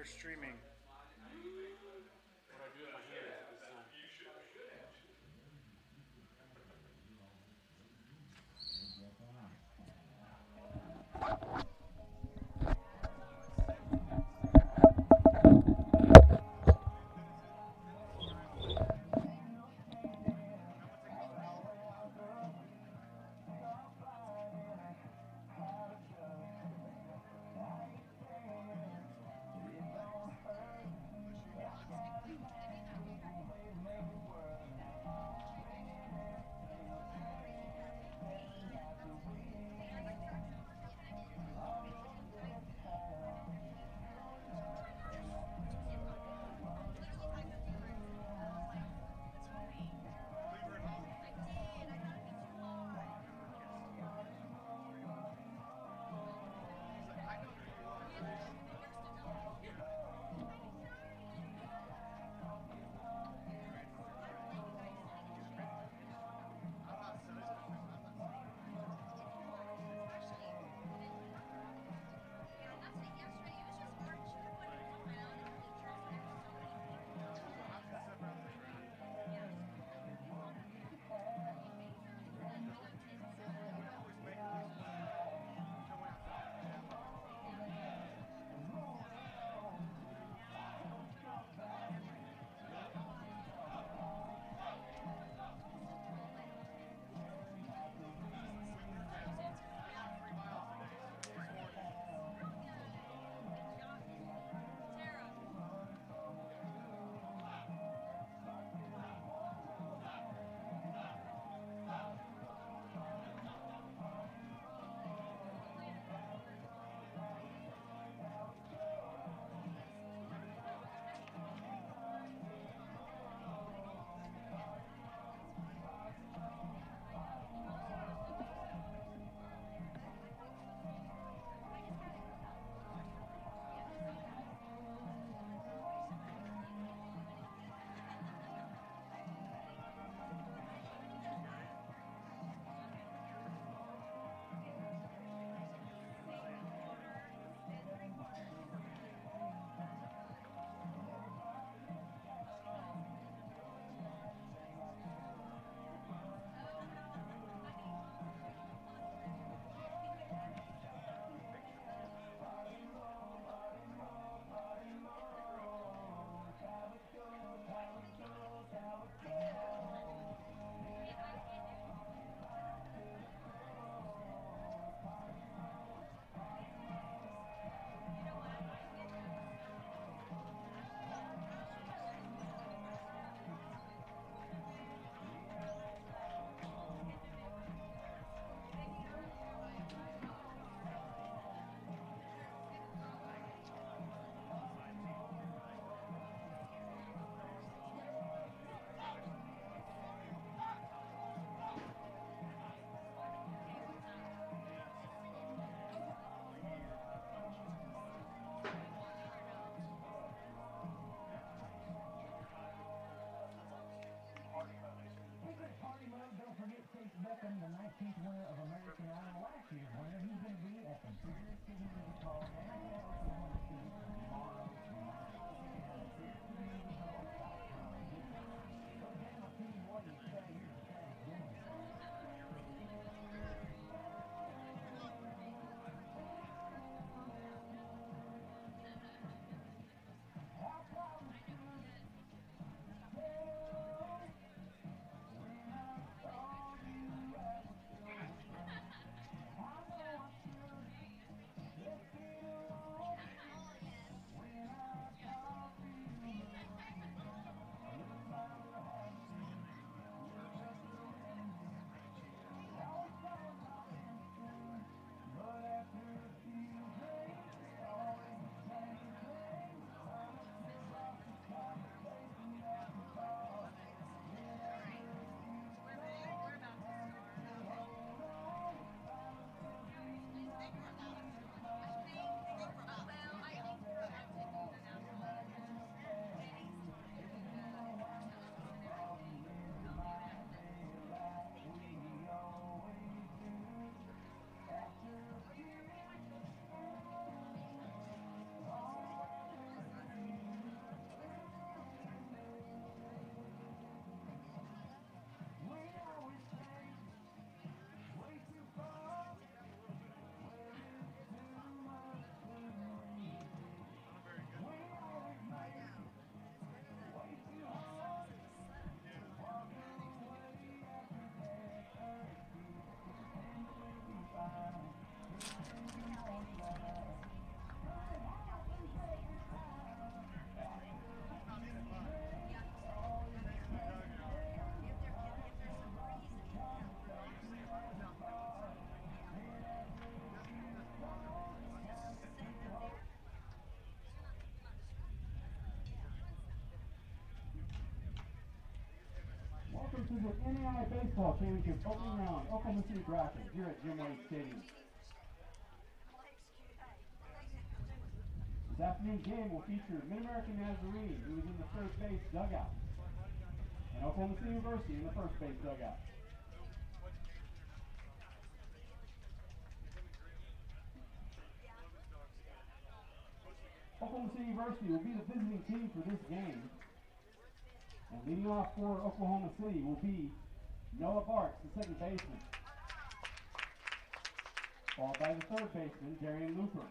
streaming. to the NAI Baseball Championship opening round, Oklahoma City bracket here at Jim Wade Stadium. This afternoon's game will feature Mid-American Nazarene, who is in the third base dugout, and Oklahoma City University in the first base dugout. Oklahoma City University will be the visiting team for this game. And leading off for Oklahoma City will be Noah Barks, the second baseman, followed by the third baseman, Darian Looper.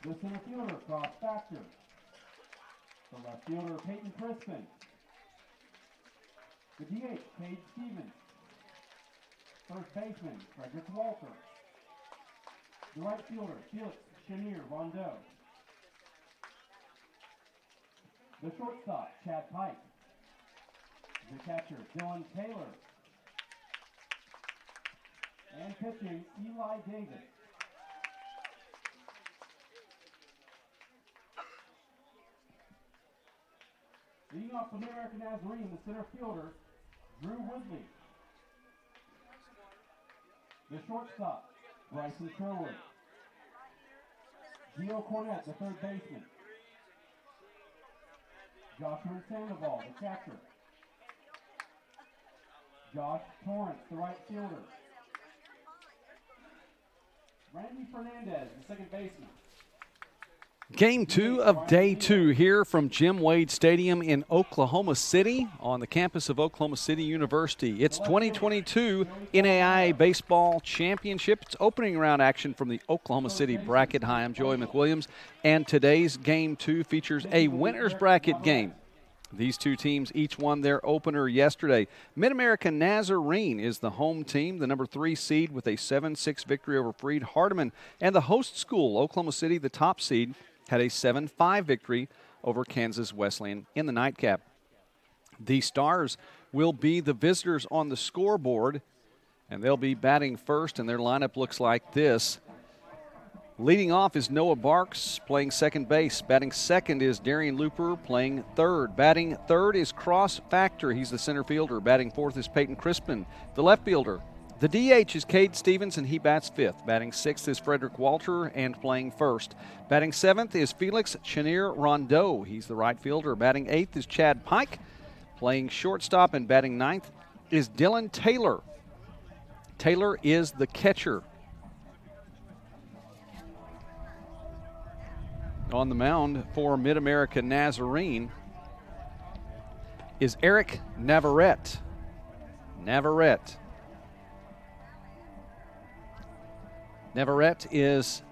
The center fielder, Cross Factor. The left fielder, Peyton Crispin. The DH, Cade Stevens. First baseman, Frederick Walter. The right fielder, Felix Chenier Rondeau. The shortstop, Chad Pike. The catcher, Dylan Taylor. And pitching, Eli Davis. Leading off the Mid-American Nazarene, the center fielder, Drew Woodley. The shortstop, Bryson Sherwood. Gio Cornett, the third baseman. Joshua Sandoval, the catcher. Josh Torrance, the right fielder. Randy Fernandez, the second baseman. Game 2 of day 2 here from Jim Wade Stadium in Oklahoma City on the campus of Oklahoma City University. It's 2022 NAIA Baseball Championship. It's opening round action from the Oklahoma City bracket. Hi, I'm Joey McWilliams, and today's Game 2 features a winner's bracket game. These two teams each won their opener yesterday. Mid-American Nazarene is the home team, the number 3 seed with a 7-6 victory over Freed Hardeman. And the host school, Oklahoma City, the top seed, had a 7-5 victory over Kansas Wesleyan in the nightcap. The Stars will be the visitors on the scoreboard, and they'll be batting first, and their lineup looks like this. Leading off is Noah Barks playing second base. Batting second is Darian Looper playing third. Batting third is Cross Factor. He's the center fielder. Batting fourth is Peyton Crispin, the left fielder. The DH is Cade Stevens, and he bats fifth. Batting sixth is Frederick Walter, and playing first. Batting seventh is Felix Chenier Rondeau. He's the right fielder. Batting eighth is Chad Pike, playing shortstop, and batting ninth is Dylan Taylor. Taylor is the catcher. On the mound for Mid-American Nazarene is Eric Navarette. Navarette is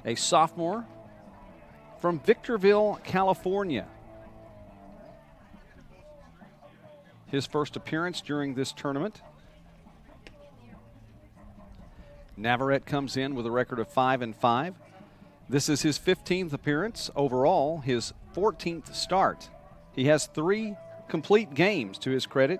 a sophomore from Victorville, California. His first appearance during this tournament. Navarette comes in with a record of 5-5. This is his 15th appearance overall, his 14th start. He has 3 complete games to his credit.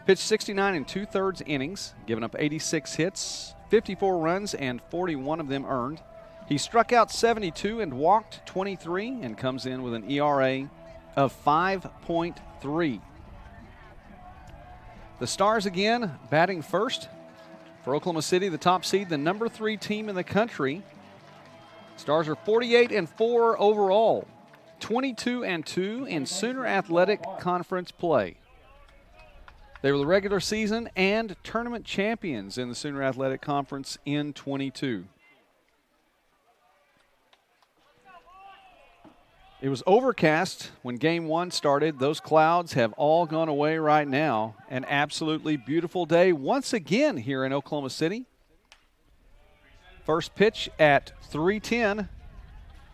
Pitched 69 2/3 innings, given up 86 hits, 54 runs, and 41 of them earned. He struck out 72 and walked 23 and comes in with an ERA of 5.3. The Stars again batting first. For Oklahoma City, the top seed, the number 3 team in the country. Stars are 48-4 overall, 22-2 in Sooner Athletic Conference play. They were the regular season and tournament champions in the Sooner Athletic Conference in 22. It was overcast when Game 1 started. Those clouds have all gone away right now. An absolutely beautiful day once again here in Oklahoma City. First pitch at 3:10.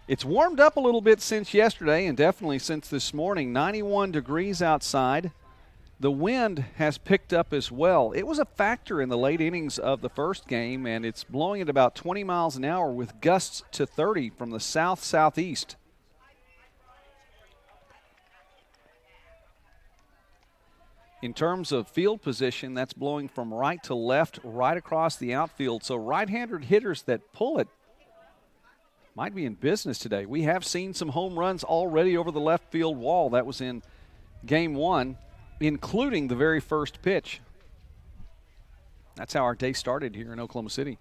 It's warmed up a little bit since yesterday and definitely since this morning. 91 degrees outside. The wind has picked up as well. It was a factor in the late innings of the first game, and it's blowing at about 20 miles an hour with gusts to 30 from the south-southeast. In terms of field position, that's blowing from right to left, right across the outfield. So right-handed hitters that pull it might be in business today. We have seen some home runs already over the left field wall. That was in Game 1. including the very first pitch. That's how our day started here in Oklahoma City.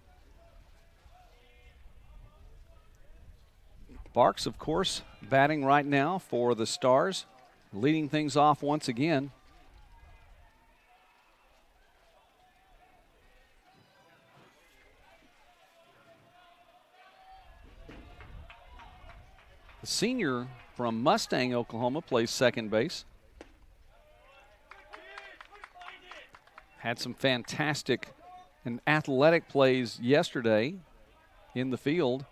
Barks, of course, batting right now for the Stars, leading things off once again. The senior from Mustang, Oklahoma, plays second base. Had some fantastic and athletic plays yesterday in the field.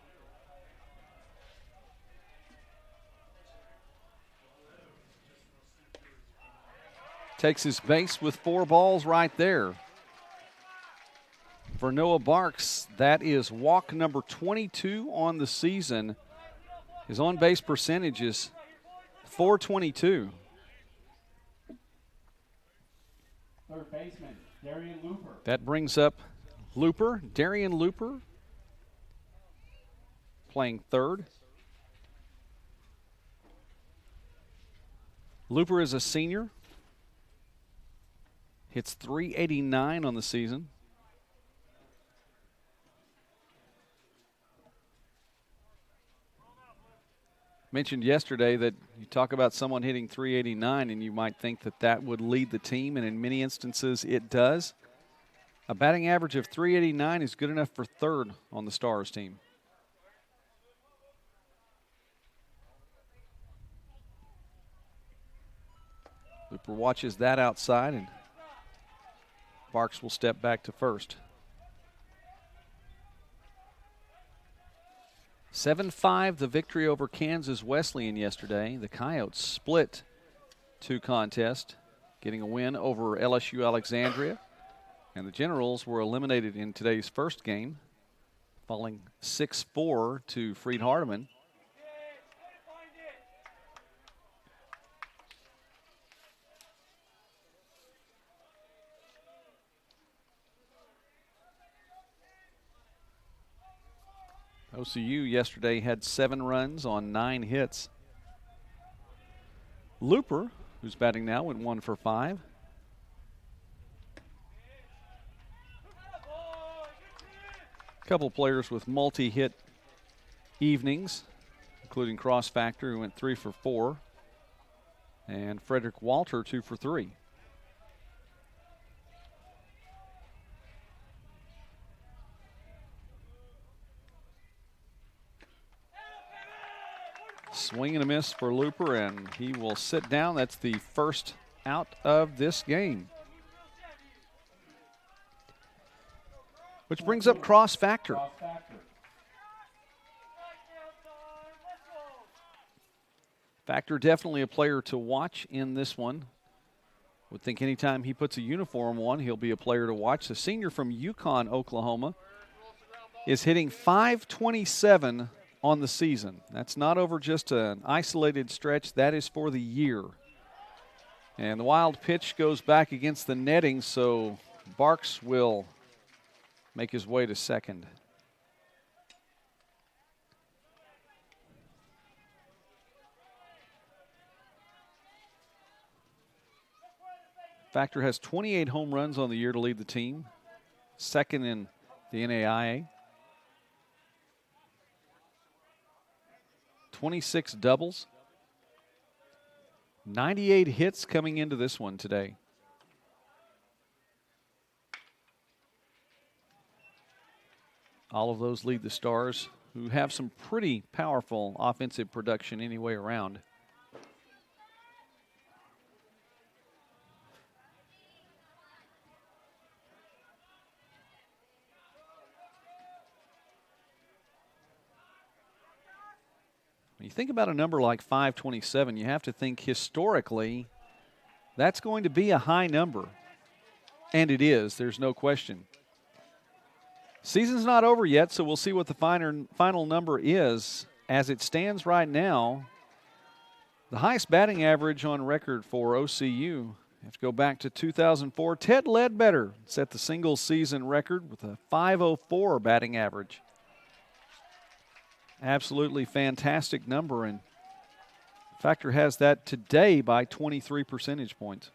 Takes his base with 4 balls right there. For Noah Barks, that is walk number 22 on the season. His on-base percentage is .422. Third baseman, Darian Looper. That brings up Looper, Darian Looper, playing third. Looper is a senior. Hits .389 on the season. Mentioned yesterday that you talk about someone hitting .389 and you might think that that would lead the team, and in many instances it does. A batting average of .389 is good enough for third on the Stars team. Looper watches that outside, and Barks will step back to first. 7-5 the victory over Kansas Wesleyan yesterday. The Coyotes split 2 contests, getting a win over LSU Alexandria. And the Generals were eliminated in today's first game, falling 6-4 to Freed Hardeman. OCU yesterday had 7 runs on 9 hits. Looper, who's batting now, went 1 for 5. A couple players with multi-hit evenings, including Cross Factor, who went 3 for 4, and Frederick Walter 2 for 3. Swing and a miss for Looper, and he will sit down. That's the first out of this game. Which brings up Cross Factor. Factor definitely a player to watch in this one. Would think anytime he puts a uniform on, he'll be a player to watch. The senior from Yukon, Oklahoma, is hitting .527 on the season. That's not over just an isolated stretch. That is for the year. And the wild pitch goes back against the netting, so Barks will make his way to second. Factor has 28 home runs on the year to lead the team, second in the NAIA. 26 doubles. 98 hits coming into this one today. All of those lead the Stars, who have some pretty powerful offensive production any way around. When you think about a number like 527, you have to think historically that's going to be a high number. And it is, there's no question. Season's not over yet, so we'll see what the final number is. As it stands right now, the highest batting average on record for OCU, you have to go back to 2004. Ted Ledbetter set the single season record with a .504 batting average. Absolutely fantastic number, and Factor has that today by 23 percentage points.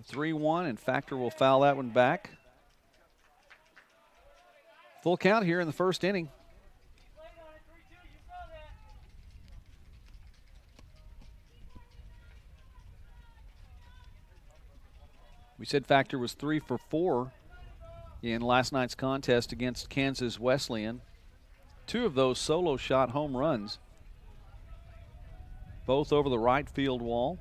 3-1, and Factor will foul that one back. Full count here in the first inning. We said Factor was 3 for 4 in last night's contest against Kansas Wesleyan. 2 of those solo shot home runs, both over the right field wall.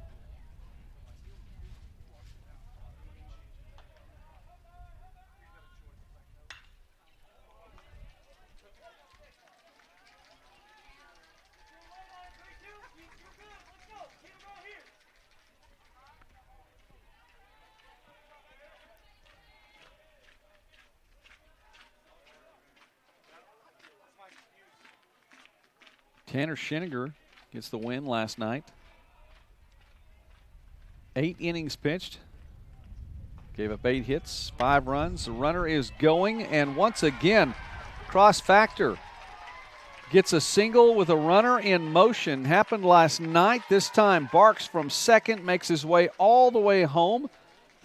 Tanner Schinniger gets the win last night. 8 innings pitched. Gave up 8 hits, 5 runs. The runner is going, and once again, Cross Factor gets a single with a runner in motion. Happened last night. This time, Barks from second makes his way all the way home.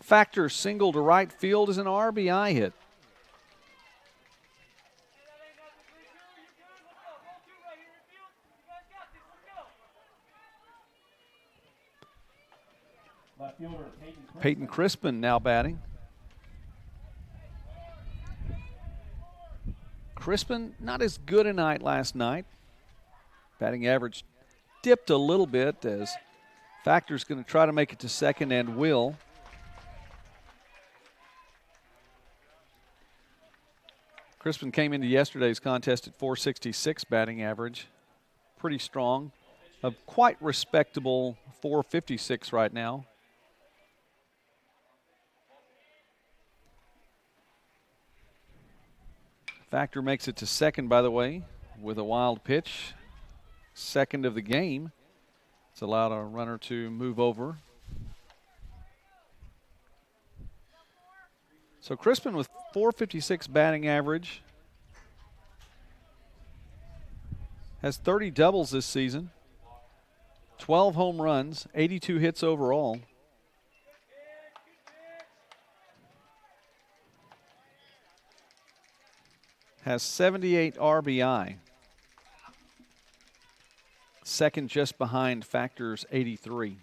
Factor single to right field is an RBI hit. Peyton Crispin now batting. Crispin not as good a night last night. Batting average dipped a little bit as Factor's going to try to make it to second and will. Crispin came into yesterday's contest at .466 batting average. Pretty strong. A quite respectable .456 right now. Factor makes it to second, by the way, with a wild pitch. Second of the game. It's allowed a runner to move over. So Crispin with .456 batting average. Has 30 doubles this season. 12 home runs, 82 hits overall. Has 78 RBI. Second just behind Factor's 83.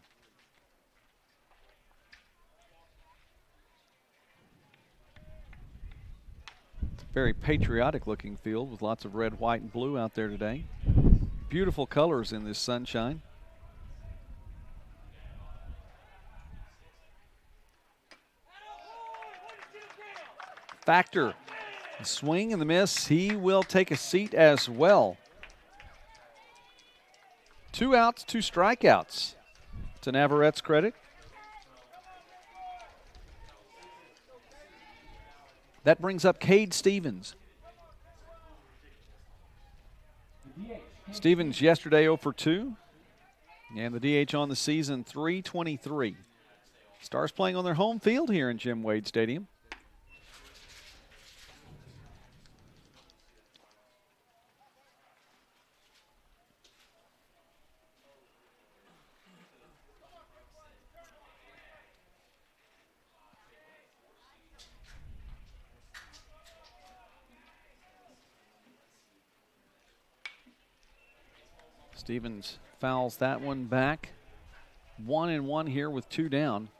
It's a very patriotic looking field with lots of red, white, and blue out there today. Beautiful colors in this sunshine. Factor. A swing and the miss. He will take a seat as well. 2 outs, 2 strikeouts. To Navarette's credit. That brings up Cade Stevens. Stevens yesterday 0 for 2. And the DH on the season, .323. Stars playing on their home field here in Jim Wade Stadium. Stevens fouls that one back. 1-1 here with 2 down.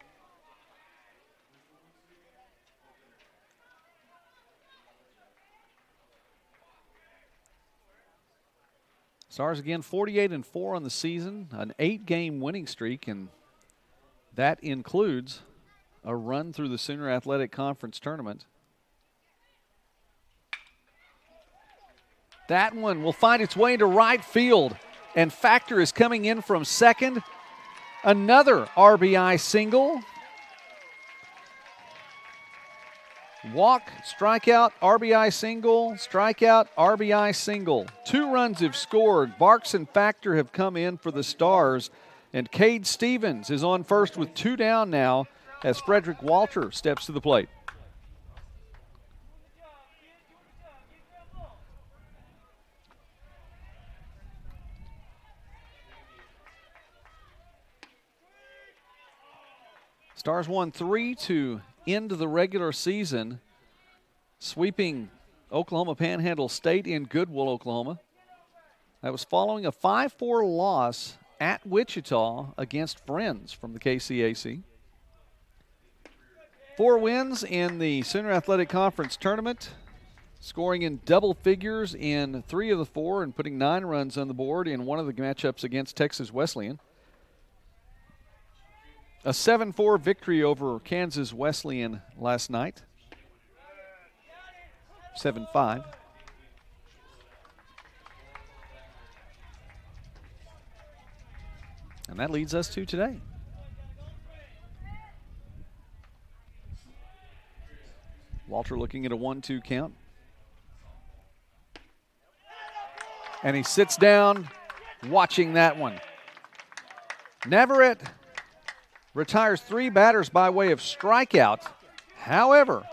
Stars again 48-4 on the season, an 8-game winning streak, and that includes a run through the Sooner Athletic Conference Tournament. That one will find its way into right field. And Factor is coming in from second. Another RBI single. Walk, strikeout, RBI single, strikeout, RBI single. 2 runs have scored. Barks and Factor have come in for the Stars. And Cade Stevens is on first with 2 down now as Frederick Walter steps to the plate. Stars won 3 to end the regular season, sweeping Oklahoma Panhandle State in Goodwill, Oklahoma. That was following a 5-4 loss at Wichita against Friends from the KCAC. 4 wins in the Sooner Athletic Conference tournament, scoring in double figures in 3 of the 4 and putting 9 runs on the board in one of the matchups against Texas Wesleyan. A 7-4 victory over Kansas Wesleyan last night. 7-5. And that leads us to today. Walter looking at a 1-2 count. And he sits down watching that one. Navarette retires 3 batters by way of strikeout. However,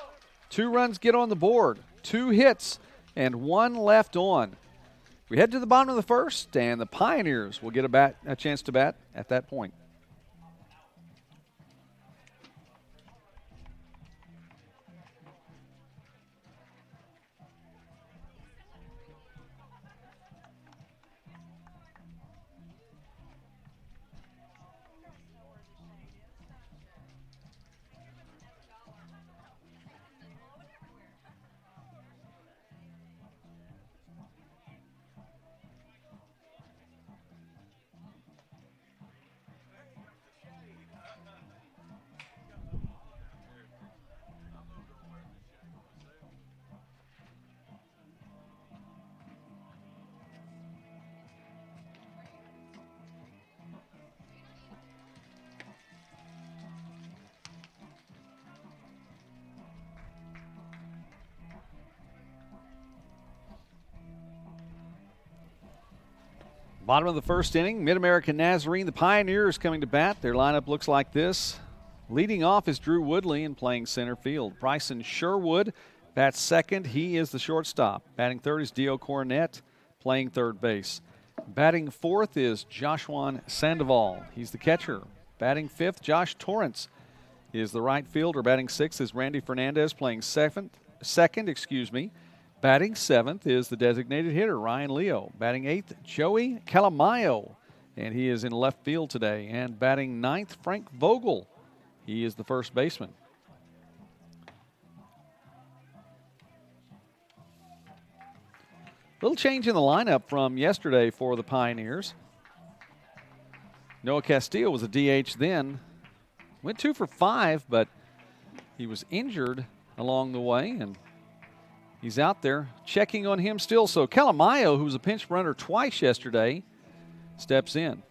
2 runs get on the board, 2 hits, and 1 left on. We head to the bottom of the first, and the Pioneers will get a chance to bat at that point. Bottom of the first inning, Mid-American Nazarene, the Pioneers coming to bat. Their lineup looks like this. Leading off is Drew Woodley and playing center field. Bryson Sherwood bats second. He is the shortstop. Batting third is Dio Cornett playing third base. Batting fourth is Joshua Sandoval. He's the catcher. Batting fifth, Josh Torrance is the right fielder. Batting sixth is Randy Fernandez playing second. Batting seventh is the designated hitter, Ryan Leo. Batting eighth, Joey Calamayo, and he is in left field today. And batting ninth, Frank Vogel. He is the first baseman. Little change in the lineup from yesterday for the Pioneers. Noah Castillo was a DH then. Went 2 for 5, but he was injured along the way, and he's out there checking on him still. So Calamayo, who was a pinch runner twice yesterday, steps in.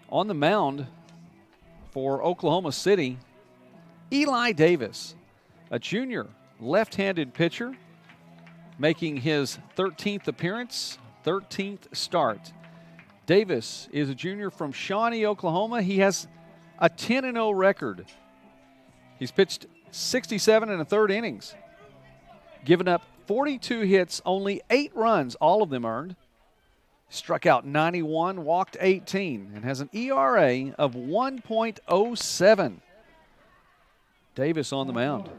On the mound for Oklahoma City, Eli Davis, a junior left-handed pitcher, making his 13th appearance, 13th start. Davis is a junior from Shawnee, Oklahoma. He has a 10-0 record. He's pitched 67 1/3 innings, given up 42 hits, only 8 runs, all of them earned. Struck out 91, walked 18, and has an ERA of 1.07. Davis on the mound.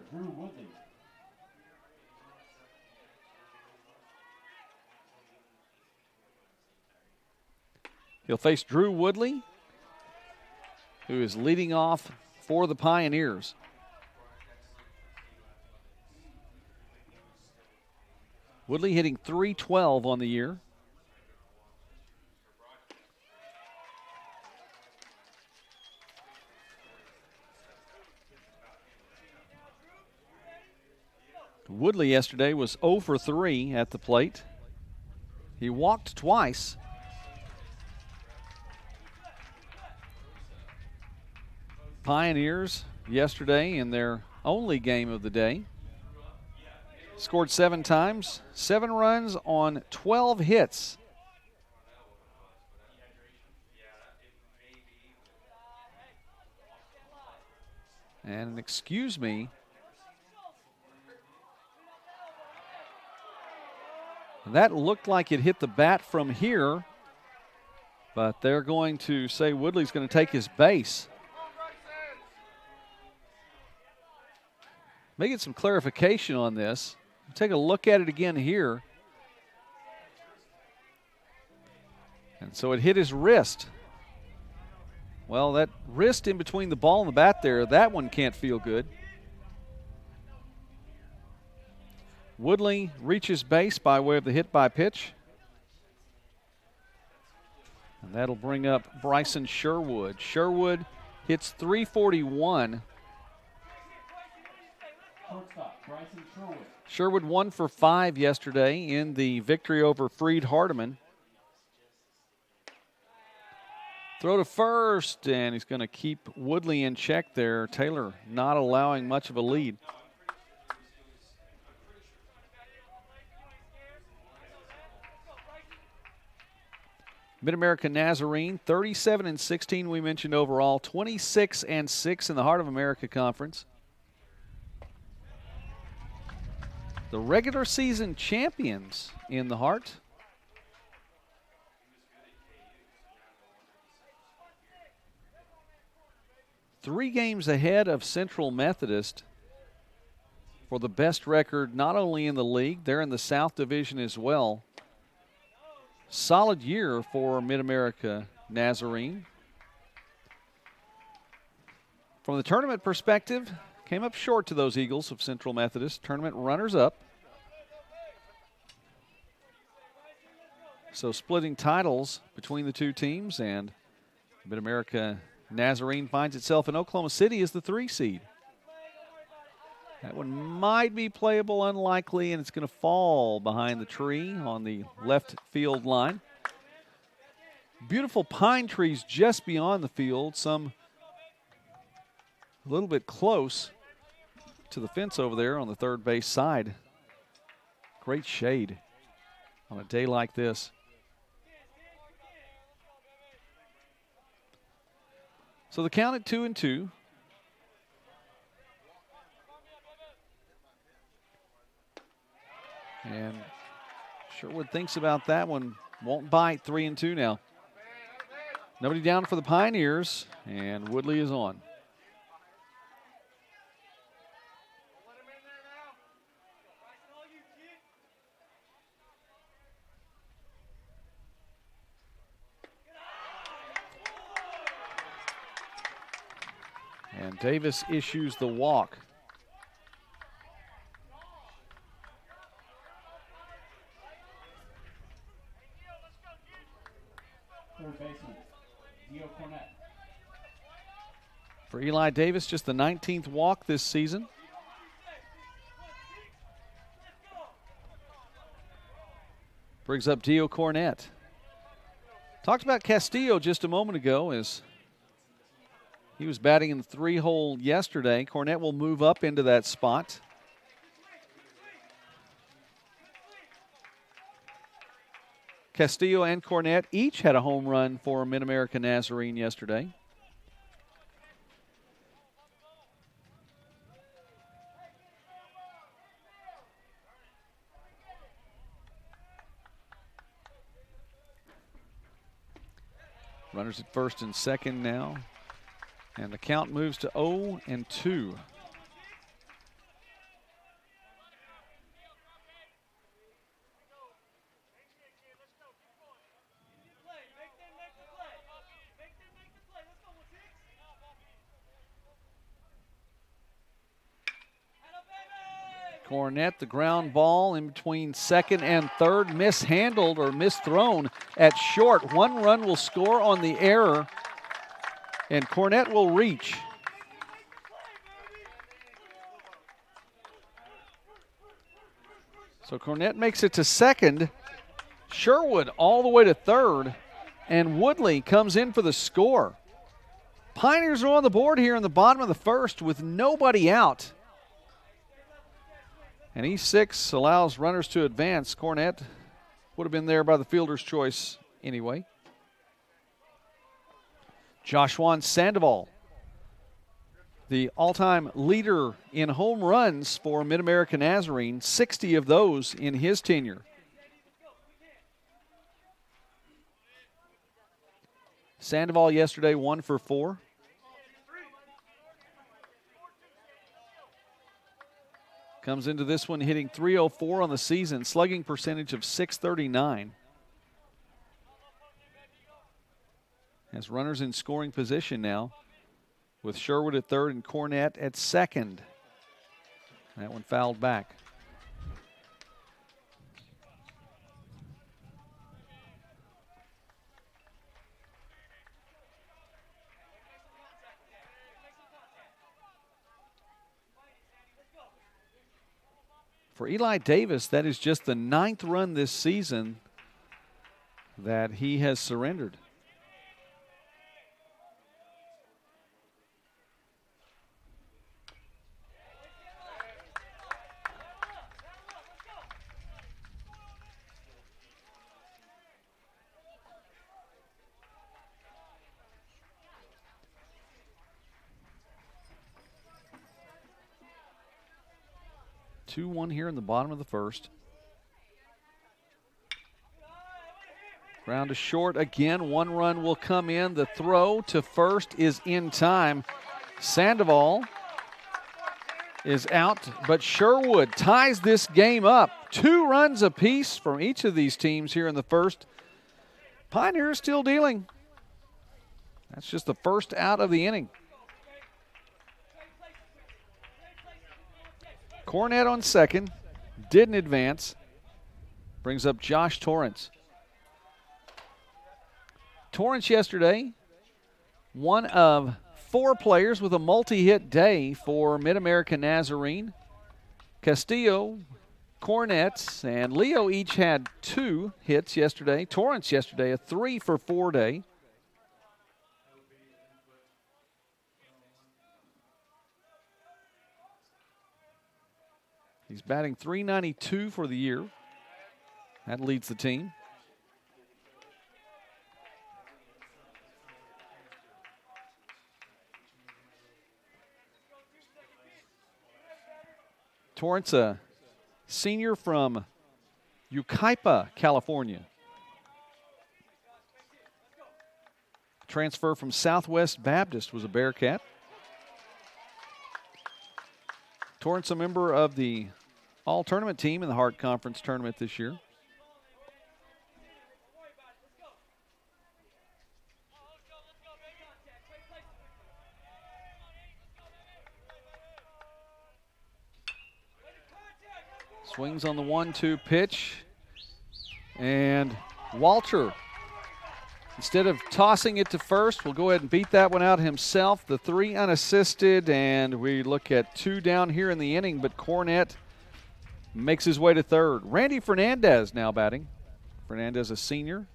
He'll face Drew Woodley, who is leading off for the Pioneers. Woodley hitting .312 on the year. Woodley yesterday was 0 for 3 at the plate. He walked twice. Pioneers yesterday in their only game of the day scored 7 times, 7 runs on 12 hits. And excuse me, that looked like it hit the bat from here, but they're going to say Woodley's going to take his base. May get some clarification on this. Take a look at it again here. And so it hit his wrist. Well, that wrist in between the ball and the bat there, that one can't feel good. Woodley reaches base by way of the hit by pitch. And that'll bring up Bryson Sherwood. Sherwood hits 341. Sherwood 1 for 5 yesterday in the victory over Freed Hardeman. Throw to first, and he's going to keep Woodley in check there. Taylor not allowing much of a lead. Mid-America Nazarene, 37-16 we mentioned overall, 26-6 in the Heart of America Conference. The regular season champions in the Heart. Three games ahead of Central Methodist for the best record not only in the league, they're in the South Division as well. Solid year for Mid-America Nazarene. From the tournament perspective, came up short to those Eagles of Central Methodist. Tournament runners-up. So splitting titles between the two teams, and Mid-America Nazarene finds itself in Oklahoma City as the 3 seed. That one might be playable, unlikely, and it's going to fall behind the tree on the left field line. Beautiful pine trees just beyond the field, some a little bit close to the fence over there on the third base side. Great shade on a day like this. So the count at 2-2. And Sherwood thinks about that one. Won't bite. 3-2 now. Nobody down for the Pioneers, and Woodley is on. And Davis issues the walk. Third baseman, Dio Cornett. For Eli Davis, just the 19th walk this season. Brings up Dio Cornett. Talked about Castillo just a moment ago as he was batting in the 3-hole yesterday. Cornett will move up into that spot. Castillo and Cornett each had a home run for Mid-America Nazarene yesterday. Runners at first and second now. And the count moves to 0-2. Cornett, the ground ball in between second and third, mishandled or misthrown at short. One run will score on the error, and Cornett will reach. So Cornett makes it to second. Sherwood all the way to third, and Woodley comes in for the score. Pioneers are on the board here in the bottom of the first with nobody out. And E6 allows runners to advance. Cornett would have been there by the fielder's choice anyway. Joshua Sandoval, the all-time leader in home runs for Mid-America Nazarene, 60 of those in his tenure. Sandoval yesterday 1 for 4. Comes into this one hitting .304 on the season, slugging percentage of .639. Has runners in scoring position now, with Sherwood at third and Cornett at second. That one fouled back. For Eli Davis, that is just the 9th run this season that he has surrendered. Two-one here in the bottom of the first. Ground to short again. One run will come in. The throw to first is in time. Sandoval is out, but Sherwood ties this game up. 2 runs apiece from each of these teams here in the first. Pioneers still dealing. That's just the first out of the inning. Cornett on second, didn't advance. Brings up Josh Torrance. Torrance yesterday, one of 4 players with a multi-hit day for Mid-American Nazarene. Castillo, Cornett, and Leo each had 2 hits yesterday. Torrance yesterday, a 3-for-4 day. He's batting .392 for the year. That leads the team. Torrance, a senior from Yucaipa, California. Transfer from Southwest Baptist, was a Bearcat. Torrance, a member of the all-tournament team in the Hart Conference tournament this year. Swings on the 1-2 pitch. And Walter, instead of tossing it to first, will go ahead and beat that one out himself. The 3 unassisted, and we look at 2 down here in the inning, but Cornett makes his way to third. Randy Fernandez now batting. Fernandez, a senior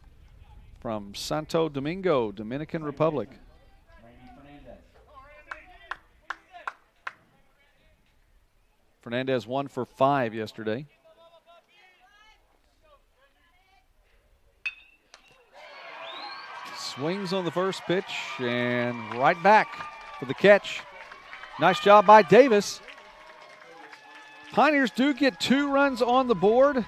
from Santo Domingo, Dominican Republic. Fernandez 1 for 5 yesterday. Swings on the first pitch and right back for the catch. Nice job by Davis. Pioneers do get 2 runs on the board.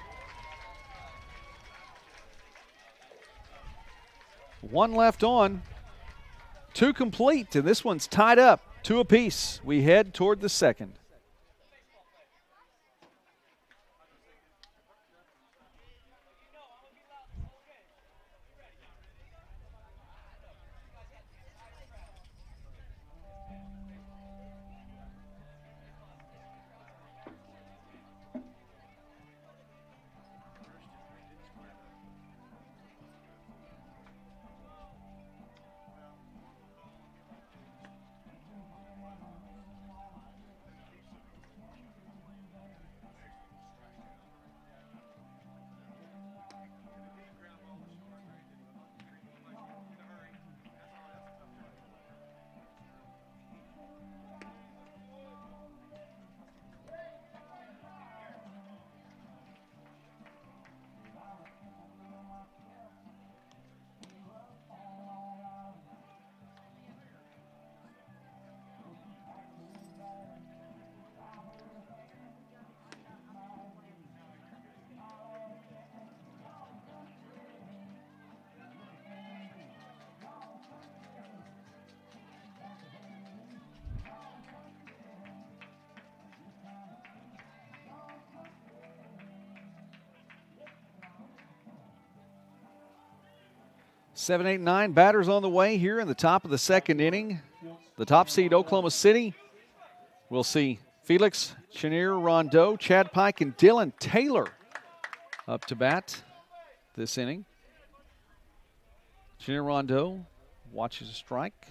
1 left on. 2 complete, and this one's tied up, 2 apiece. We head toward the second. 7, 8, 9 batters on the way here in the top of the second inning. The top seed Oklahoma City. We'll see Felix Chenier Rondeau, Chad Pike, and Dylan Taylor up to bat this inning. Chenier Rondeau watches a strike.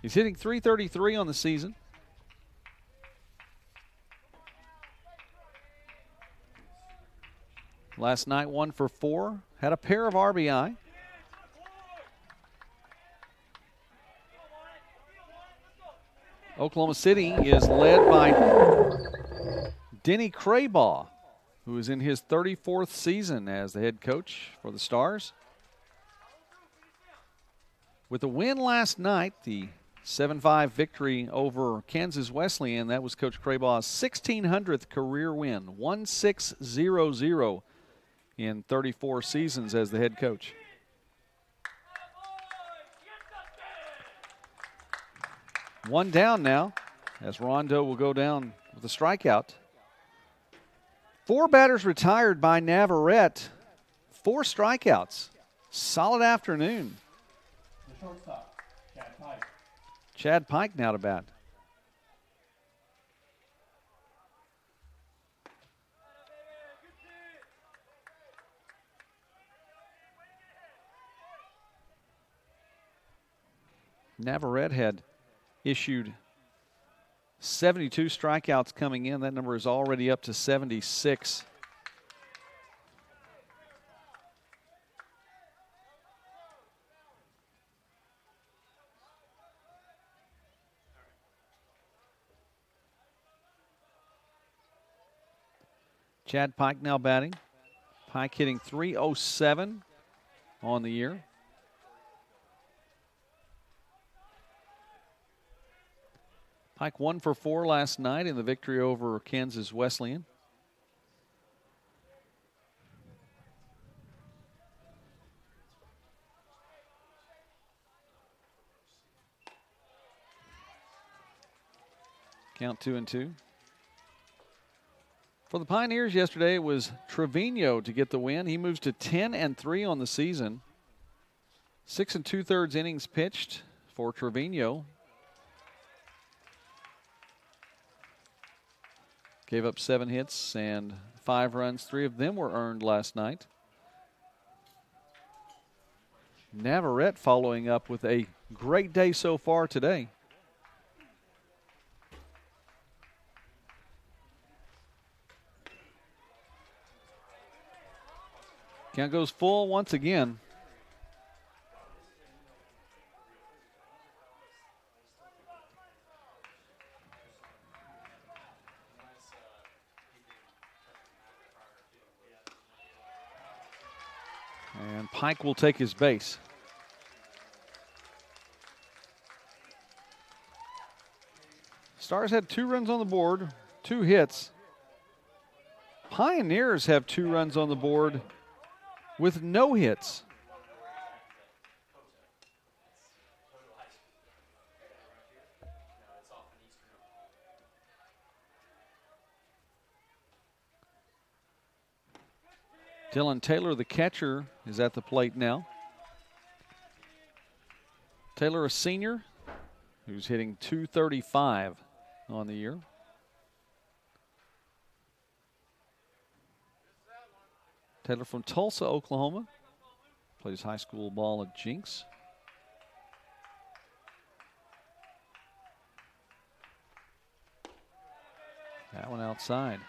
He's hitting .333 on the season. Last night, 1 for 4. Had a pair of RBI. Oklahoma City is led by Denny Craybaugh, who is in his 34th season as the head coach for the Stars. With a win last night, the 7-5 victory over Kansas Wesleyan, that was Coach Craybaugh's 1,600th career win, 1600 in 34 seasons as the head coach. One down now, as Rondeau will go down with a strikeout. 4 batters retired by Navarette, 4 strikeouts. Solid afternoon. The shortstop, Chad Pike. Chad Pike now to bat. Navarette had issued 72 strikeouts coming in. That number is already up to 76. Chad Pike now batting. Pike hitting .307 on the year. Pike 1 for 4 last night in the victory over Kansas Wesleyan. Count 2-2. For the Pioneers yesterday, it was Trevino to get the win. He moves to 10-3 on the season. 6 2/3 innings pitched for Trevino. Gave up 7 hits and 5 runs. 3 of them were earned last night. Navarette following up with a great day so far today. Count goes full once again. And Pike will take his base. Stars had 2 runs on the board, 2 hits. Pioneers have 2 runs on the board with no hits. Dylan Taylor, the catcher, is at the plate now. Taylor, a senior, who's hitting .235 on the year. Taylor from Tulsa, Oklahoma. Plays high school ball at Jinx. That one outside.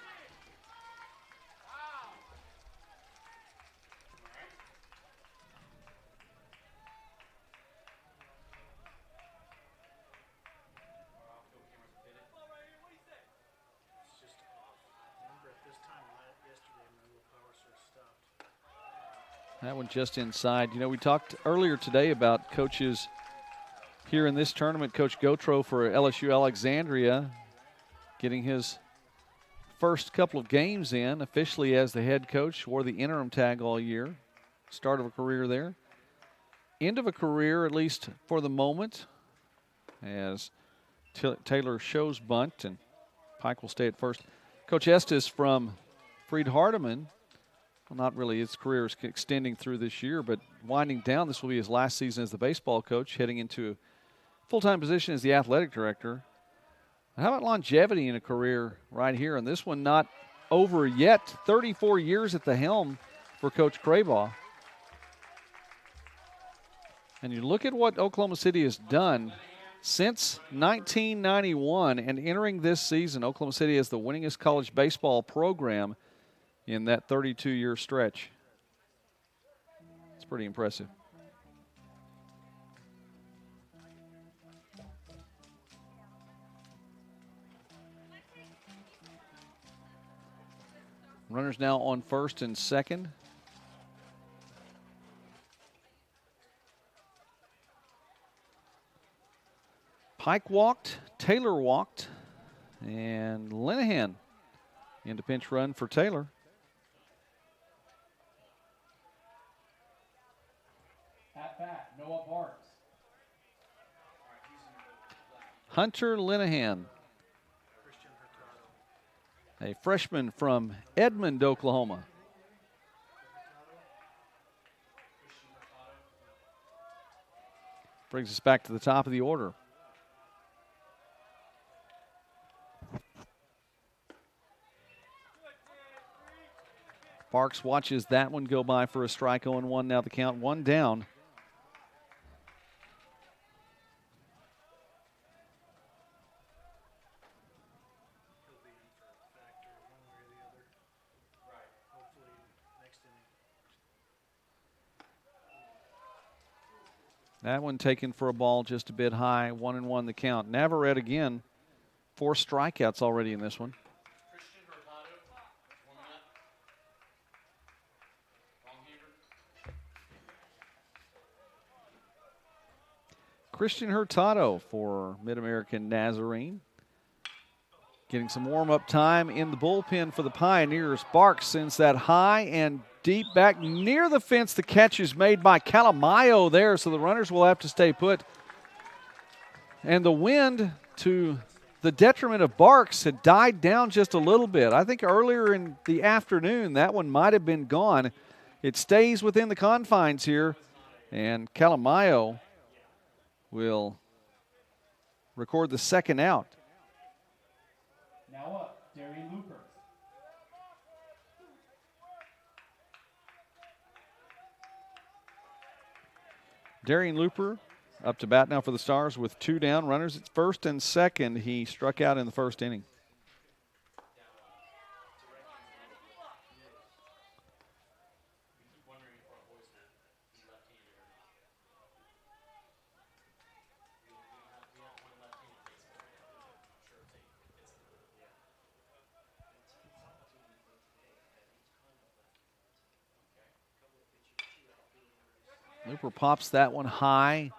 That one just inside. You know, we talked earlier today about coaches here in this tournament. Coach Gotro for LSU Alexandria getting his first couple of games in officially as the head coach. Wore the interim tag all year. Start of a career there. End of a career, at least for the moment, as Taylor shows bunt and Pike will stay at first. Coach Estes from Freed Hardeman, well, not really, his career is extending through this year, but winding down. This will be his last season as the baseball coach, heading into a full-time position as the athletic director. How about longevity in a career right here? And this one not over yet. 34 years at the helm for Coach Craybaugh. And you look at what Oklahoma City has done since 1991 and entering this season. Oklahoma City has the winningest college baseball program in that 32-year stretch. It's pretty impressive. Runners now on first and second. Pike walked, Taylor walked, and Linehan into pinch run for Taylor. At bat, Noah Parks. Hunter Linehan, a freshman from Edmond, Oklahoma. Brings us back to the top of the order. Parks watches that one go by for a strike. 0-1 now the count, one down. That one taken for a ball just a bit high. 1-1 the count. Navarette again. 4 strikeouts already in this one. Christian Hurtado for Mid-American Nazarene. Getting some warm-up time in the bullpen for the Pioneers. Barks sends that high and deep back near the fence. The catch is made by Calamayo there, so the runners will have to stay put. And the wind, to the detriment of Barks, had died down just a little bit. I think earlier in the afternoon that one might have been gone. It stays within the confines here, and Calamayo will record the second out. Now up, Darian Looper. Darian Looper up to bat now for the Stars with 2 down. Runners at first and second. He struck out in the first inning. Looper pops that one high,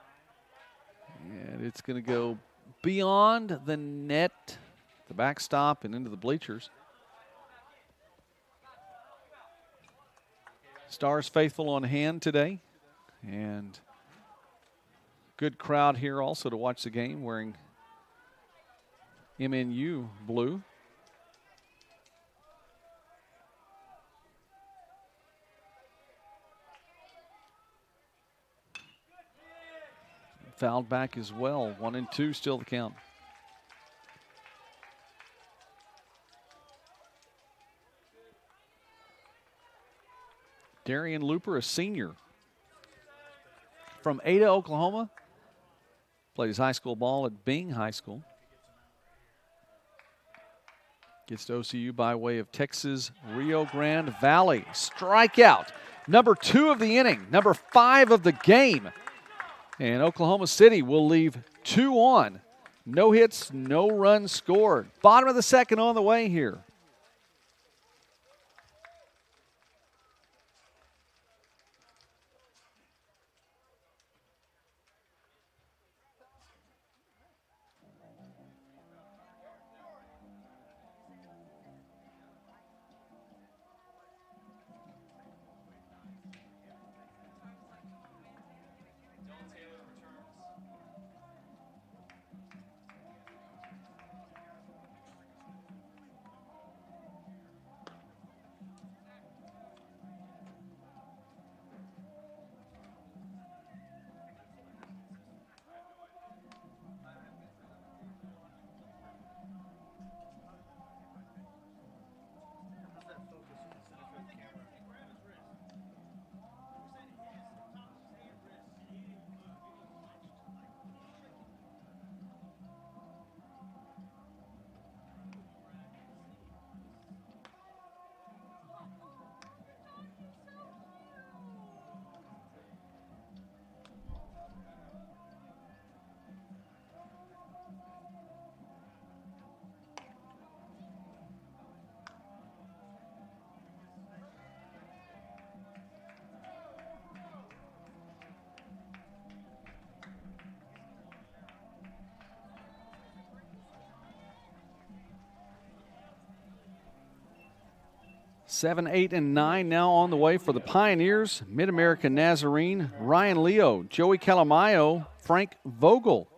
and it's going to go beyond the net, the backstop, and into the bleachers. Stars faithful on hand today, and good crowd here also to watch the game wearing MNU blue. Fouled back as well. 1-2 still the count. Darian Looper, a senior from Ada, Oklahoma. Played his high school ball at Bing High School. Gets to OCU by way of Texas Rio Grande Valley. Strikeout. Number 2 of the inning. Number 5 of the game. And Oklahoma City will leave 2 on. No hits, no runs scored. Bottom of the second on the way here. 7, 8, and 9 now on the way for the Pioneers. Mid-America Nazarene, Ryan Leo, Joey Calamayo, Frank Vogel.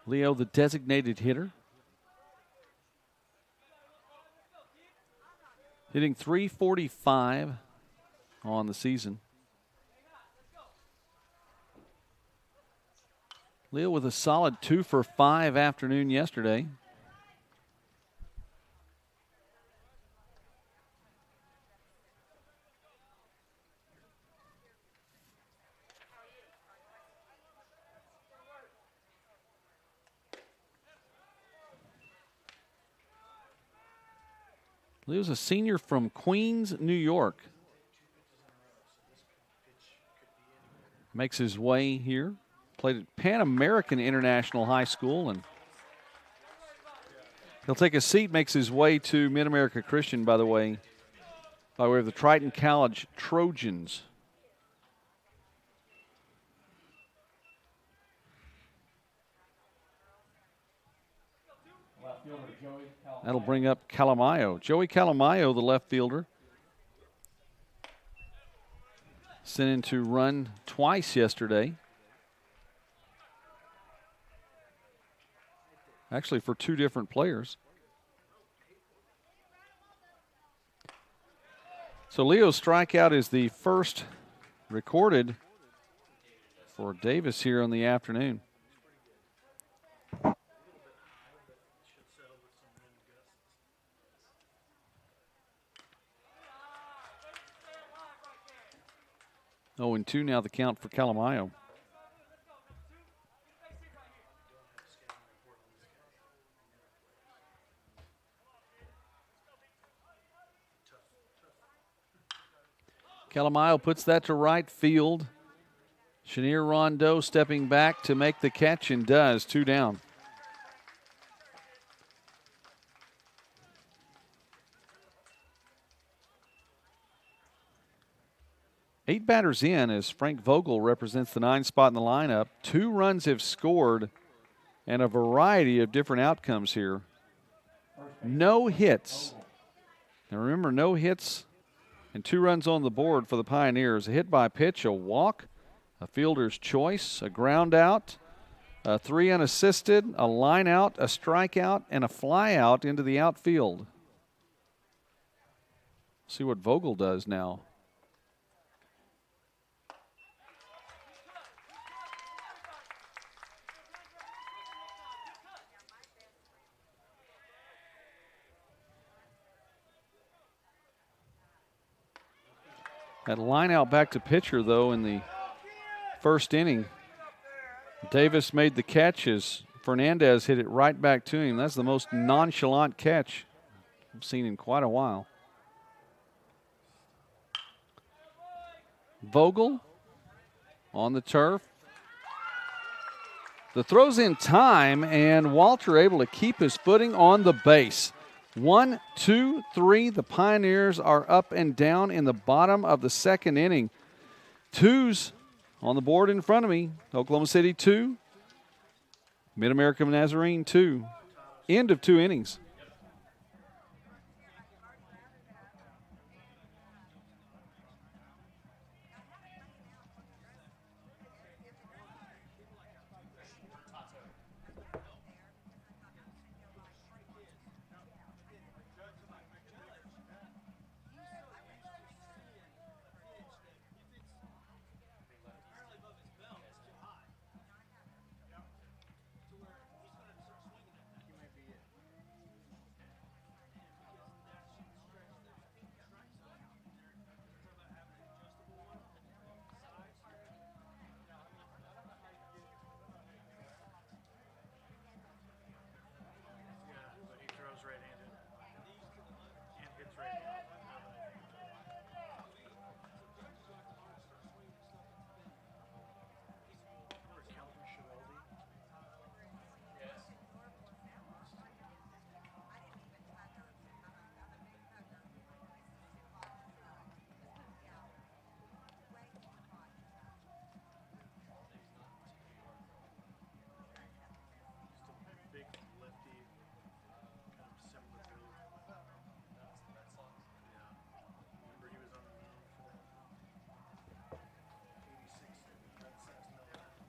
Leo, the designated hitter. Hitting .345 on the season. Leo with a solid 2 for 5 afternoon yesterday. Leo's a senior from Queens, New York. Makes his way here. Played at Pan American International High School, and he'll take a seat, makes his way to Mid-America Christian, by the way, by way of the Triton College Trojans. That'll bring up Calamayo. Joey Calamayo, the left fielder. Sent in to run twice yesterday. Actually, for 2 different players. So Leo's strikeout is the first recorded for Davis here in the afternoon. Oh, and 2 now the count for Calamayo. Calamayo puts that to right field. Chenier Rondeau stepping back to make the catch and does. 2 down. Eight batters in as Frank Vogel represents the 9 spot in the lineup. 2 runs have scored and a variety of different outcomes here. No hits. Now remember, no hits and 2 runs on the board for the Pioneers. A hit by pitch, a walk, a fielder's choice, a ground out, 3 unassisted, a line out, a strikeout, and a fly out into the outfield. See what Vogel does now. That line out back to pitcher, though, in the first inning. Davis made the catch as Fernandez hit it right back to him. That's the most nonchalant catch I've seen in quite a while. Vogel on the turf. The throw's in time, and Walter able to keep his footing on the base. 1, 2, 3. The Pioneers are up and down in the bottom of the second inning. 2s on the board in front of me. Oklahoma City 2. Mid-America Nazarene 2. End of 2 innings.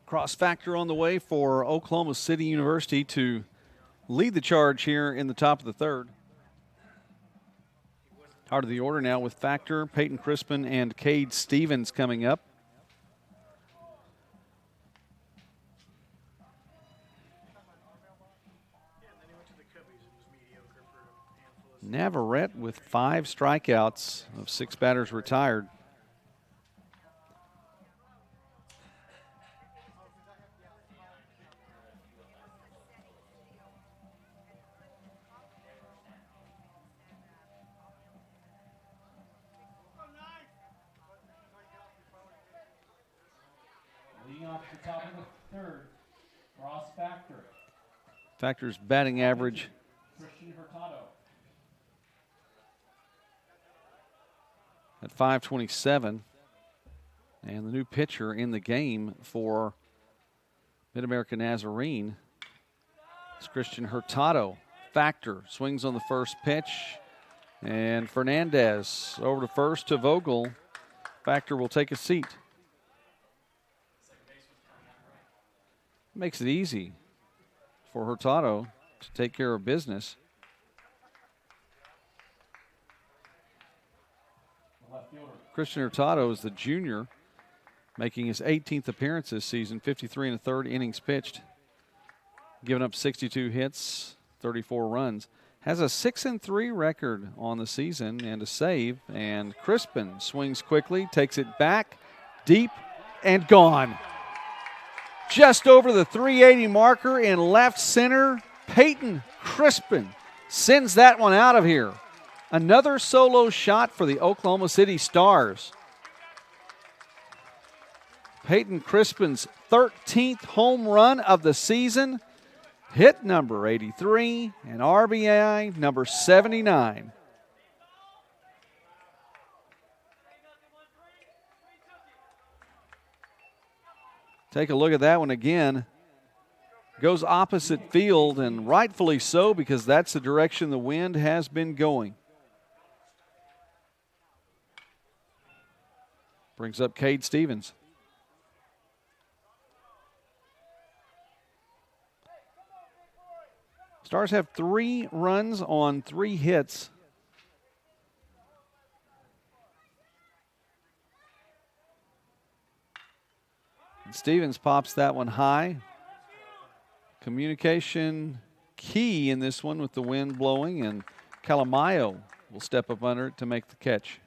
Cross factor on the way for Oklahoma City University to lead the charge here in the top of the third. Heart of the order now with Factor, Peyton Crispin, and Cade Stevens coming up. Navarette with 5 strikeouts of 6 batters retired. Leading off the top of the third, Ross Factor. Factor's batting average Tristan Williams. at .527. And the new pitcher in the game for Mid-America Nazarene is Christian Hurtado. Factor swings on the first pitch. And Fernandez over to first to Vogel. Factor will take a seat. Makes it easy for Hurtado to take care of business. Christian Hurtado is the junior, making his 18th appearance this season, 53 1/3 innings pitched, giving up 62 hits, 34 runs. Has a 6-3 record on the season and a save. And Crispin swings quickly, takes it back, deep, and gone. Just over the 380 marker in left center, Peyton Crispin sends that one out of here. Another solo shot for the Oklahoma City Stars. Peyton Crispin's 13th home run of the season, hit number 83, and RBI number 79. Take a look at that one again. Goes opposite field, and rightfully so, because that's the direction the wind has been going. Brings up Cade Stevens. Stars have 3 runs on 3 hits. And Stevens pops that one high. Communication key in this one with the wind blowing, and Calamayo will step up under it to make the catch.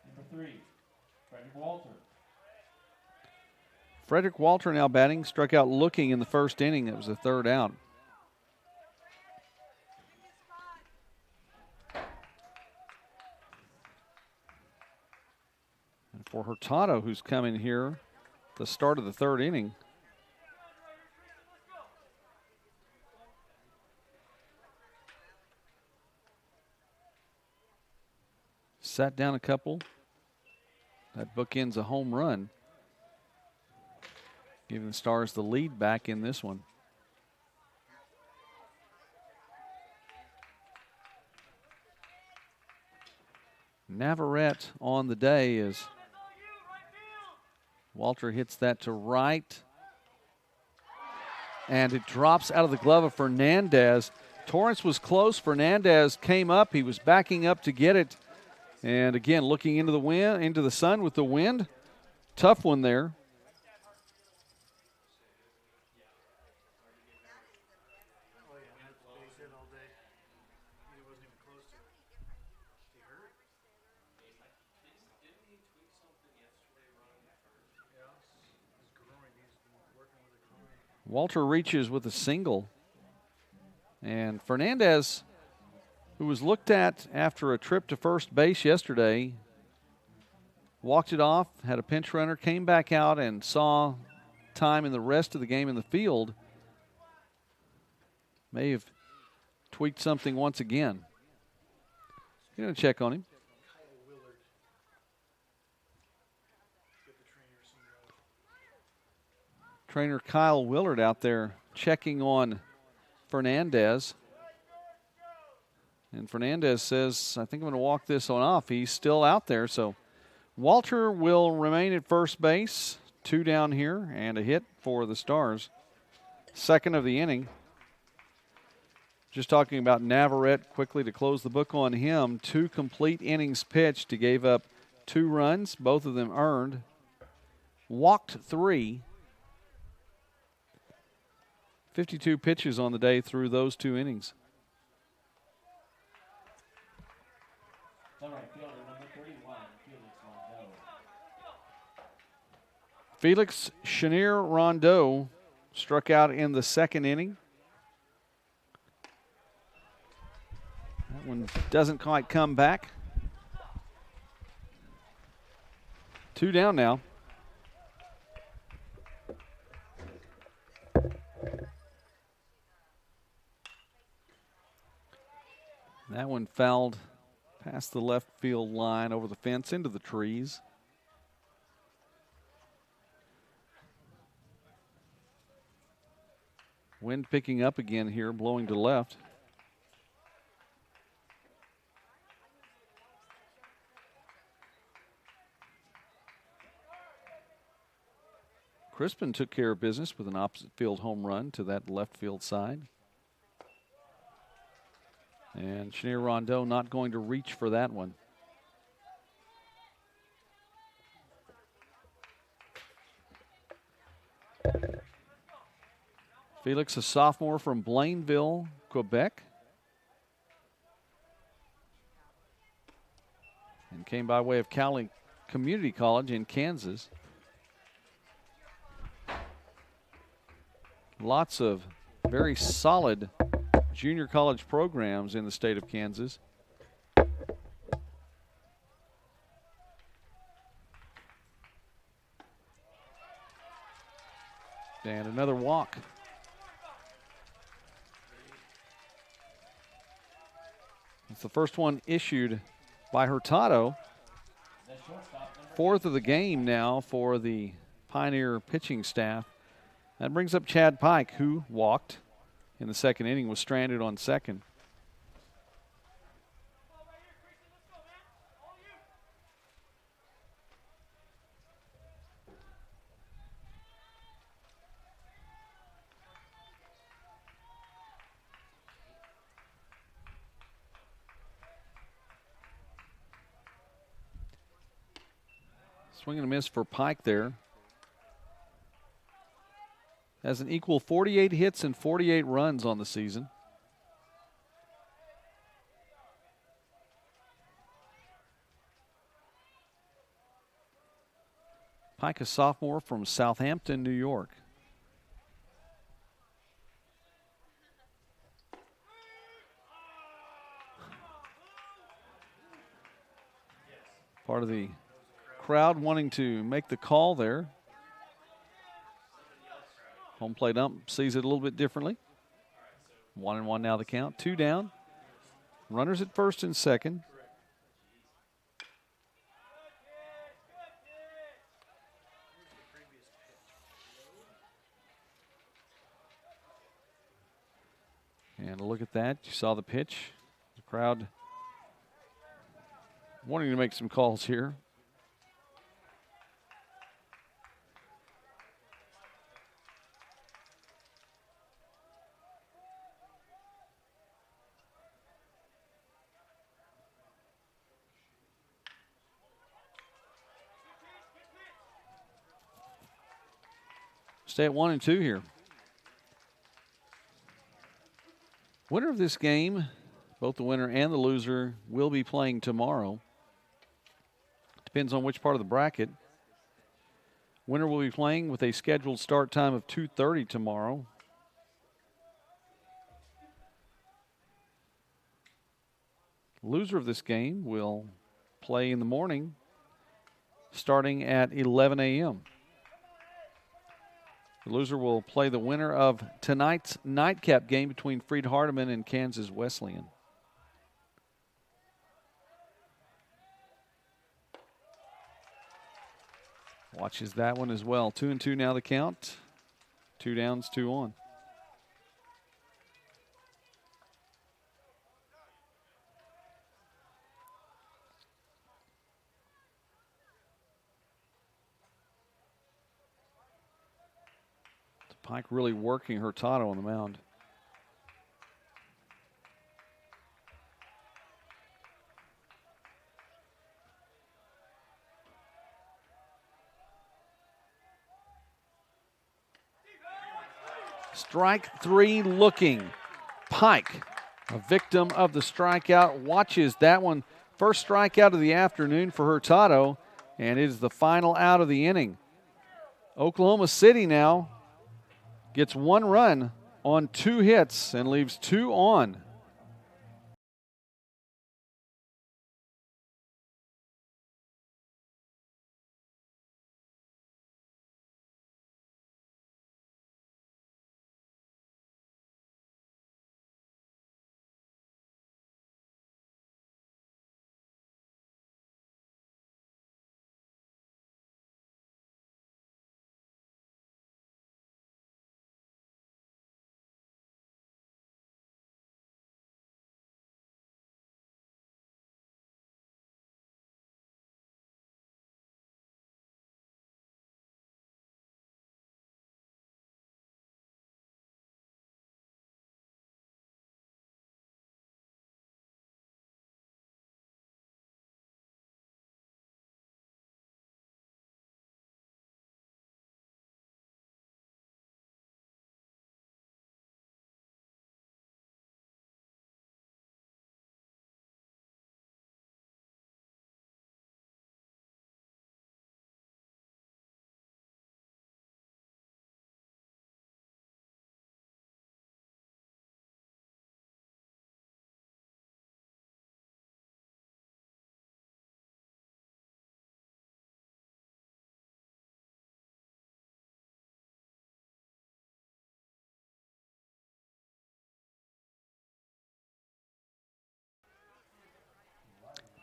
Number 3, Frederick Walter. Frederick Walter now batting, struck out looking in the first inning. It was the 3rd out. And for Hurtado, who's coming here at the start of the 3rd inning. Sat down a couple. That bookends a home run, giving the Stars the lead back in this one. Navarette on the day as Walter hits that to right. And it drops out of the glove of Fernandez. Torrance was close. Fernandez came up. He was backing up to get it. And again, looking into the wind, into the sun with the wind. Tough one there. Walter reaches with a single. And Fernandez, who was looked at after a trip to first base yesterday, walked it off, had a pinch runner, came back out and saw time in the rest of the game in the field. May have tweaked something once again. You're going to check on him. Trainer Kyle Willard out there checking on Fernandez. And Fernandez says, I think I'm going to walk this one off. He's still out there. So Walter will remain at first base. 2 down here and a hit for the Stars. Second of the inning. Just talking about Navarette quickly to close the book on him. 2 complete innings pitched. He gave up 2 runs, both of them earned. Walked 3. 52 pitches on the day through those 2 innings. Felix Chenier Rondeau struck out in the second inning. That one doesn't quite come back. 2 down now. That one fouled past the left field line over the fence into the trees. Wind picking up again here, blowing to left. Crispin took care of business with an opposite field home run to that left field side. And Chenier Rondeau not going to reach for that one. Felix, a sophomore from Blainville, Quebec. And came by way of Cali Community College in Kansas. Lots of very solid junior college programs in the state of Kansas. And another walk. It's the first one issued by Hurtado. 4th of the game now for the Pioneer pitching staff. That brings up Chad Pike, who walked in the second inning, was stranded on second. Swing and a miss for Pike there. Has an equal 48 hits and 48 runs on the season. Pike, a sophomore from Southampton, New York. Part of the crowd wanting to make the call there. Home plate ump sees it a little bit differently. 1-1 now the count. 2 down. Runners at first and second. And a look at that. You saw the pitch. The crowd wanting to make some calls here. Stay at 1-2 here. Winner of this game, both the winner and the loser, will be playing tomorrow. Depends on which part of the bracket. Winner will be playing with a scheduled start time of 2:30 tomorrow. Loser of this game will play in the morning, starting at 11 a.m. The loser will play the winner of tonight's nightcap game between Freed Hardeman and Kansas Wesleyan. Watches that one as well. 2-2 now the count. 2 downs, 2 on. Pike really working Hurtado on the mound. Strike 3 looking. Pike, a victim of the strikeout, watches that one. First strikeout of the afternoon for Hurtado, and it is the final out of the inning. Oklahoma City now gets 1 run on 2 hits and leaves 2 on.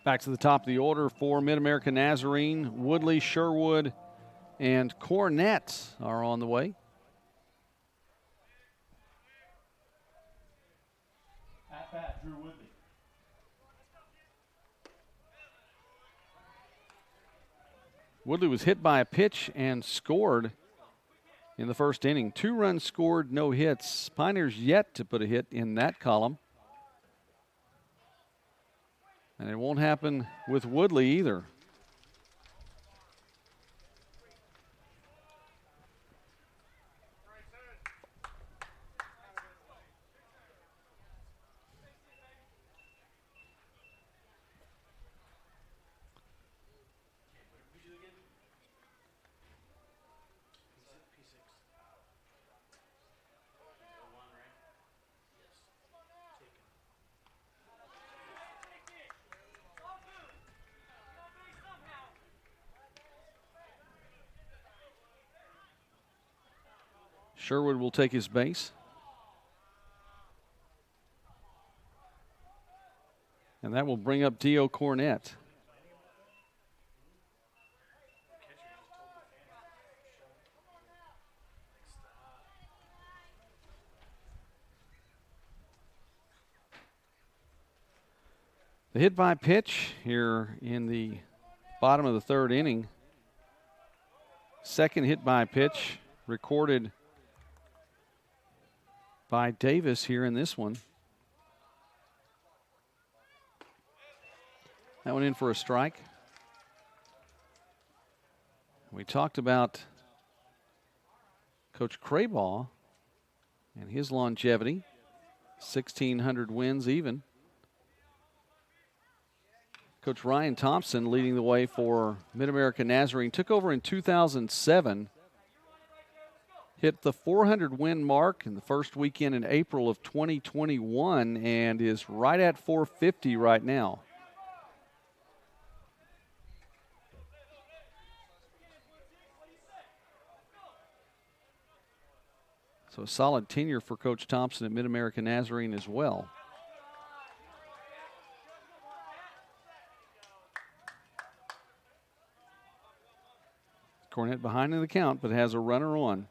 Back to the top of the order for Mid-America Nazarene. Woodley, Sherwood, and Cornett are on the way. At bat, Drew Woodley. Woodley was hit by a pitch and scored in the first inning. 2 runs scored, no hits. Pioneers yet to put a hit in that column. And it won't happen with Woodley either. Sherwood will take his base. And that will bring up Dio Cornett. The hit by pitch here in the bottom of the 3rd inning. Second hit by pitch recorded by Davis here in this one. That went in for a strike. We talked about Coach Craybaugh and his longevity, 1,600 wins even. Coach Ryan Thompson leading the way for Mid-America Nazarene. Took over in 2007. Hit the 400-win mark in the first weekend in April of 2021 and is right at 450 right now. So a solid tenure for Coach Thompson at Mid-America Nazarene as well. Cornett behind in the count, but has a runner on.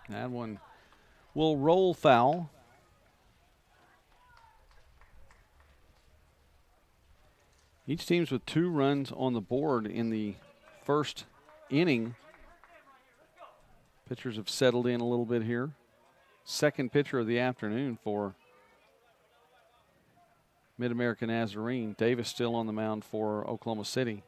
That one will roll foul. Each team's with 2 runs on the board in the first inning. Pitchers have settled in a little bit here. Second pitcher of the afternoon for Mid-America Nazarene. Davis still on the mound for Oklahoma City.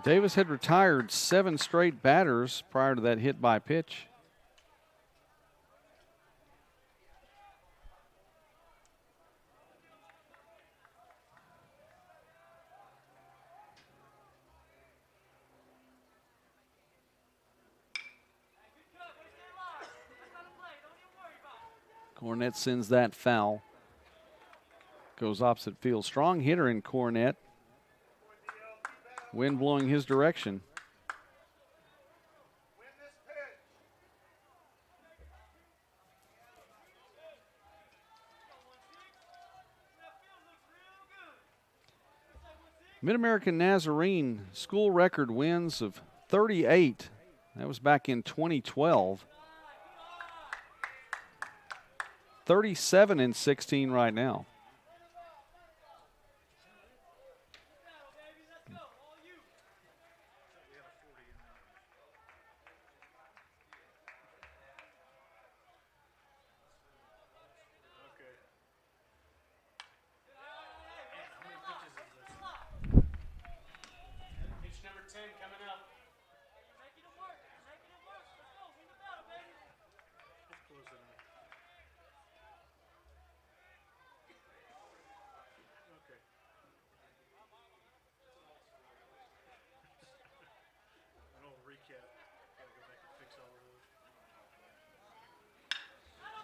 Davis had retired 7 straight batters prior to that hit by pitch. Cornett sends that foul. Goes opposite field. Strong hitter in Cornett. Wind blowing his direction. Mid-American Nazarene school record wins of 38. That was back in 2012. 37-16 right now.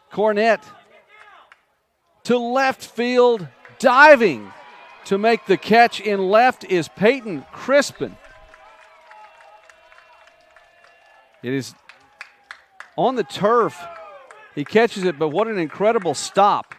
Cornett to left field, diving to make the catch in left is Peyton Crispin. It is on the turf. He catches it, but what an incredible stop.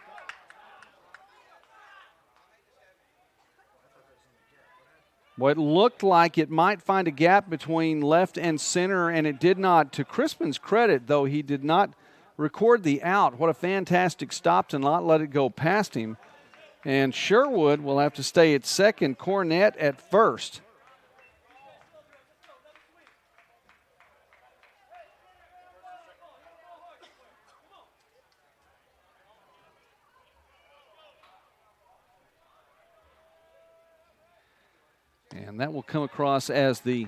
Well, it looked like it might find a gap between left and center, and it did not. To Crispin's credit, though, he did not record the out. What a fantastic stop to not let it go past him. And Sherwood will have to stay at second, Cornett at first. And that will come across as the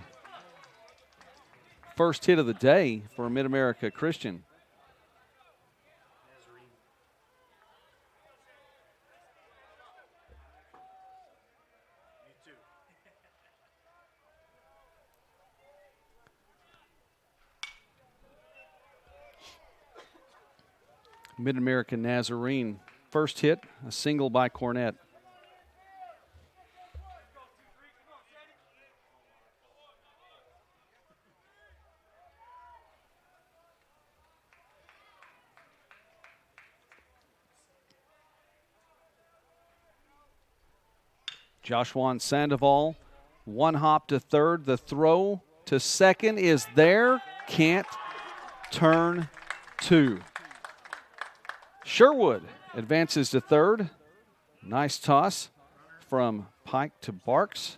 first hit of the day for Mid-America Christian. Mid-America Nazarene, first hit, a single by Cornett. Joshua Sandoval, one hop to third. The throw to second is there. Can't turn 2. Sherwood advances to third. Nice toss from Pike to Barks.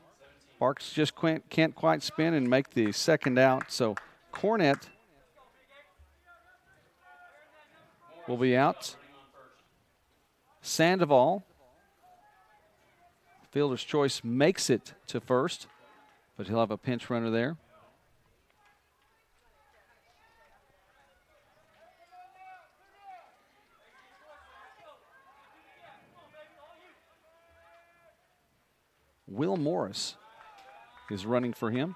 Barks just can't quite spin and make the second out. So Cornett will be out. Sandoval, fielder's choice, makes it to first, but he'll have a pinch runner there. Will Morris is running for him.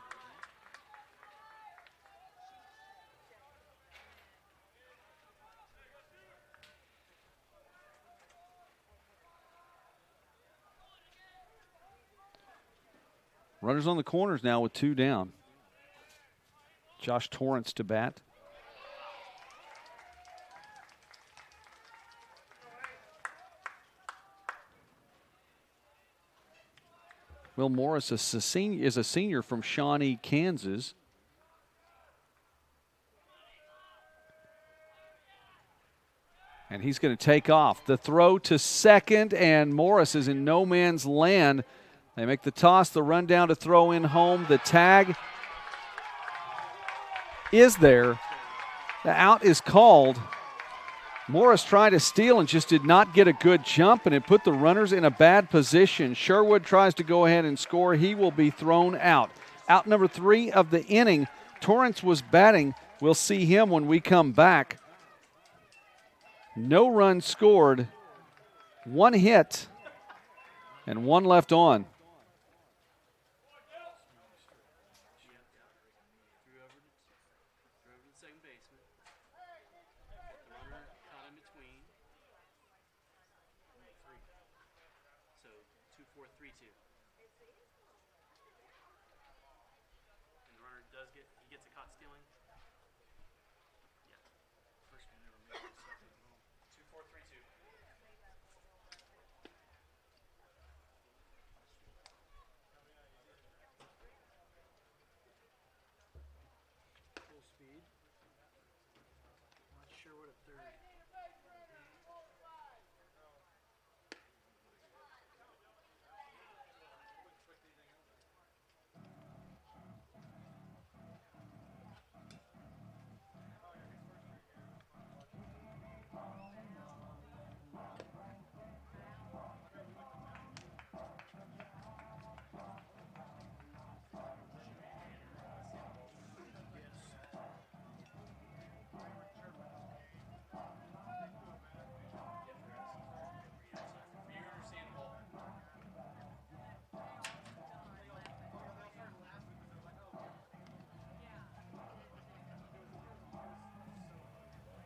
Runners on the corners now with 2 down. Josh Torrance to bat. Will Morris is a senior from Shawnee, Kansas. And he's going to take off. The throw to second, and Morris is in no man's land. They make the toss, the run down to throw in home. The tag is there. The out is called. Morris tried to steal and just did not get a good jump, and it put the runners in a bad position. Sherwood tries to go ahead and score. He will be thrown out. Out number 3 of the inning. Torrance was batting. We'll see him when we come back. No runs scored, 1 hit, and 1 left on.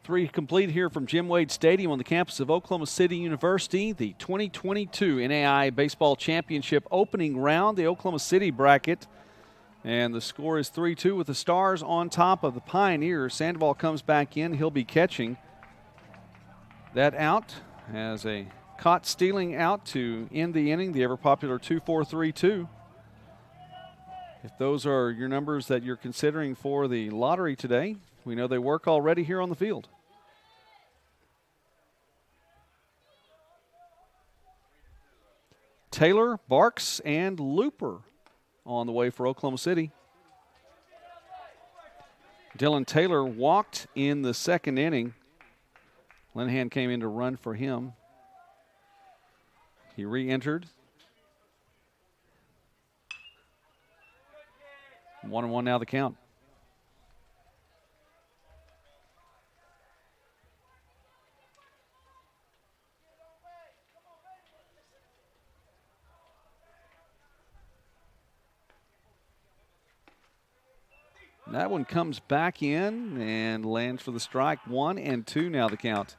Three complete here from Jim Wade Stadium on the campus of Oklahoma City University. The 2022 NAIA Baseball Championship opening round, the Oklahoma City bracket. And the score is 3-2 with the Stars on top of the Pioneers. Sandoval comes back in. He'll be catching that out as a caught stealing out to end the inning, the ever-popular 2-4-3-2. If those are your numbers that you're considering for the lottery today, we know they work already here on the field. Taylor, Barks, and Looper on the way for Oklahoma City. Dylan Taylor walked in the second inning. Linehan came in to run for him. He re-entered. 1-1 now the count. That one comes back in and lands for the strike. 1-2 now the count.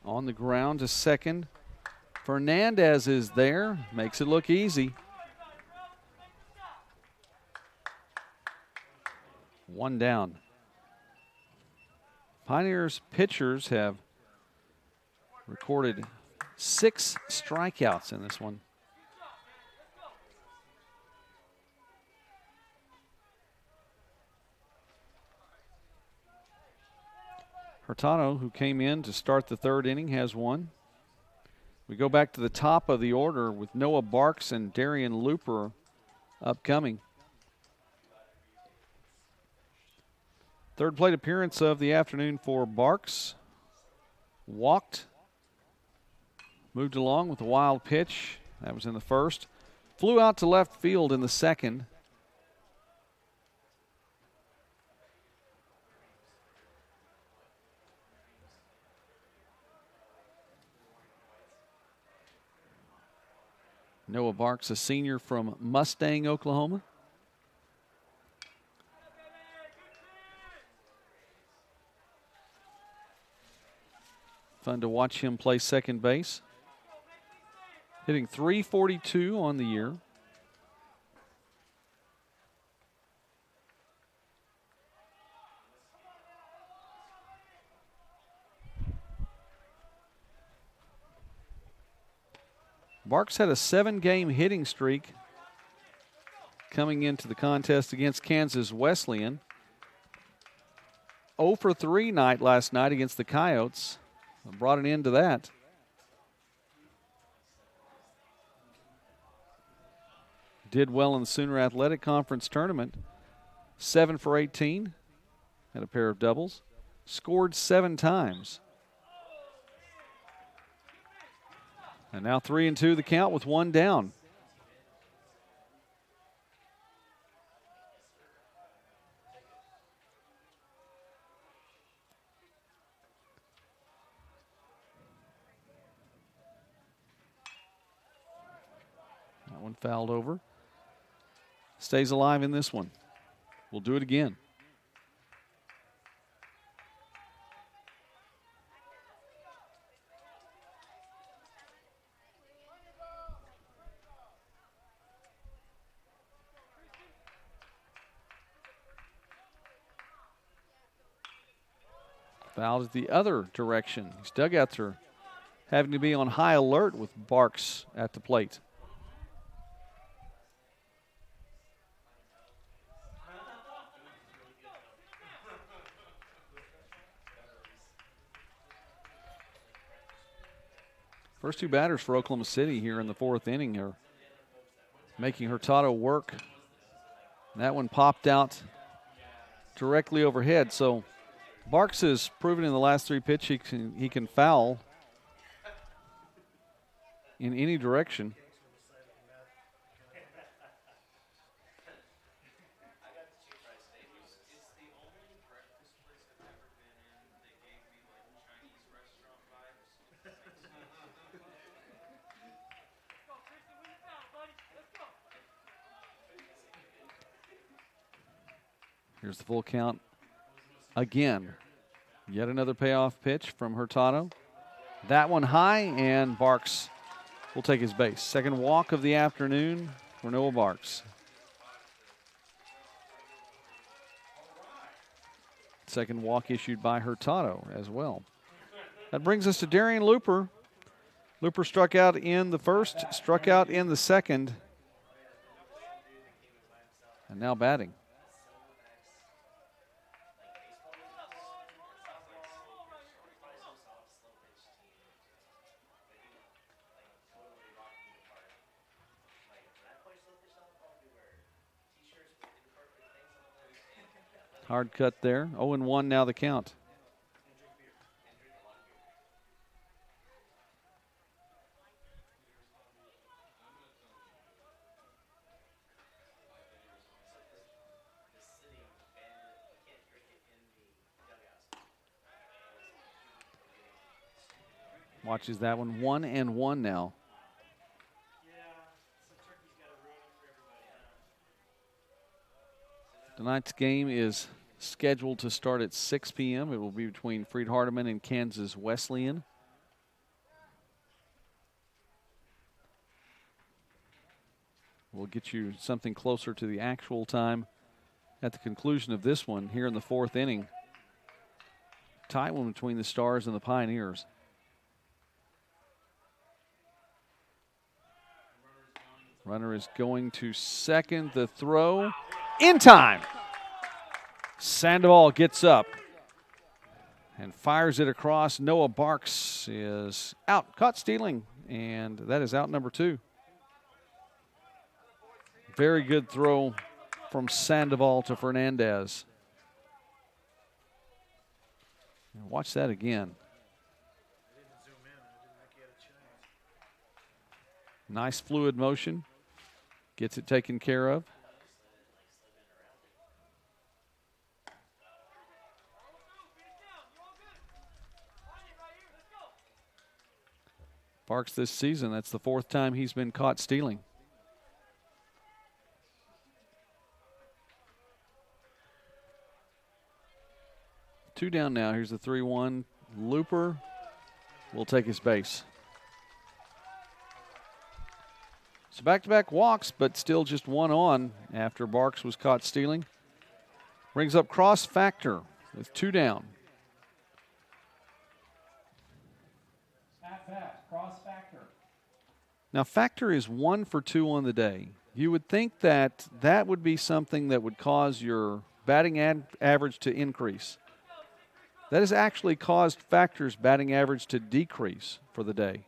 On the ground to second. Fernandez is there. Makes it look easy. 1 down. Pioneers pitchers have recorded 6 strikeouts in this one. Hurtado, who came in to start the third inning, has 1. We go back to the top of the order with Noah Barks and Darian Looper upcoming. Third plate appearance of the afternoon for Barks. Walked. Moved along with a wild pitch. That was in the first. Flew out to left field in the second. Noah Barks, a senior from Mustang, Oklahoma. Fun to watch him play second base. Hitting .342 on the year. Barks had a 7-game hitting streak coming into the contest against Kansas Wesleyan. 0 for 3 night last night against the Coyotes. Brought an end to that. Did well in the Sooner Athletic Conference tournament. 7 for 18. Had a pair of doubles. Scored 7 times. And now 3-2 the count with 1 down. That one fouled over. Stays alive in this one. We'll do it again. Fouled the other direction. These dugouts are having to be on high alert with Barks at the plate. First 2 batters for Oklahoma City here in the 4th inning are making Hurtado work. And that one popped out directly overhead. So Barks has proven in the last 3 pitches he can foul in any direction. Here's the full count again. Yet another payoff pitch from Hurtado. That one high, and Barks will take his base. Second walk of the afternoon for Noah Barks. Second walk issued by Hurtado as well. That brings us to Darian Looper. Looper struck out in the first, struck out in the second, and now batting. Hard cut there. 0-1 now the count. Watches that one. 1-1 now. Tonight's game is scheduled to start at 6 p.m. It will be between Freed Hardeman and Kansas Wesleyan. We'll get you something closer to the actual time at the conclusion of this one here in the 4th inning. Tight one between the Stars and the Pioneers. Runner is going to second. The throw in time. Sandoval gets up and fires it across. Noah Barks is out, caught stealing, and that is out number 2. Very good throw from Sandoval to Fernandez. Watch that again. Nice fluid motion. Gets it taken care of. Barks this season, that's the 4th time he's been caught stealing. Two down now. Here's the 3-1. Looper will take his base. So back-to-back walks, but still just 1 on after Barks was caught stealing. Brings up Cross Factor with 2 down. At bat, Cross Factor. Now, Factor is 1 for 2 on the day. You would think that that would be something that would cause your batting average to increase. That has actually caused Factor's batting average to decrease for the day.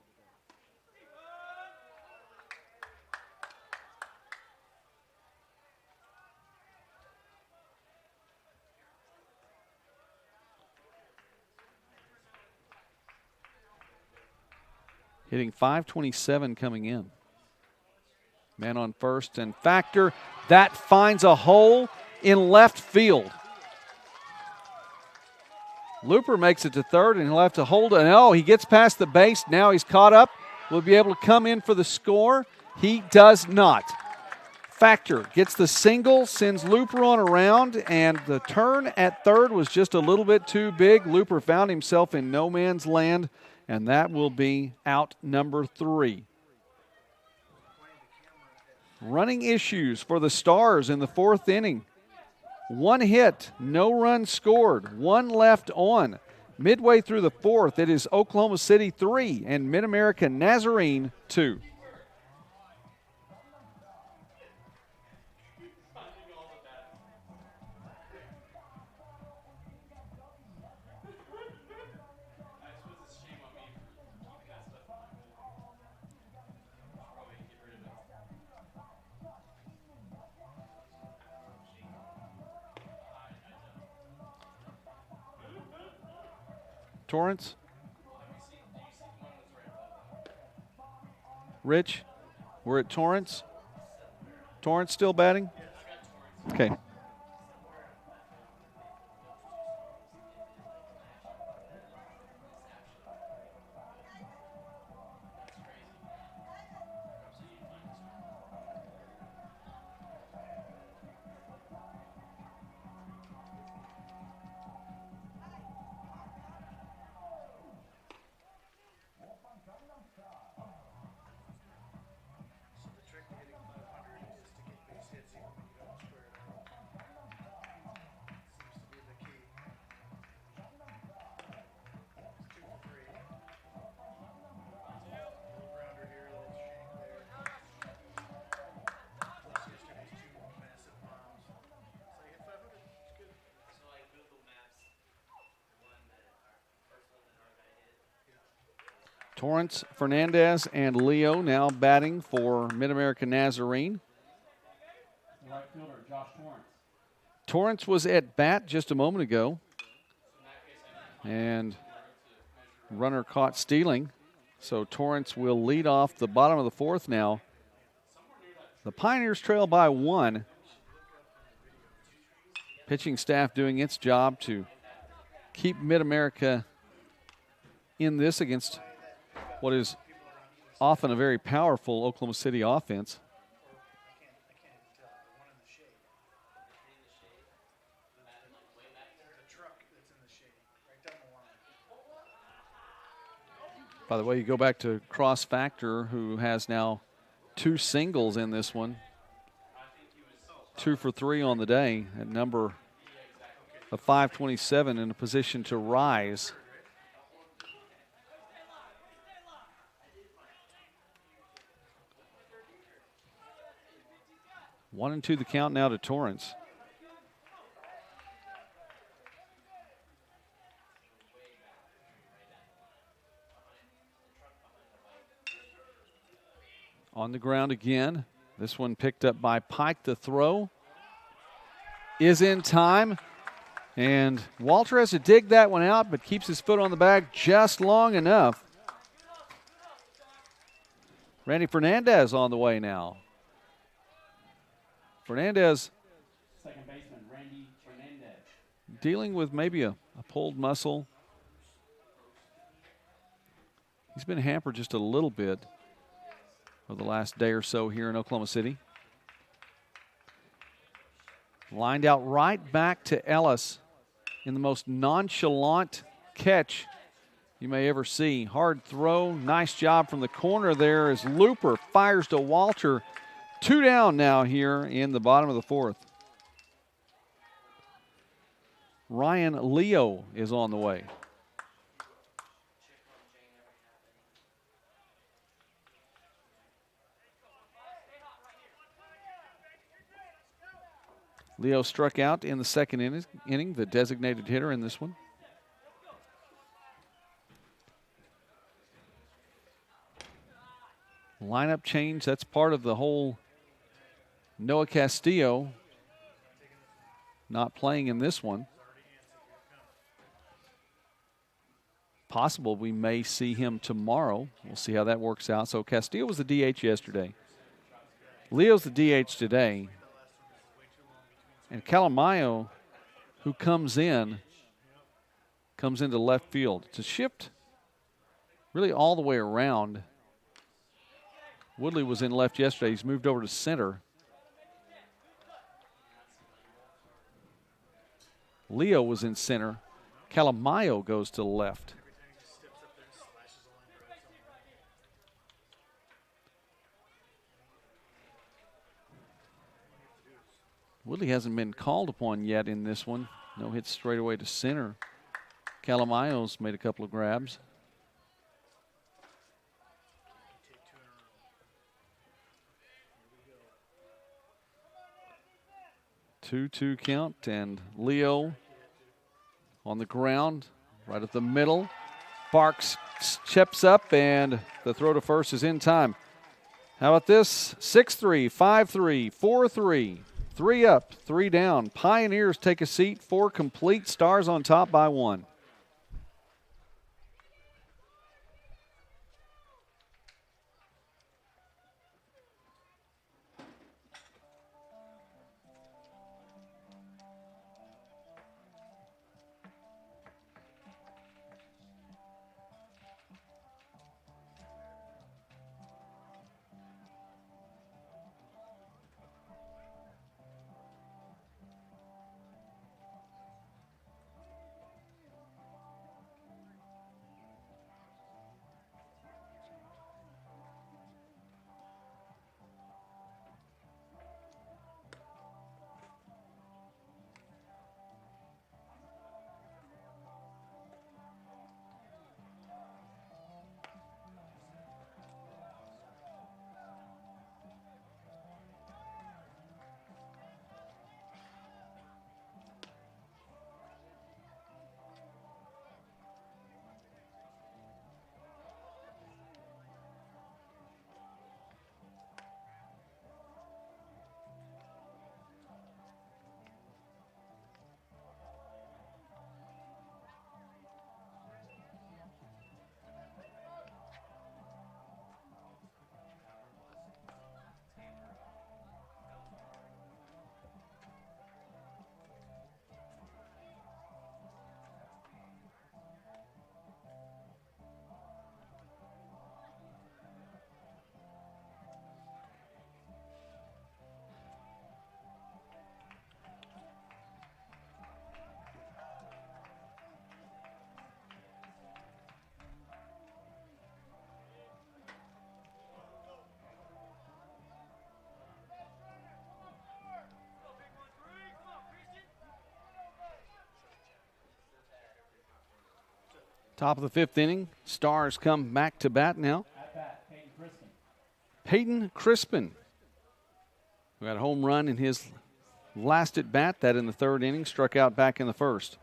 Hitting .527 coming in. Man on first, and Factor, that finds a hole in left field. Looper makes it to third, and he'll have to hold it. Oh, he gets past the base. Now he's caught up. Will be able to come in for the score. He does not. Factor gets the single, sends Looper on around, and the turn at third was just a little bit too big. Looper found himself in no man's land, and that will be out number 3. Running issues for the Stars in the 4th inning. 1 hit, no runs scored, 1 left on. Midway through the 4th, it is Oklahoma City 3 and Mid-America Nazarene 2. Torrance? Rich, we're at Torrance. Torrance still batting? Okay. Torrance, Fernandez, and Leo now batting for Mid-America Nazarene. Right fielder, Josh Torrance. Torrance was at bat just a moment ago. And runner caught stealing. So Torrance will lead off the bottom of the 4th now. The Pioneers trail by 1. Pitching staff doing its job to keep Mid-America in this against what is often a very powerful Oklahoma City offense. By the way, you go back to Cross Factor, who has now 2 singles in this one. 2 for 3 on the day at number of .527 in a position to rise. One and 2 the count now to Torrance. On the ground again. This one picked up by Pike. The throw is in time. And Walter has to dig that one out, but keeps his foot on the bag just long enough. Randy Fernandez on the way now. Fernandez, Second baseman, Randy Fernandez. Dealing with maybe a pulled muscle. He's been hampered just a little bit for the last day or so here in Oklahoma City. Lined out right back to Ellis in the most nonchalant catch you may ever see. Hard throw, nice job from the corner there as Looper fires to Walter. 2 down now here in the bottom of the 4th. Ryan Leo is on the way. Leo struck out in the second inning, the designated hitter in this one. Lineup change, that's part of the whole Noah Castillo not playing in this one. Possible we may see him tomorrow. We'll see how that works out. So Castillo was the DH yesterday. Leo's the DH today. And Calamayo, who comes into left field. It's a shift really all the way around. Woodley was in left yesterday. He's moved over to center. Leo was in center. Calamayo goes to left. Woodley hasn't been called upon yet in this one. No hits straight away to center. Calamayo's made a couple of grabs. 2-2 count, and Leo on the ground, right at the middle. Parks chips up, and the throw to first is in time. How about this? 6-3, 5-3, 4-3. 3 up, 3 down. Pioneers take a seat, 4 complete. Stars on top by 1. Top of the 5th inning. Stars come back to bat now. Peyton Crispin, who had a home run in his last at bat, that in the 3rd inning, struck out back in the 1st.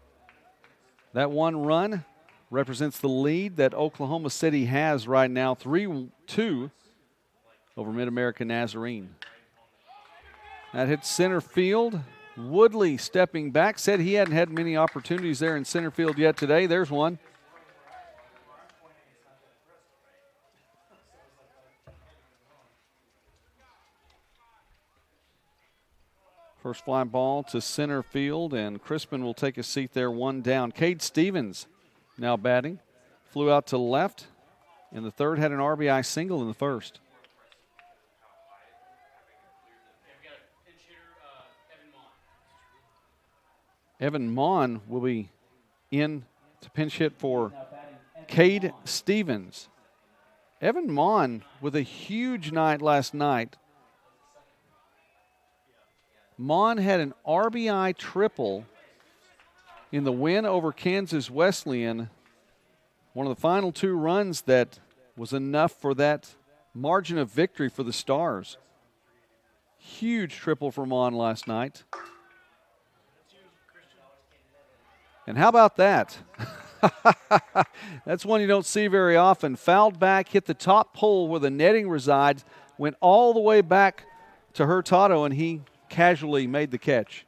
That 1 run represents the lead that Oklahoma City has right now, 3-2 over Mid-America Nazarene. That hits center field. Woodley stepping back, said he hadn't had many opportunities there in center field yet today. There's one. First fly ball to center field, and Crispin will take a seat there, 1 down. Cade Stevens now batting. Flew out to left in the 3rd, had an RBI single in the 1st. Evan Mon will be in to pinch hit for Cade Stevens. Evan Mon with a huge night last night. Mon had an RBI triple in the win over Kansas Wesleyan. One of the final 2 runs that was enough for that margin of victory for the Stars. Huge triple for Mon last night. And how about that? That's one you don't see very often. Fouled back, hit the top pole where the netting resides, went all the way back to Hurtado, and he casually made the catch.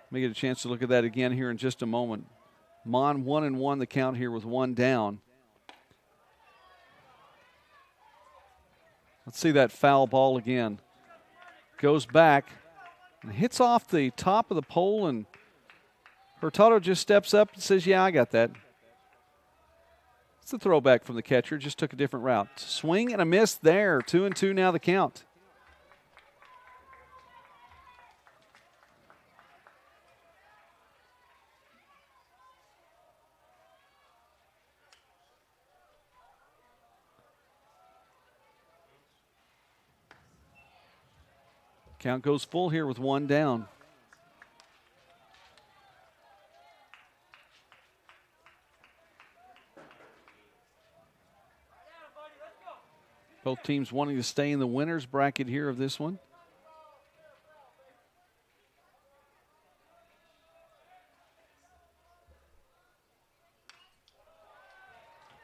Let me get a chance to look at that again here in just a moment. Mon 1-1 the count here with one down. Let's see that foul ball again. Goes back and hits off the top of the pole, and Hurtado just steps up and says, yeah, I got that. It's a throwback from the catcher, just took a different route. Swing and a miss there. 2-2 now the count. Count goes full here with one down. Both teams wanting to stay in the winner's bracket here of this one.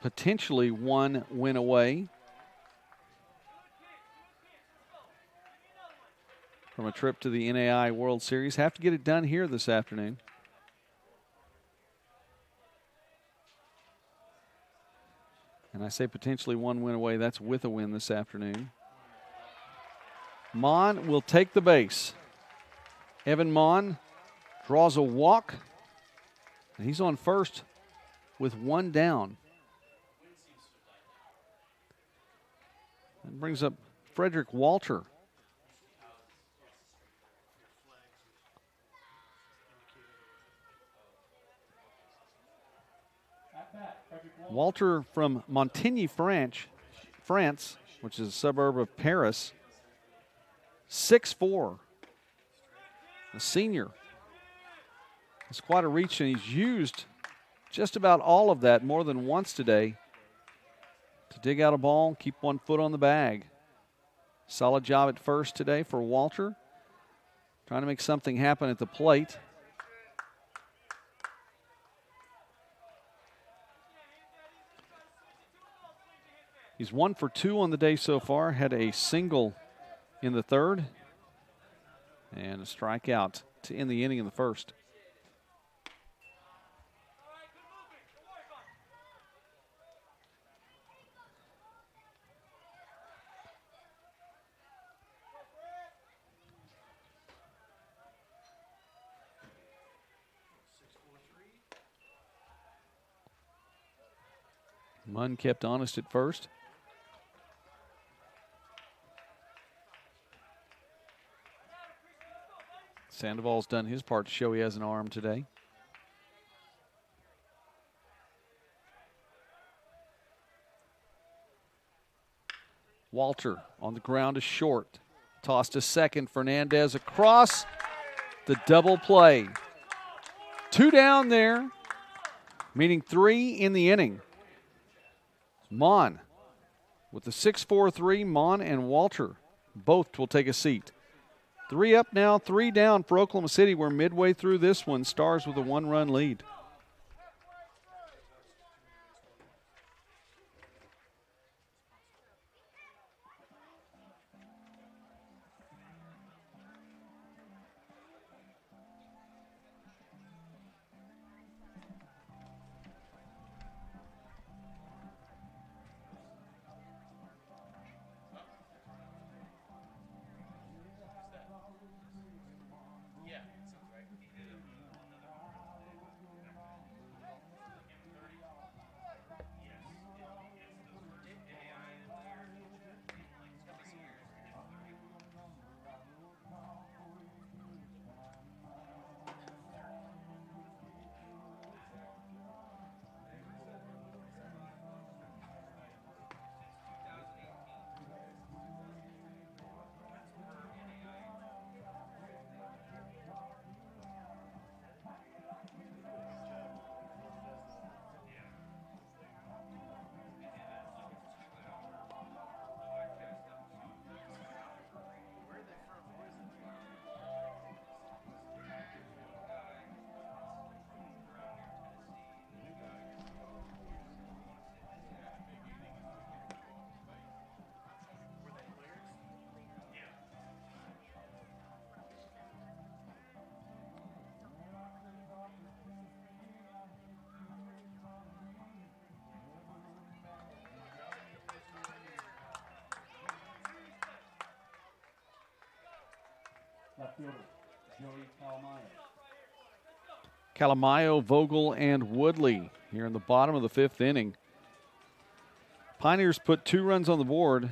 Potentially one win away from a trip to the NAI World Series. Have to get it done here this afternoon. And I say potentially one win away. That's with a win this afternoon. Mon will take the base. Evan Mon draws a walk. And he's on first with one down. That brings up Frederick Walter. Walter from Montigny, France, which is a suburb of Paris. 6'4", a senior. It's quite a reach, and he's used just about all of that more than once today to dig out a ball, keep one foot on the bag. Solid job at first today for Walter. Trying to make something happen at the plate. He's 1 for 2 on the day so far. Had a single in the third and a strikeout to end the inning in the first. Munn kept honest at first. Sandoval's done his part to show he has an arm today. Walter on the ground is short. Tossed to second. Fernandez across. The double play. 2 down there, meaning 3 in the inning. Mon with the 6-4-3, Mon and Walter both will take a seat. 3 up now, 3 down for Oklahoma City. We're midway through this one. Stars with a 1-run lead. fielder, Joey Calamayo. Calamayo, Vogel, and Woodley here in the bottom of the 5th inning. Pioneers put 2 runs on the board.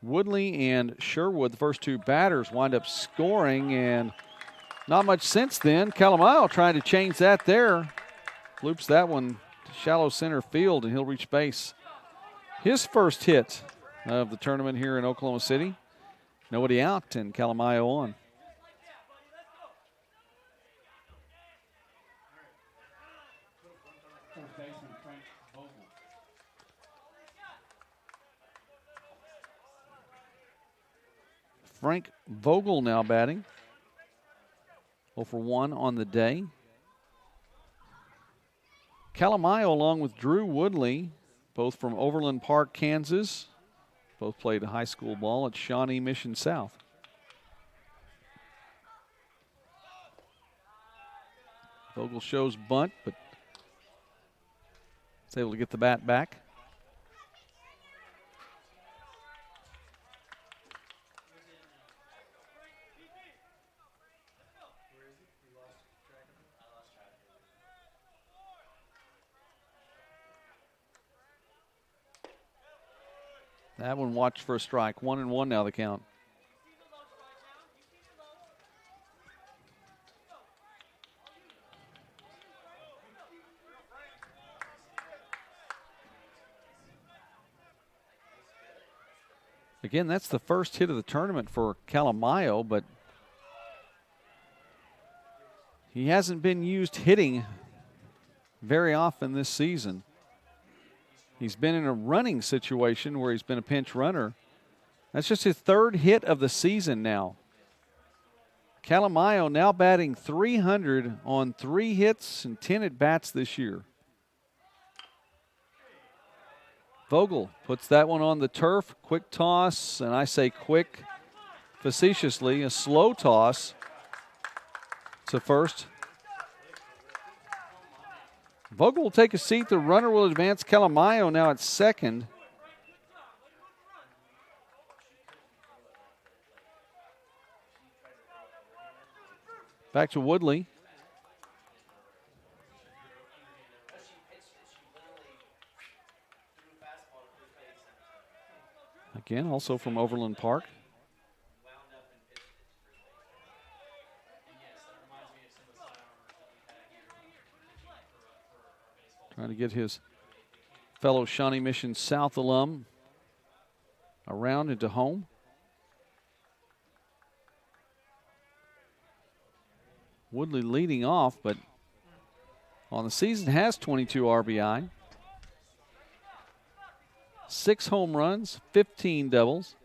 Woodley and Sherwood, the first 2 batters, wind up scoring, and not much since then. Calamayo trying to change that there. Loops that one to shallow center field, and he'll reach base. His first hit of the tournament here in Oklahoma City. Nobody out, and Calamayo on. First baseman, Frank Vogel. Frank Vogel now batting. 0 for 1 on the day. Calamayo along with Drew Woodley, both from Overland Park, Kansas. Both played high school ball at Shawnee Mission South. Vogel shows bunt, but is able to get the bat back. That one watched for a strike. 1-1 now the count. Again, that's the first hit of the tournament for Calamayo, but he hasn't been used hitting very often this season. He's been in a running situation where he's been a pinch runner. That's just his 3rd hit of the season now. Calamayo now batting .300 on 3 hits and 10 at-bats this year. Vogel puts that one on the turf. Quick toss, and I say quick facetiously, a slow toss to first. Vogel will take a seat. The runner will advance. Calamayo now at second. Back to Woodley. Again, also from Overland Park. Trying to get his fellow Shawnee Mission South alum around into home. Woodley leading off, but on the season has 22 RBI. 6 home runs, 15 doubles.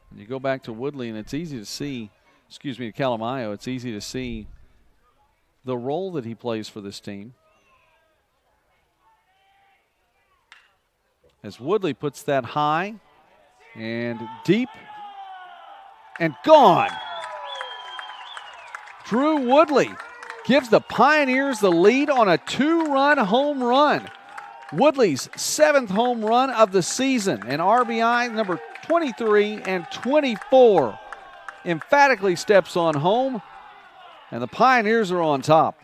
And you go back to Woodley, and it's easy to see, to Calamayo, it's easy to see the role that he plays for this team. As Woodley puts that high and deep and gone. Drew Woodley gives the Pioneers the lead on a 2-run home run. Woodley's 7th home run of the season, and RBI number 23 and 24 emphatically steps on home, and the Pioneers are on top.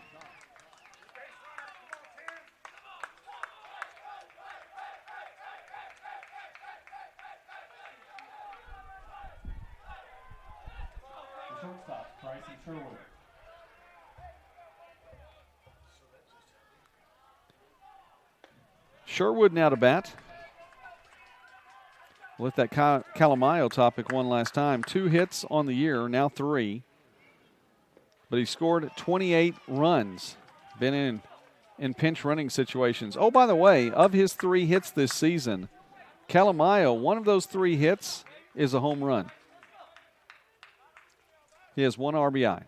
Sherwood now to bat. We'll let that Calamayo topic one last time. 2 hits on the year, now 3. But he scored 28 runs. Been in pinch running situations. Oh, by the way, of his 3 hits this season, Calamayo, one of those 3 hits is a home run. He has 1 RBI.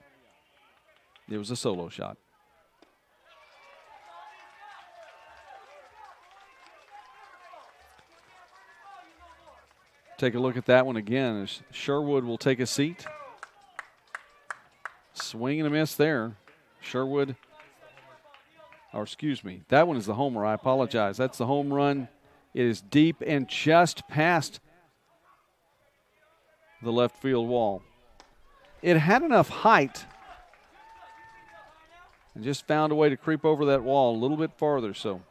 It was a solo shot. Take a look at that one again. Sherwood will take a seat. Swing and a miss there. Sherwood, or excuse me, that one is the homer. I apologize. That's the home run It is deep and just past the left field wall. It had enough height and just found a way to creep over that wall a little bit farther. So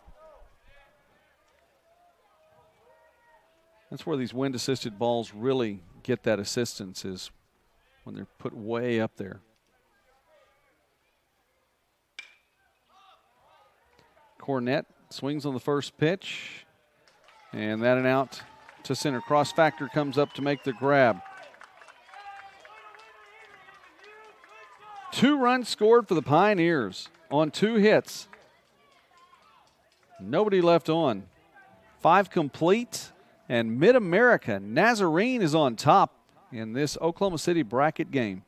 that's where these wind-assisted balls really get that assistance, is when they're put way up there. Cornett swings on the first pitch, and that an out to center. Cross Factor comes up to make the grab. 2 runs scored for the Pioneers on 2 hits. Nobody left on. 5 complete, and Mid-America, Nazarene, is on top in this Oklahoma City bracket game.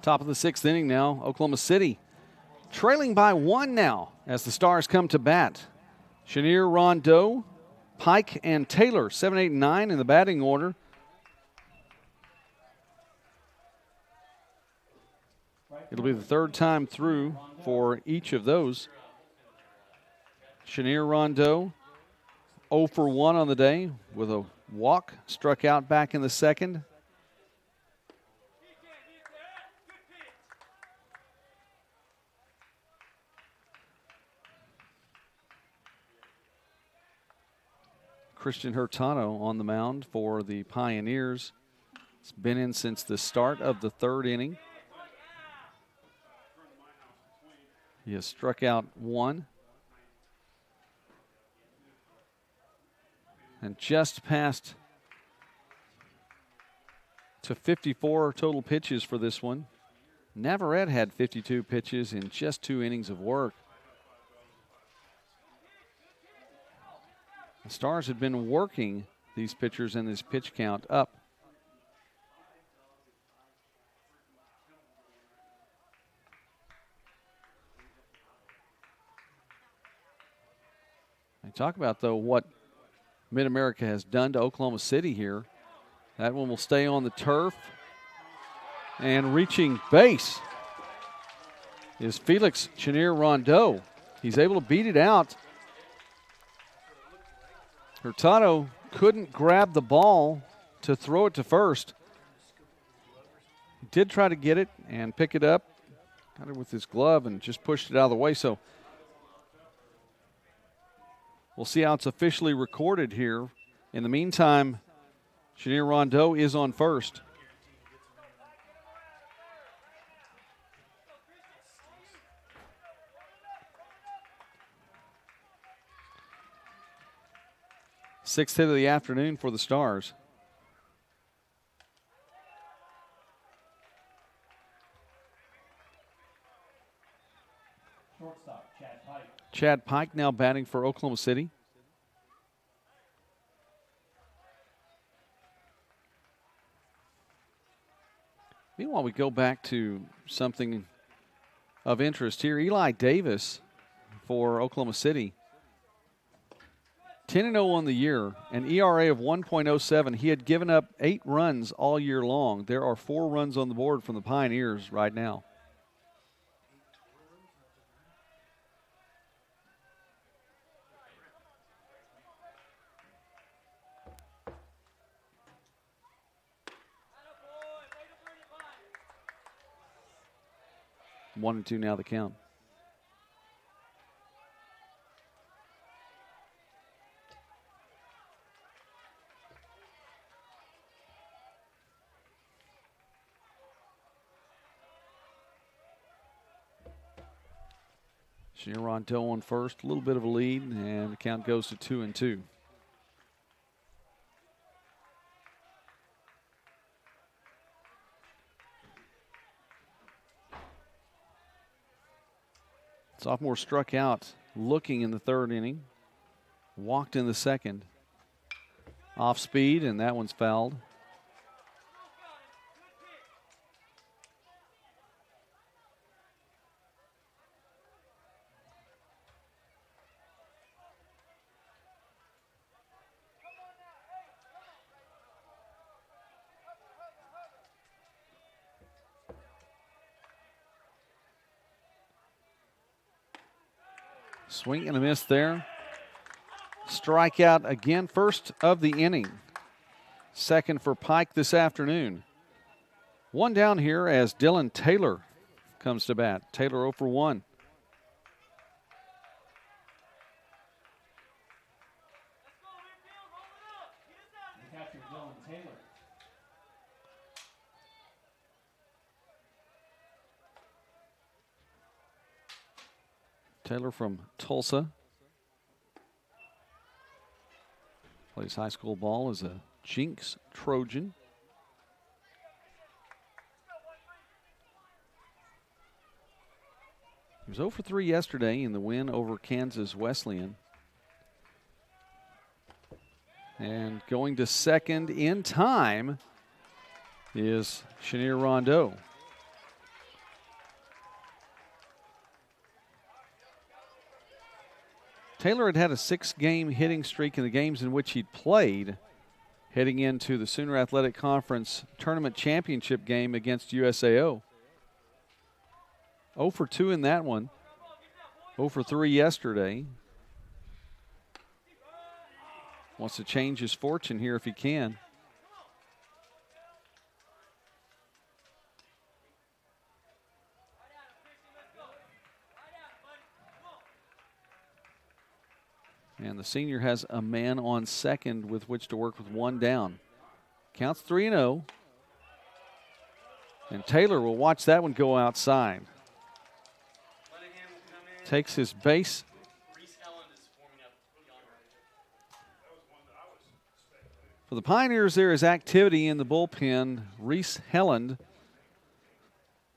Top of the 6th inning now. Oklahoma City trailing by 1 now as the Stars come to bat. Chenier, Rondeau, Pike, and Taylor, 7, 8, and 9 in the batting order. It'll be the 3rd time through for each of those. Chenier, Rondeau, 0 for 1 on the day with a walk, struck out back in the 2nd. Christian Hurtado on the mound for the Pioneers. It's been in since the start of the 3rd inning. He has struck out 1. And just passed to 54 total pitches for this one. Navarette had 52 pitches in just 2 innings of work. The Stars had been working these pitchers and this pitch count up. I talk about, though, what Mid-America has done to Oklahoma City here. That one will stay on the turf. And reaching base is Felix Chenier Rondeau. He's able to beat it out. Hurtado couldn't grab the ball to throw it to first. He did try to get it and pick it up. Got it with his glove and just pushed it out of the way. So we'll see how it's officially recorded here. In the meantime, Chenier Rondeau is on first. Sixth hit of the afternoon for the Stars. Shortstop, Chad Pike. Chad Pike now batting for Oklahoma City. Meanwhile, we go back to something of interest here. Eli Davis for Oklahoma City. 10-0 on the year, an ERA of 1.07. He had given up 8 runs all year long. There are 4 runs on the board from the Pioneers right now. 1-2 now the count. Chenier Rondeau on first, a little bit of a lead, and the count goes to 2-2. Sophomore struck out looking in the third inning, walked in the second. Off speed, and that one's fouled. Swing and a miss there. Strikeout again, first of the inning. Second for Pike this afternoon. One down here as Dylan Taylor comes to bat. Taylor 0 for 1. Catcher Dylan Taylor. Taylor from Tulsa. Plays high school ball as a Jinx Trojan. He was 0 for 3 yesterday in the win over Kansas Wesleyan. And going to second in time is Chenier Rondeau. Taylor had a 6-game hitting streak in the games in which he'd played, heading into the Sooner Athletic Conference Tournament Championship game against USAO. 0 for 2 in that one. 0 for 3 yesterday. Wants to change his fortune here if he can. And the senior has a man on second with which to work with one down. Counts 3-0. And Taylor will watch that one go outside. Takes his base. For the Pioneers, there is activity in the bullpen. Reese Helland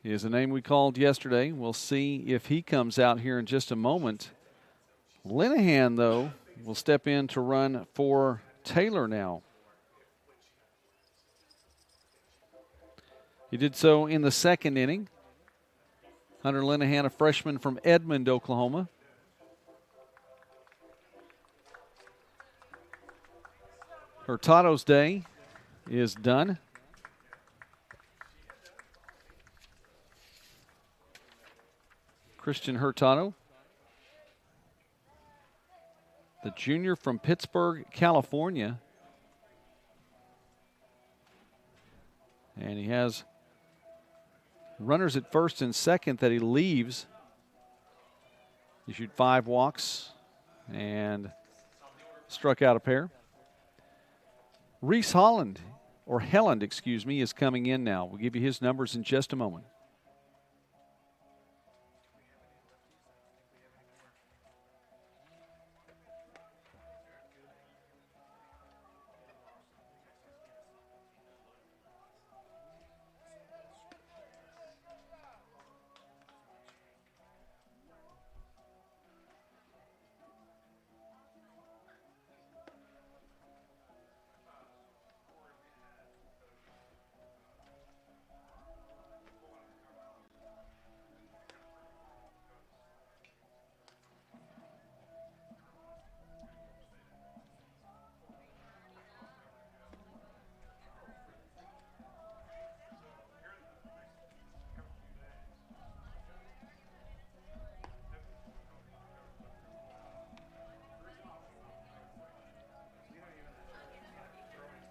is a name we called yesterday. We'll see if he comes out here in just a moment. Linehan, though, will step in to run for Taylor now. He did so in the second inning. Hunter Linehan, a freshman from Edmond, Oklahoma. Hurtado's day is done. Christian Hurtado, the junior from Pittsburgh, California. And he has runners at first and second that he leaves. Issued 5 walks and struck out a pair. Reese Helland, is coming in now. We'll give you his numbers in just a moment.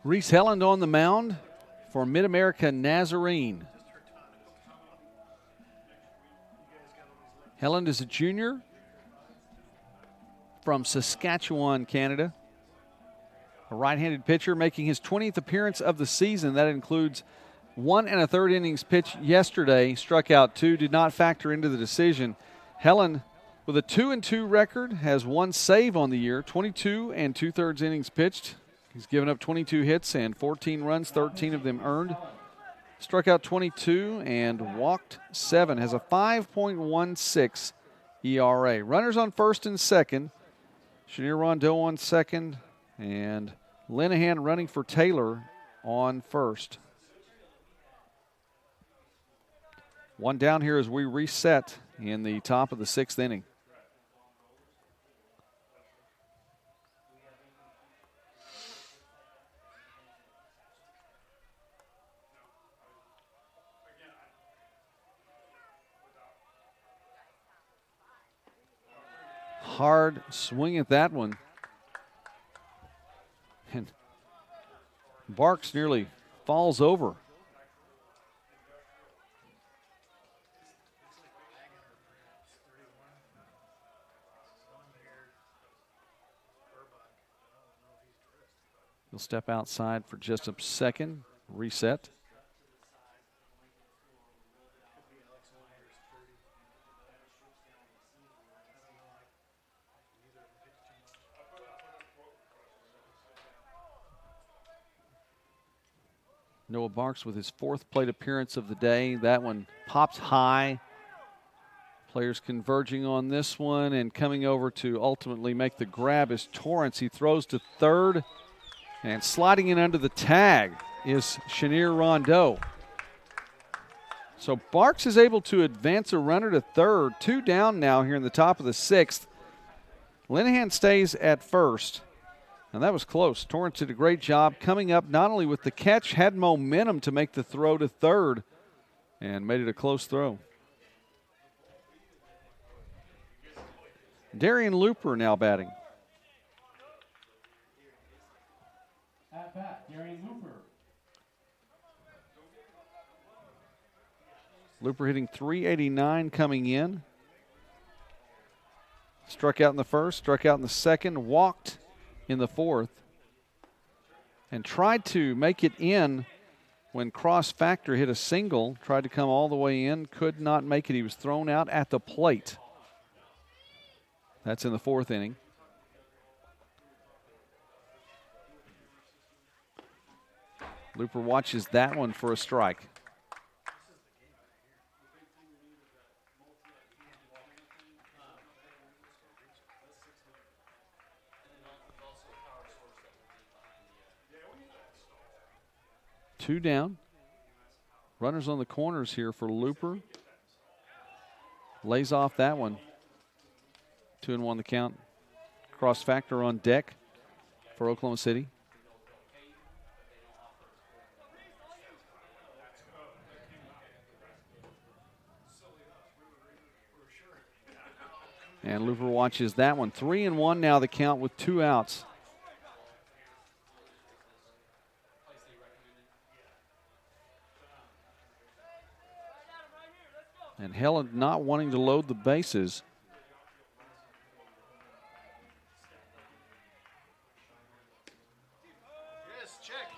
Reese Helland on the mound for Mid-America Nazarene. Helen is a junior from Saskatchewan, Canada. A right-handed pitcher making his 20th appearance of the season. That includes 1 1/3 innings pitched yesterday. Struck out 2, did not factor into the decision. Helen, with a 2-2 record, has 1 save on the year, 22 2/3 innings pitched. He's given up 22 hits and 14 runs, 13 of them earned. Struck out 22 and walked 7. Has a 5.16 ERA. Runners on first and second. Chenier Rondeau on second. And Linehan running for Taylor on first. 1 down here as we reset in the top of the 6th inning. Hard swing at that one. And Barks nearly falls over. He'll step outside for just a second, reset. Noah Barks with his 4th plate appearance of the day. That one pops high. Players converging on this one, and coming over to ultimately make the grab is Torrance. He throws to third, and sliding in under the tag is Chenier Rondeau. So Barks is able to advance a runner to third. 2 down now here in the top of the 6th. Linehan stays at first. And that was close. Torrance did a great job coming up not only with the catch, had momentum to make the throw to third, and made it a close throw. Darian Looper now batting. At bat, Darian Looper. Looper hitting .389 coming in. Struck out in the first, struck out in the second, walked in the 4th, and tried to make it in when Cross Factor hit a single, tried to come all the way in, could not make it. He was thrown out at the plate. That's in the 4th inning. Looper watches that one for a strike. Two down. Runners on the corners here for Looper. Lays off that one. 2-1 the count. Cross Factor on deck for Oklahoma City. And Looper watches that one. 3-1 now the count with 2 outs. And Helen not wanting to load the bases.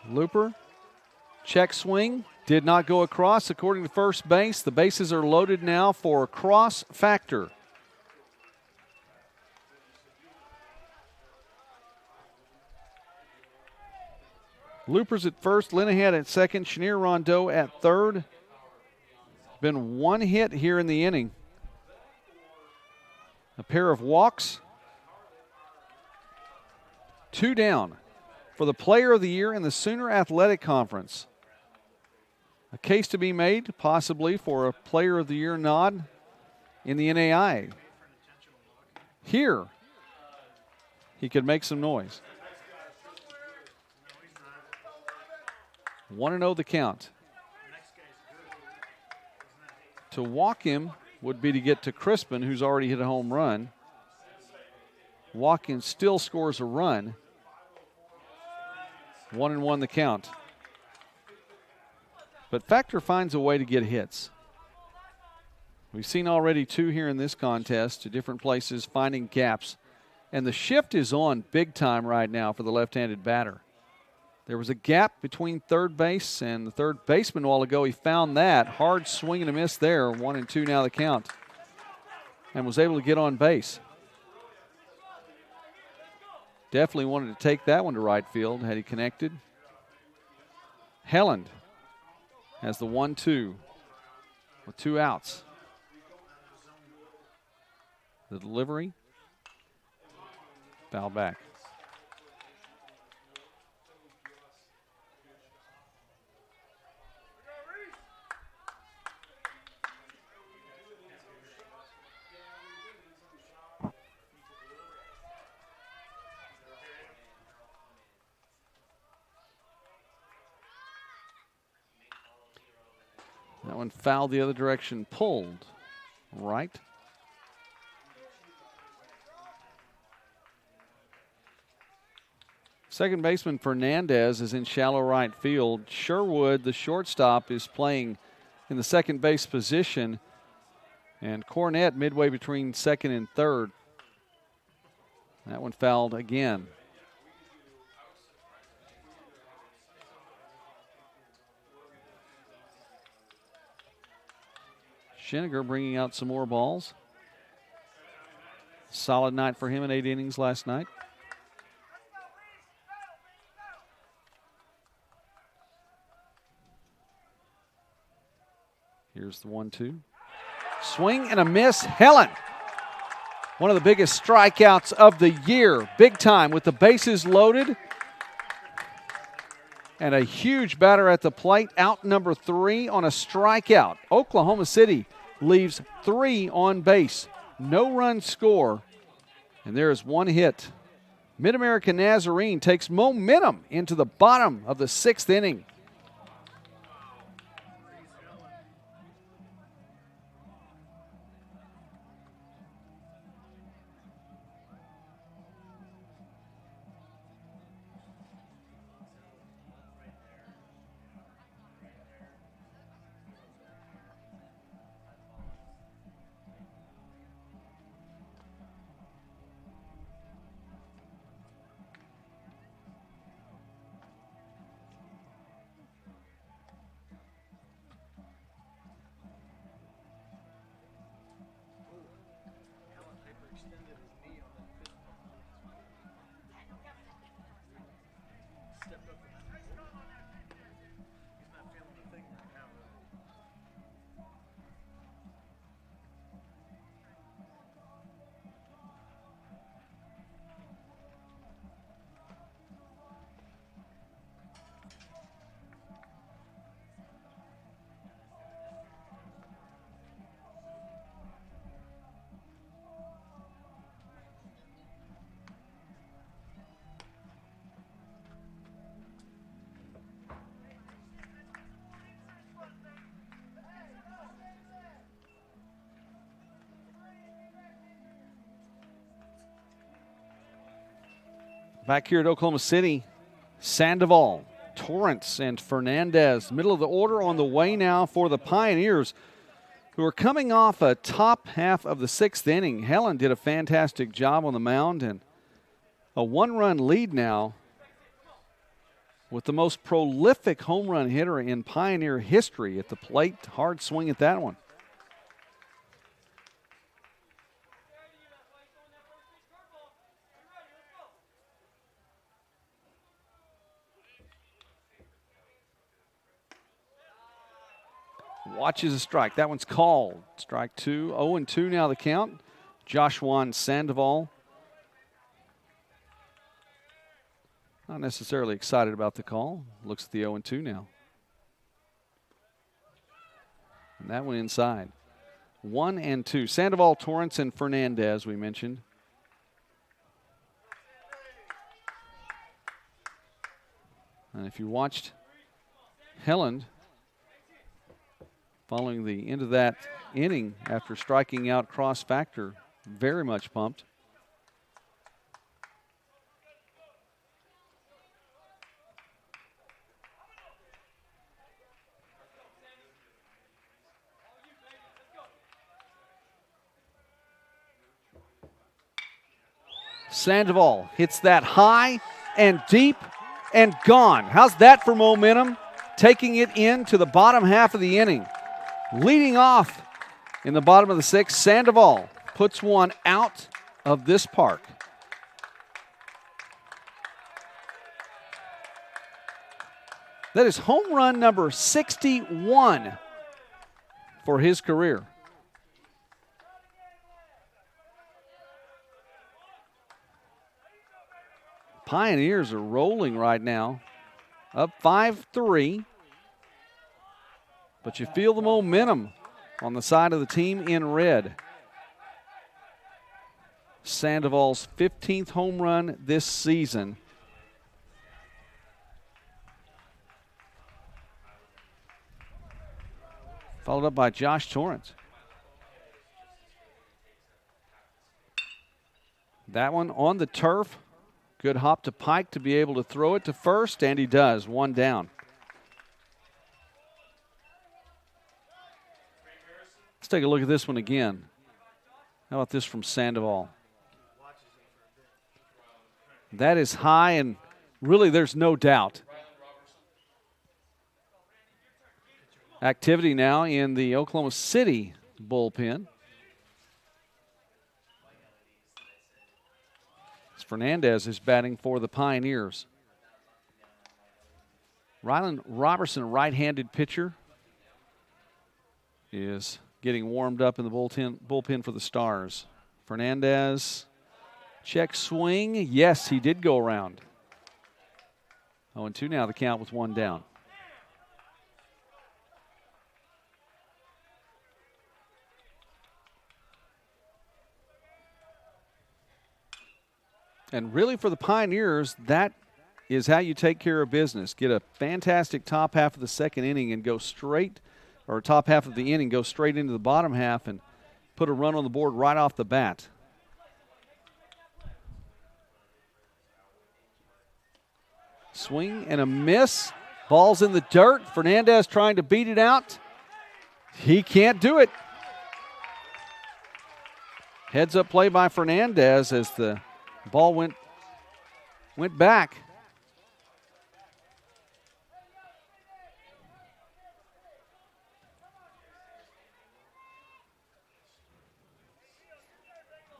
Looper, check swing, did not go across according to first base. The bases are loaded now for Cross Factor. Looper's at first, Linehan at second, Chenier Rondeau at third. Been 1 hit here in the inning. A pair of walks. 2 down for the Player of the Year in the Sooner Athletic Conference. A case to be made, possibly, for a Player of the Year nod in the NAI. Here, he could make some noise. 1-0 the count. To walk him would be to get to Crispin, who's already hit a home run. Watkins still scores a run. 1-1 the count. But Factor finds a way to get hits. We've seen already 2 here in this contest to different places, finding gaps. And the shift is on big time right now for the left-handed batter. There was a gap between third base and the third baseman a while ago. He found that. Hard swing and a miss there. 1-2 now the count. And was able to get on base. Definitely wanted to take that one to right field had he connected. Helland has the 1-2 with 2 outs. The delivery. Foul back. That one fouled the other direction, pulled right. Second baseman Fernandez is in shallow right field. Sherwood, the shortstop, is playing in the second base position. And Cornett midway between second and third. That one fouled again. Scheniger bringing out some more balls. Solid night for him in 8 innings last night. Here's the 1-2. Swing and a miss. Helland. One of the biggest strikeouts of the year. Big time with the bases loaded. And a huge batter at the plate. Out number 3 on a strikeout. Oklahoma City leaves 3 on base. No run score. And there is 1 hit. Mid-American Nazarene takes momentum into the bottom of the 6th inning. Back here at Oklahoma City, Sandoval, Torrance, and Fernandez. Middle of the order on the way now for the Pioneers, who are coming off a top half of the 6th inning. Helland did a fantastic job on the mound, and a 1-run lead now with the most prolific home run hitter in Pioneer history at the plate. Hard swing at that one. Watches a strike. That one's called. Strike 2. 0-2 now the count. Joshua Sandoval. Not necessarily excited about the call. Looks at the 0-2 now. And that one inside. 1-2. Sandoval, Torrance, and Fernandez, we mentioned. And if you watched Helland following the end of that inning after striking out cross factor, very much pumped. Sandoval hits that high and deep and gone. How's that for momentum? Taking it into the bottom half of the inning. Leading off in the bottom of the sixth, Sandoval puts one out of this park. That is home run number 61 for his career. Pioneers are rolling right now, up 5-3. But you feel the momentum on the side of the team in red. Sandoval's 15th home run this season. Followed up by Josh Torrance. That one on the turf. Good hop to Pike to be able to throw it to first, and he does. One down. Let's take a look at this one again. How about this from Sandoval? That is high, and really there's no doubt. Activity now in the Oklahoma City bullpen. As Fernandez is batting for the Pioneers. Rylan Robertson, right-handed pitcher, is getting warmed up in the bullpen for the Stars. Fernandez, check swing. Yes, he did go around. 0-2 now the count with one down. And really for the Pioneers, that is how you take care of business. Get a fantastic top half of the second inning and go straight, or top half of the inning, go straight into the bottom half and put a run on the board right off the bat. Swing and a miss. Ball's in the dirt. Fernandez trying to beat it out. He can't do it. Heads up play by Fernandez as the ball went back.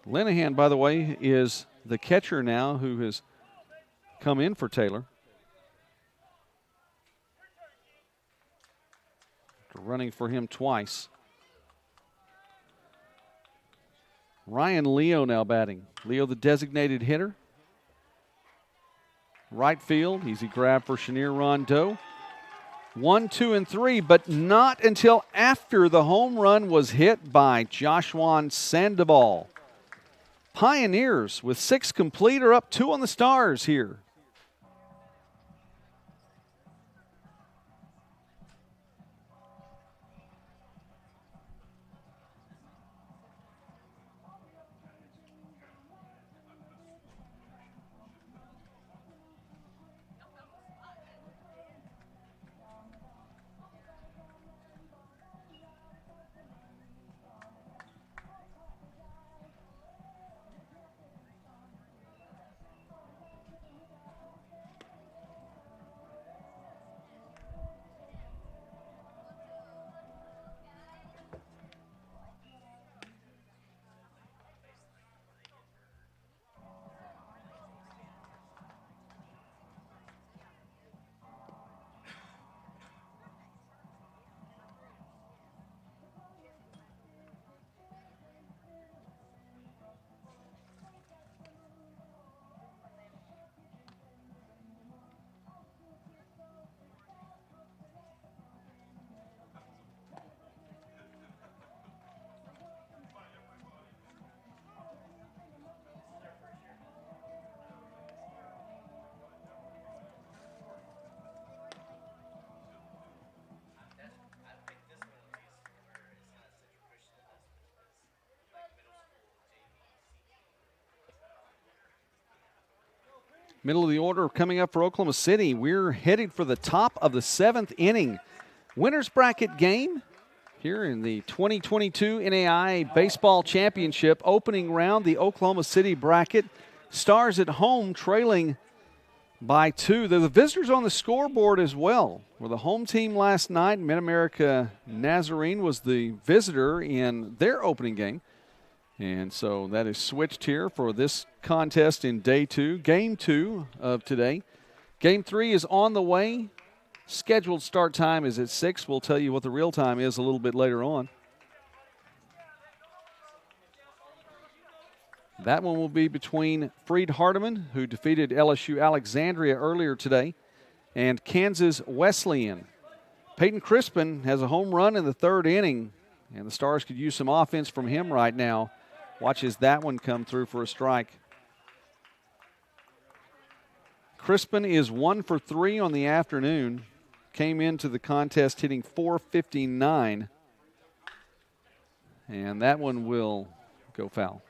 Linehan, by the way, is the catcher now who has come in for Taylor. Running for him twice. Ryan Leo now batting. Leo, the designated hitter. Right field, easy grab for Chenier Rondeau. 1, 2, and 3, but not until after the home run was hit by Joshua Sandoval. Pioneers with 6 complete are up 2 on the Stars here. Middle of the order coming up for Oklahoma City. We're headed for the top of the 7th inning. Winner's bracket game here in the 2022 NAIA Baseball Championship. Opening round, the Oklahoma City bracket Stars at home trailing by 2. They're the visitors on the scoreboard as well. We're the home team last night. Mid-America Nazarene was the visitor in their opening game. And so that is switched here for this contest in day 2, game 2 of today. Game 3 is on the way. Scheduled start time is at 6. We'll tell you what the real time is a little bit later on. That one will be between Freed Hardeman, who defeated LSU Alexandria earlier today, and Kansas Wesleyan. Peyton Crispin has a home run in the 3rd inning, and the Stars could use some offense from him right now. Watch as that one come through for a strike. Crispin is 1 for 3 on the afternoon. Came into the contest hitting .459, and that one will go foul.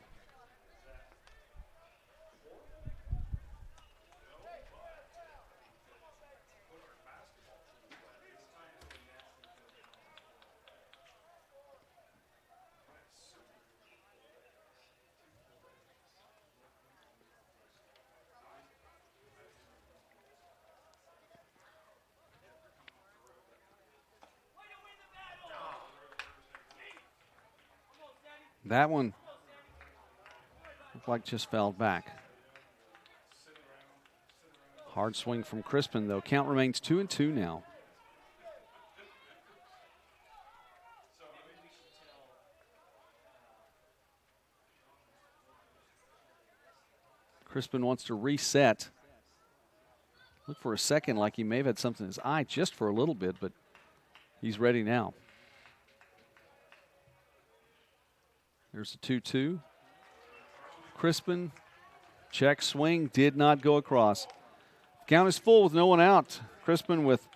That one looked like just fouled back. Hard swing from Crispin, though. Count remains 2-2 now. Crispin wants to reset. Look for a second like he may have had something in his eye just for a little bit, but he's ready now. There's a 2-2. Crispin, check swing, did not go across. Count is full with no one out. Crispin with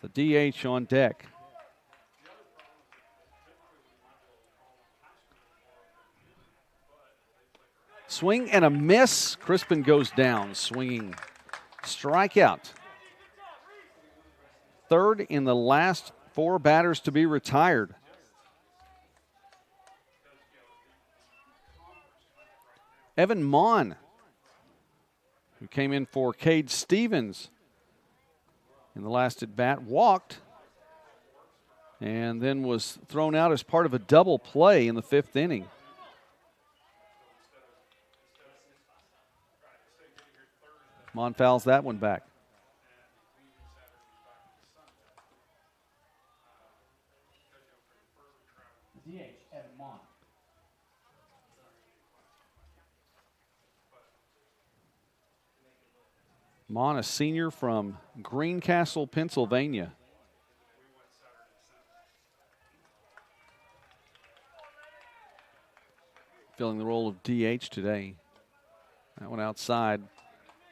the DH on deck. Swing and a miss. Crispin goes down, swinging. Strikeout. 3rd in the last 4 batters to be retired. Evan Mon, who came in for Cade Stevens in the last at-bat, walked and then was thrown out as part of a double play in the 5th inning. Mon fouls that one back. DH, Evan Mon. Mon, a senior from Greencastle, Pennsylvania. Filling the role of DH today. That one outside.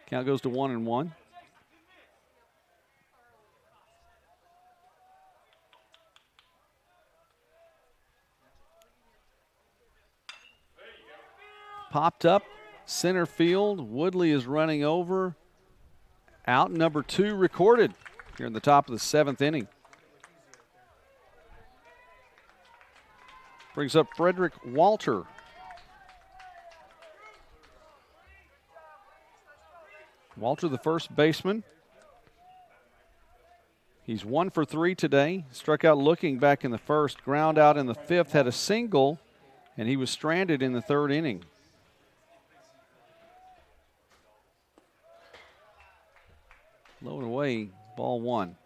Count goes to 1-1. Popped up, center field. Woodley is running over. Out number 2 recorded here in the top of the 7th inning. Brings up Frederick Walter. Walter, the first baseman. He's 1 for 3 today. Struck out looking back in the 1st, ground out in the 5th, had a single, and he was stranded in the 3rd inning. Low and away, ball 1.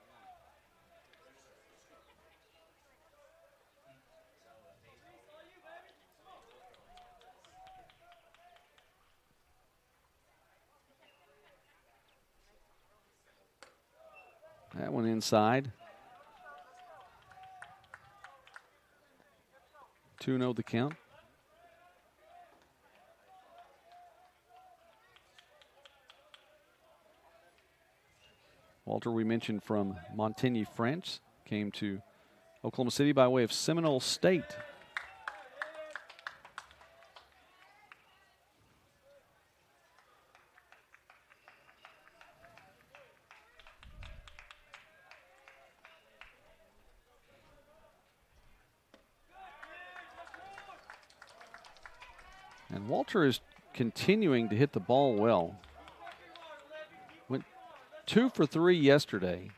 That one inside. 2-0 the count. Walter, we mentioned from Montigny, France, came to Oklahoma City by way of Seminole State. And Walter is continuing to hit the ball well. Went 2 for 3 yesterday.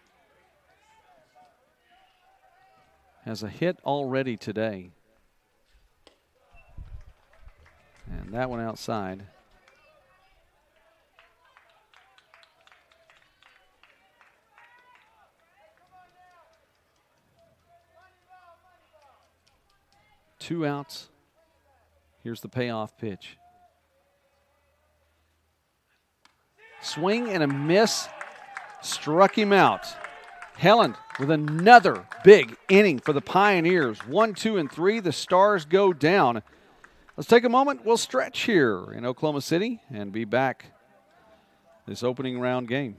Has a hit already today. And that one outside. Two outs. Here's the payoff pitch. Swing and a miss. Struck him out. Helland with another big inning for the Pioneers. 1, 2, and 3. The Stars go down. Let's take a moment. We'll stretch here in Oklahoma City and be back this opening round game.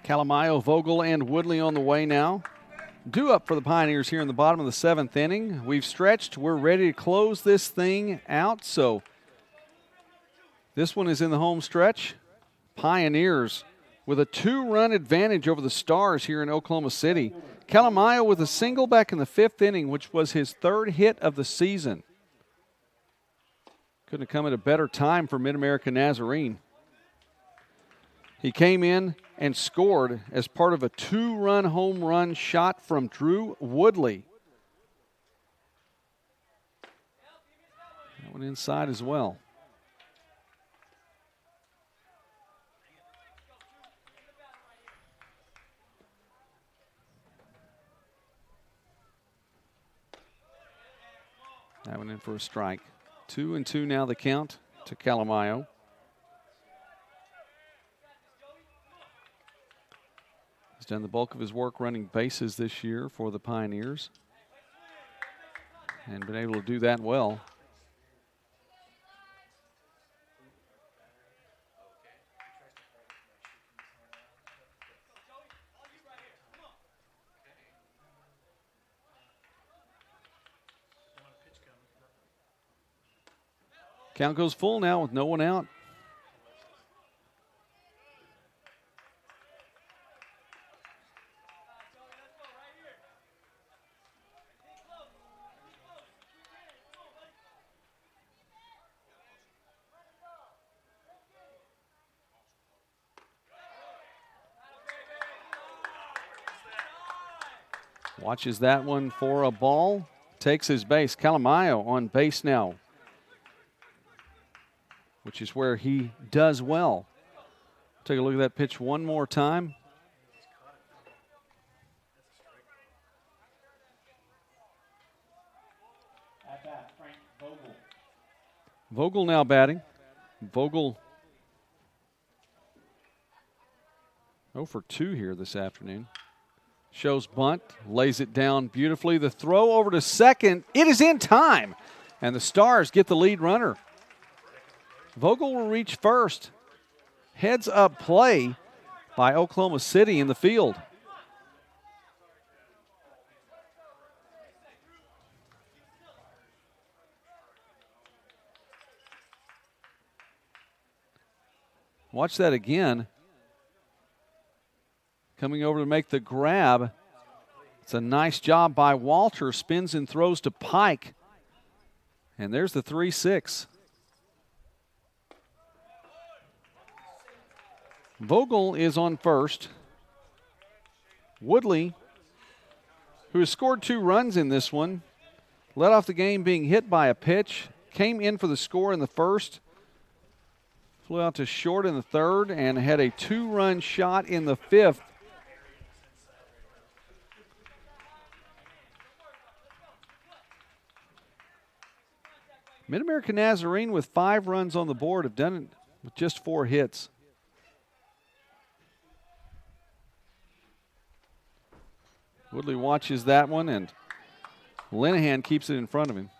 Calamayo, Vogel, and Woodley on the way now. Due up for the Pioneers here in the bottom of the 7th inning. We've stretched. We're ready to close this thing out. So this one is in the home stretch. Pioneers with a 2-run advantage over the Stars here in Oklahoma City. Calamayo with a single back in the 5th inning, which was his 3rd hit of the season. Couldn't have come at a better time for Mid-America Nazarene. He came in and scored as part of a 2-run home run shot from Drew Woodley. That one inside as well. That one in for a strike. 2-2 now the count to Calamayo. He's done the bulk of his work running bases this year for the Pioneers and been able to do that well. Count goes full now with no one out. Watches that one for a ball. Takes his base. Calamayo on base now, which is where he does well. Take a look at that pitch one more time. At bat, Frank Vogel. Vogel now batting. Vogel 0 for 2 here this afternoon. Shows bunt, lays it down beautifully. The throw over to second. It is in time, and the Stars get the lead runner. Vogel will reach first. Heads up play by Oklahoma City in the field. Watch that again. Coming over to make the grab. It's a nice job by Walter. Spins and throws to Pike. And there's the 3-6. Vogel is on first. Woodley, who has scored 2 runs in this one, led off the game being hit by a pitch, came in for the score in the first, flew out to short in the third, and had a 2-run shot in the fifth. Mid-America Nazarene with 5 runs on the board have done it with just 4 hits. Woodley watches that one, and Linehan keeps it in front of him.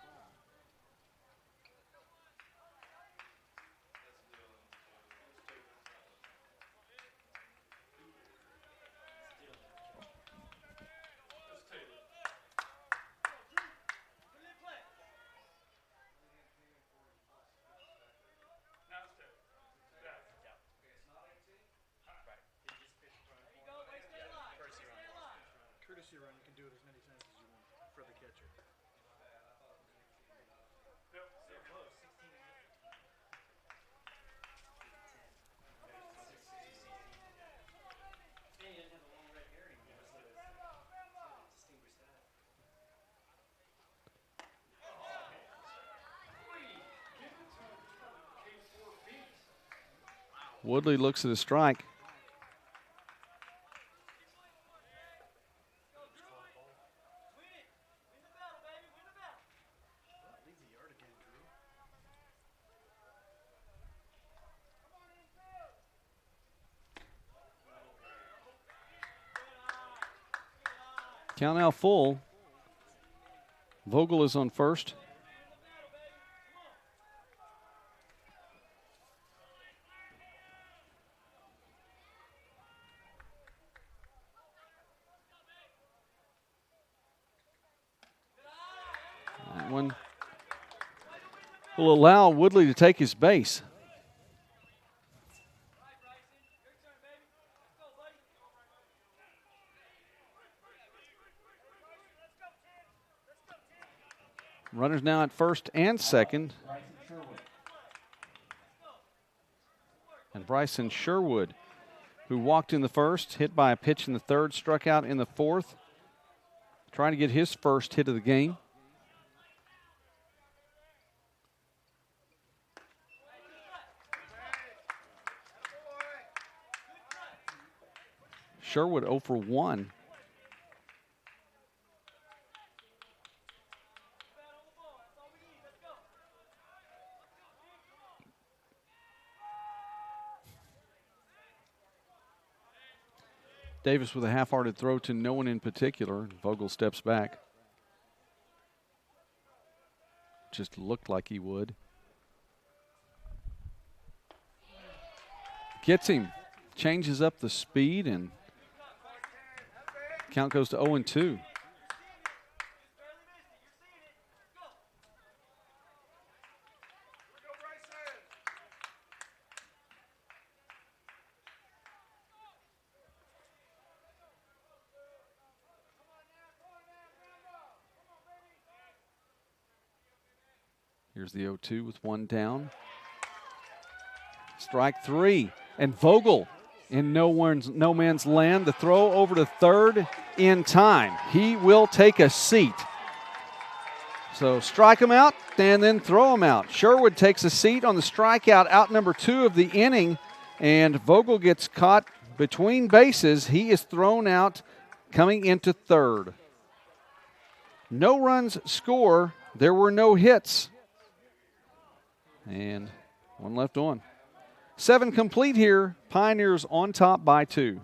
Woodley looks at a strike. Count now full. Vogel is on first. That one will allow Woodley to take his base. Runners now at first and second. And Bryson Sherwood, who walked in the first, hit by a pitch in the third, struck out in the fourth, trying to get his first hit of the game. Sherwood 0 for 1. Davis with a half-hearted throw to no one in particular. Vogel steps back. Just looked like he would. Gets him. Changes up the speed, and count goes to 0-2. Here's the 0-2 with one down. Strike 3. And Vogel in no man's land. The throw over to third in time. He will take a seat. So strike him out and then throw him out. Sherwood takes a seat on the strikeout, out number 2 of the inning. And Vogel gets caught between bases. He is thrown out coming into third. No runs score. There were no hits. And one left on. 7 complete here. Pioneers on top by 2.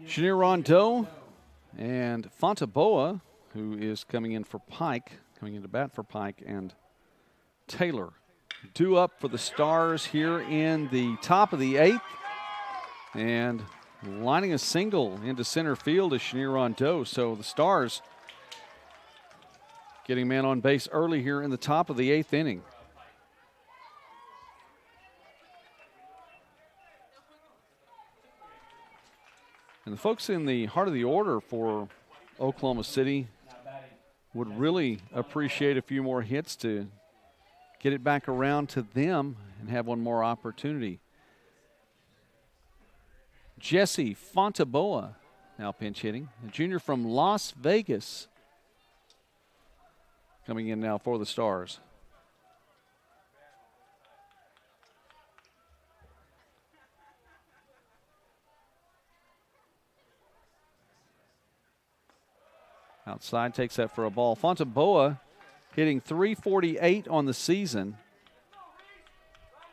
Chenier Rondeau and Fontaboa, who is coming in for Pike, coming into bat for Pike, and Taylor. Due up for the Stars here in the top of the 8th. And lining a single into center field is Chenier Rondeau. So the Stars getting man on base early here in the top of the 8th inning. And the folks in the heart of the order for Oklahoma City would really appreciate a few more hits to get it back around to them and have one more opportunity. Jesse Fontaboa now pinch hitting, a junior from Las Vegas, coming in now for the Stars. Outside, takes that for a ball. Fontaboa hitting .348 on the season.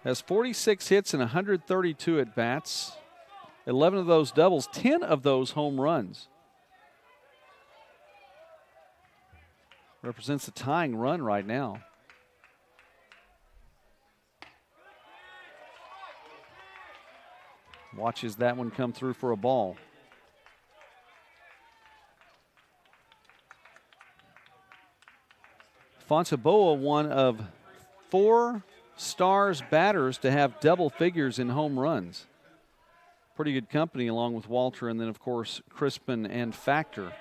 Has 46 hits and 132 at-bats. 11 of those doubles, 10 of those home runs. Represents the tying run right now. Watches that one come through for a ball. Fontaboa, one of 4 Stars batters to have double figures in home runs. Pretty good company along with Walter, and then, of course, Crispin and Factor.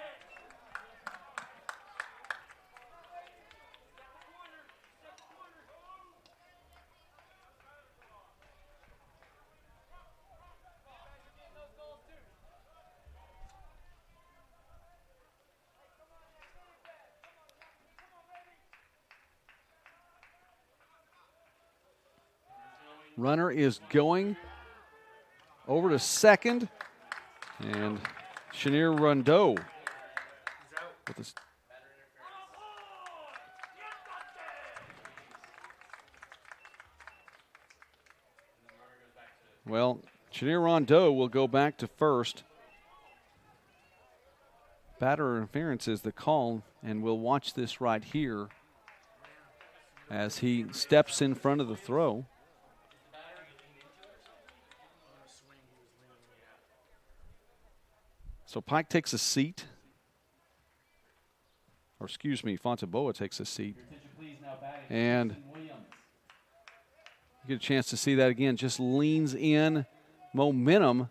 Runner is going over to second, and Chenier Rondeau with this. Well, Chenier Rondeau will go back to first. Batter interference is the call, and we'll watch this right here as he steps in front of the throw. So Pike takes a seat, or excuse me, Fontaboa takes a seat. And you get a chance to see that again. Just leans in, momentum,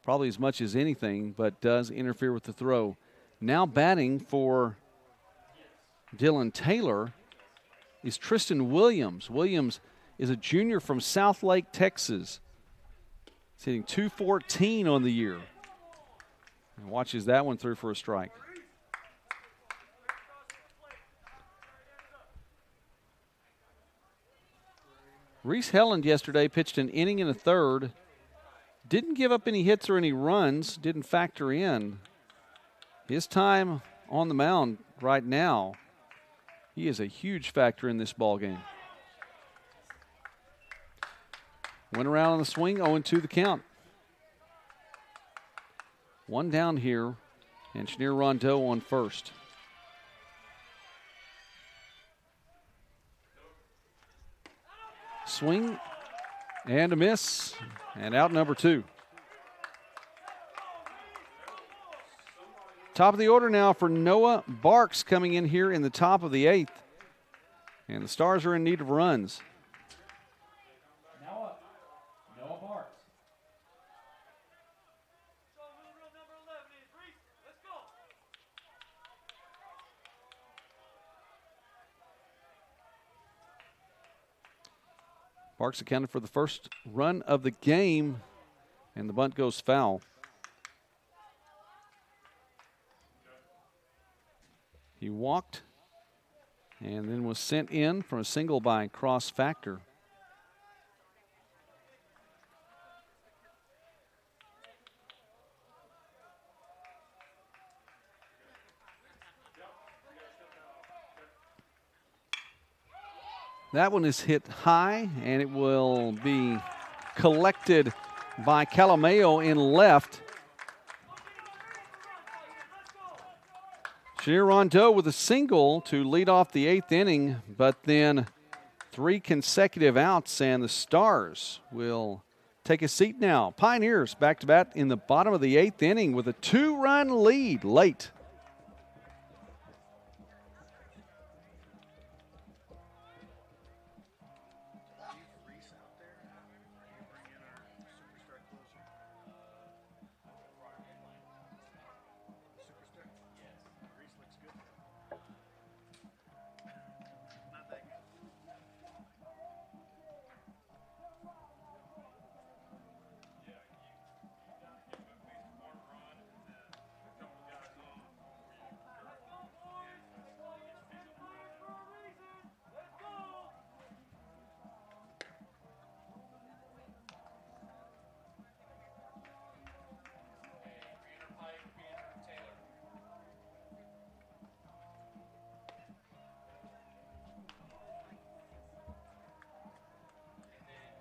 probably as much as anything, but does interfere with the throw. Now batting for Dylan Taylor is Tristan Williams. Williams is a junior from South Lake, Texas. He's hitting .214 on the year. And watches that one through for a strike. Reese Helland yesterday pitched an inning and a third. Didn't give up any hits or any runs. Didn't factor in. His time on the mound right now, he is a huge factor in this ball game. Went around on the swing, 0-2 the count. One down here, and Chenier Rondeau on first. Swing and a miss, and out number 2. Top of the order now for Noah Barks coming in here in the top of the 8th. And the Stars are in need of runs. Barks accounted for the first run of the game, and the bunt goes foul. He walked and then was sent in from a single by Cross Factor. That one is hit high, and it will be collected by Calameo in left. Chenier Rondeau with a single to lead off the 8th inning, but then 3 consecutive outs, and the Stars will take a seat now. Pioneers back to bat in the bottom of the 8th inning with a 2-run lead late.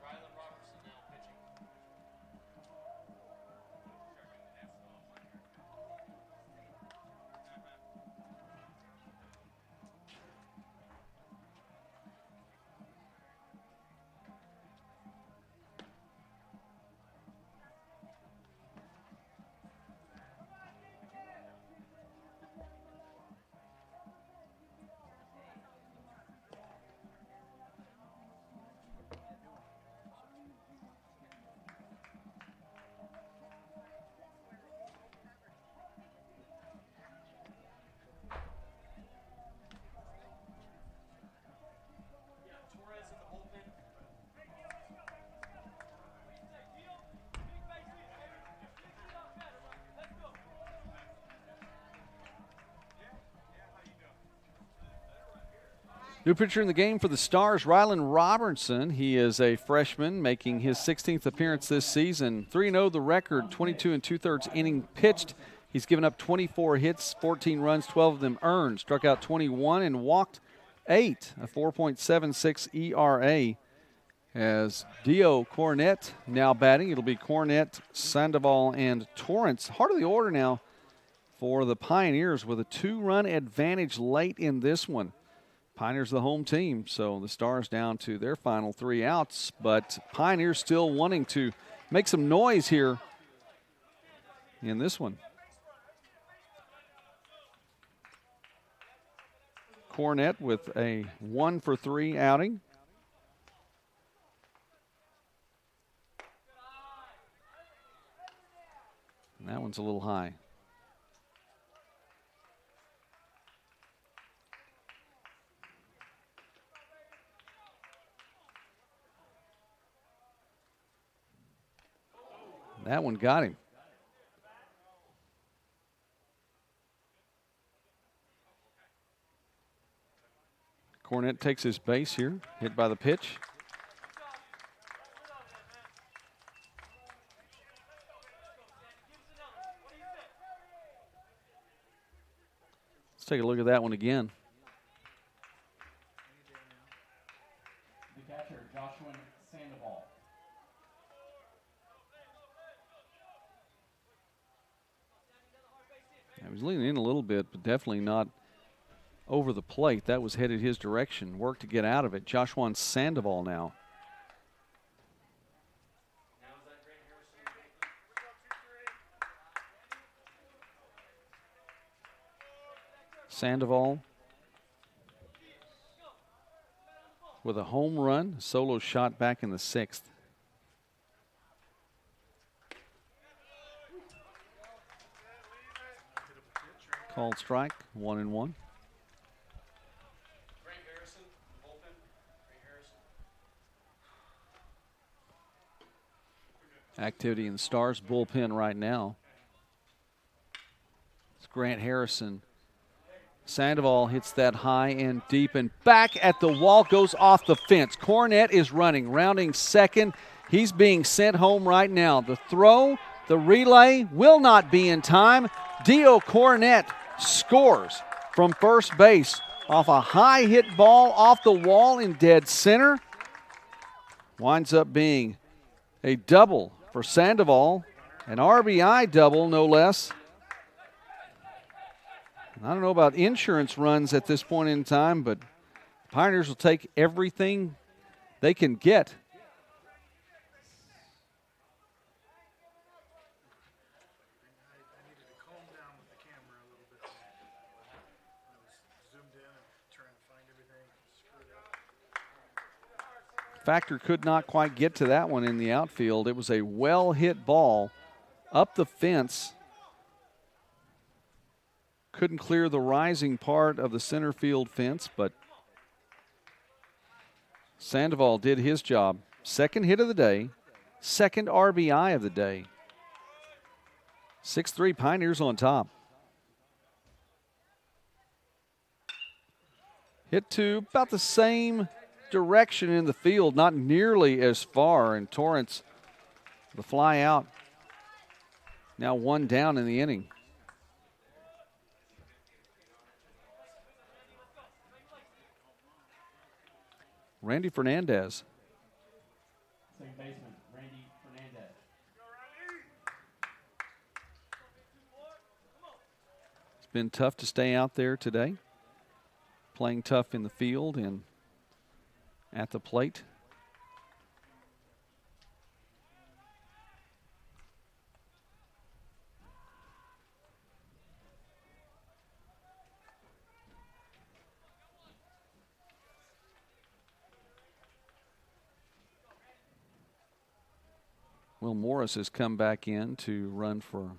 Rylan Robertson now pitching. Torrance in the bullpen. New pitcher in the game for the Stars, Rylan Robertson. He is a freshman making his 16th appearance this season. 3-0 the record, 22 2/3 inning pitched. He's given up 24 hits, 14 runs, 12 of them earned. Struck out 21 and walked 8, a 4.76 ERA. As Dio Cornett now batting. It'll be Cornett, Sandoval, and Torrance. Heart of the order now for the Pioneers with a 2-run advantage late in this one. Pioneers the home team, so the Stars down to their final 3 outs, but Pioneers still wanting to make some noise here in this one. Cornett with a 1-for-3 outing. And that one's a little high. That one got him. Cornett takes his base here, hit by the pitch. Let's take a look at that one again. The catcher, Joshua Sandoval. He was leaning in a little bit, but definitely not over the plate. That was headed his direction. Work to get out of it. Joshua Sandoval now. Sandoval with a home run, solo shot back in the 6th. Called strike, 1-1. Activity in the Stars bullpen right now. It's Grant Harrison. Sandoval hits that high and deep and back at the wall, goes off the fence. Cornett is running, rounding second. He's being sent home right now. The throw, the relay will not be in time. Dio Cornett scores from first base off a high hit ball off the wall in dead center. Winds up being a double for Sandoval, an RBI double no less. I don't know about insurance runs at this point in time, but Pioneers will take everything they can get. Factor could not quite get to that one in the outfield. It was a well-hit ball up the fence. Couldn't clear the rising part of the center field fence, but Sandoval did his job. Second hit of the day, second RBI of the day. 6-3 Pioneers on top. Hit to about the same direction in the field, not nearly as far, and Torrance, the fly out. Now one down in the inning. Randy Fernandez. Second baseman, Randy Fernandez. It's been tough to stay out there today. Playing tough in the field and at the plate. Will Morris has come back in to run for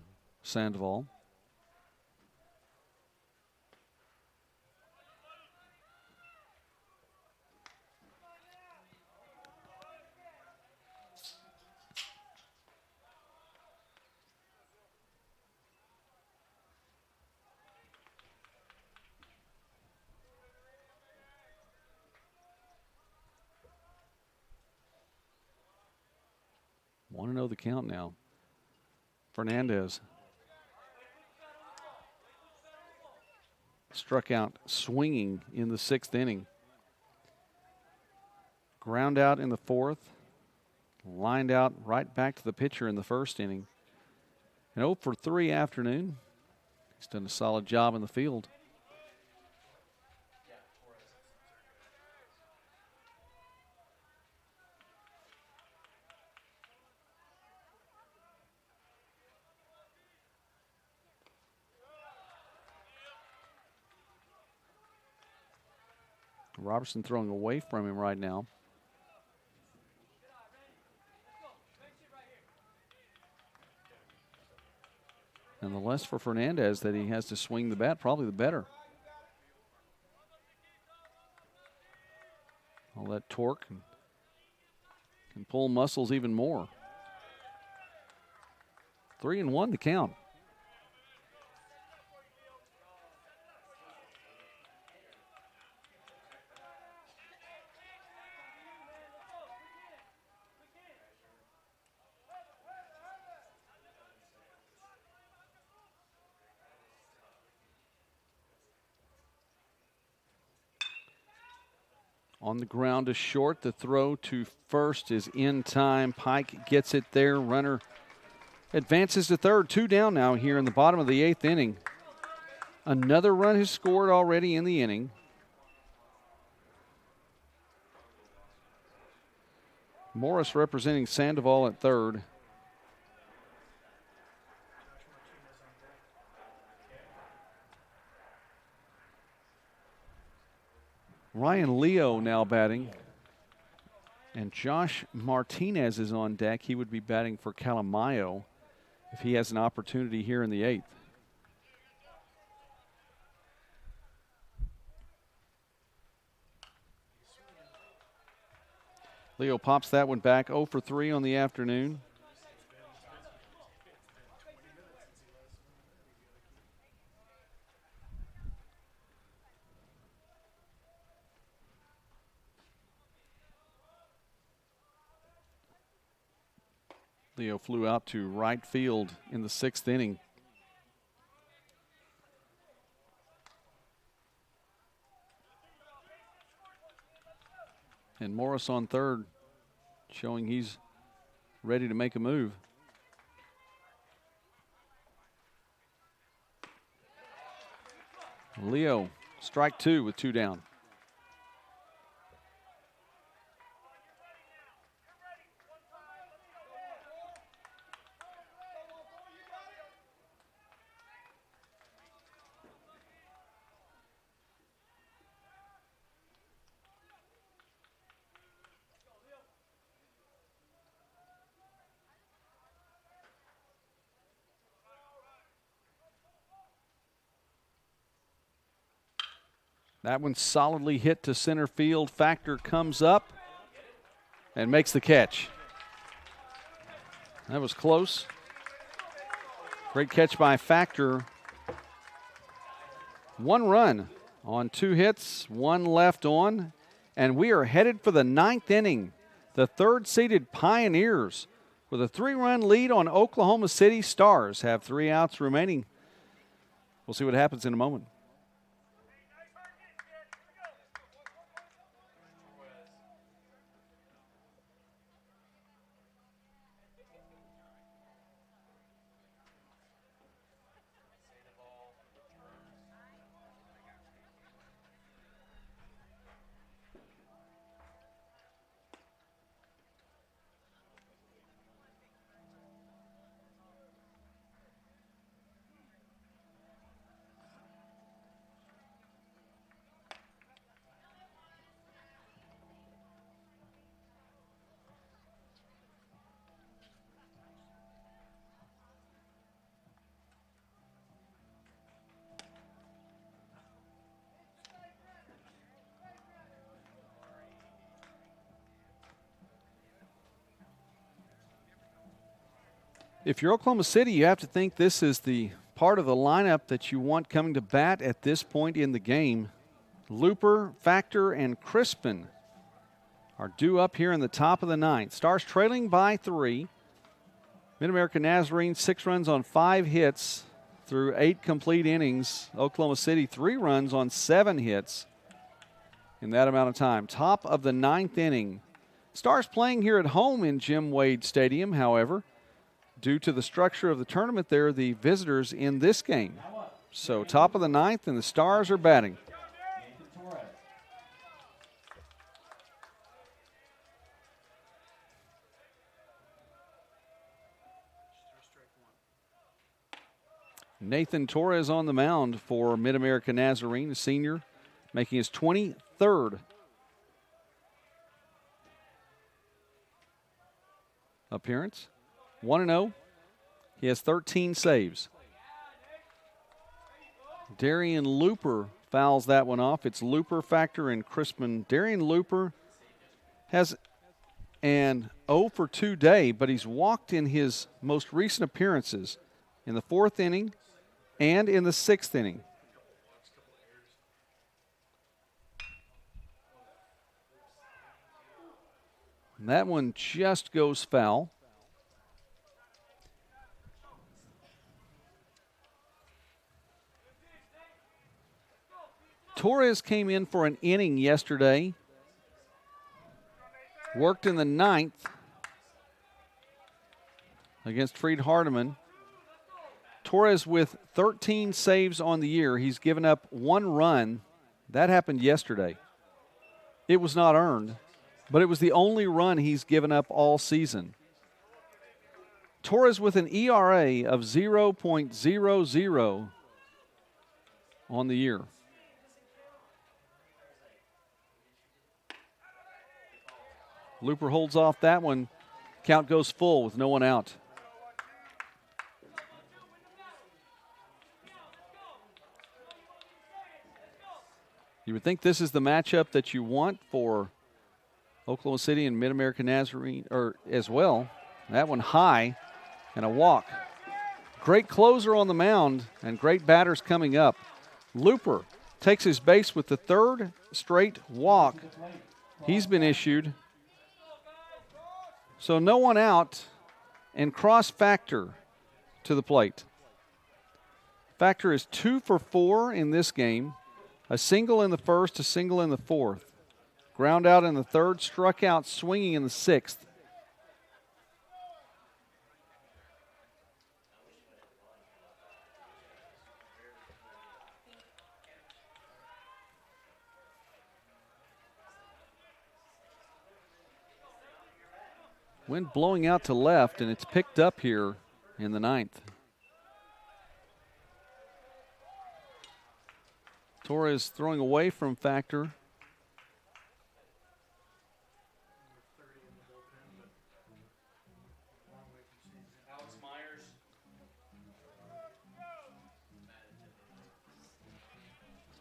Sandoval. Want to know the count now. Fernandez struck out swinging in the 6th inning. Ground out in the 4th. Lined out right back to the pitcher in the 1st inning. An 0 for 3 afternoon. He's done a solid job in the field. Robertson throwing away from him right now. And the less for Fernandez that he has to swing the bat, probably the better. All that torque can pull muscles even more. 3-1 the count. On the ground to short. The throw to first is in time. Pike gets it there. Runner advances to third. 2 down now here in the bottom of the 8th inning. Another run has scored already in the inning. Morris representing Sandoval at third. Ryan Leo now batting. And Josh Martinez is on deck. He would be batting for Calamayo if he has an opportunity here in the 8th. Leo pops that one back. 0 for 3 on the afternoon. Leo flew out to right field in the 6th inning. And Morris on third, showing he's ready to make a move. Leo, strike 2 with 2 down. That one solidly hit to center field. Factor comes up and makes the catch. That was close. Great catch by Factor. 1 run on 2 hits, 1 left on, and we are headed for the 9th inning. The 3rd-seeded Pioneers with a 3-run lead on Oklahoma City. Stars have 3 outs remaining. We'll see what happens in a moment. If you're Oklahoma City, you have to think this is the part of the lineup that you want coming to bat at this point in the game. Looper, Factor, and Crispin are due up here in the top of the 9th. Stars trailing by 3. Mid-America Nazarene, 6 runs on 5 hits through 8 complete innings. Oklahoma City, 3 runs on 7 hits in that amount of time. Top of the 9th inning. Stars playing here at home in Jim Wade Stadium, however. Due to the structure of the tournament, they're the visitors in this game. So top of the 9th, and the Stars are batting. Nathan Torres on the mound for Mid-America Nazarene, a senior, making his 23rd appearance. 1-0. He has 13 saves. Darian Looper fouls that one off. It's Looper, Factor, and Crispin. Darian Looper has an 0 for 2 day, but he's walked in his most recent appearances in the 4th inning and in the 6th inning. And that one just goes foul. Torres came in for an inning yesterday. Worked in the 9th against Freed Hardeman. Torres with 13 saves on the year. He's given up 1 run. That happened yesterday. It was not earned, but it was the only run he's given up all season. Torres with an ERA of 0.00 on the year. Looper holds off that one. Count goes full with no one out. You would think this is the matchup that you want for Oklahoma City and Mid-America Nazarene as well. That one high and a walk. Great closer on the mound and great batters coming up. Looper takes his base with the 3rd straight walk he's been issued. So no one out, and cross Factor to the plate. Factor is 2 for 4 in this game. A single in the 1st, a single in the 4th. Ground out in the 3rd, struck out swinging in the 6th. Wind blowing out to left, and it's picked up here in the 9th. Torres throwing away from Factor.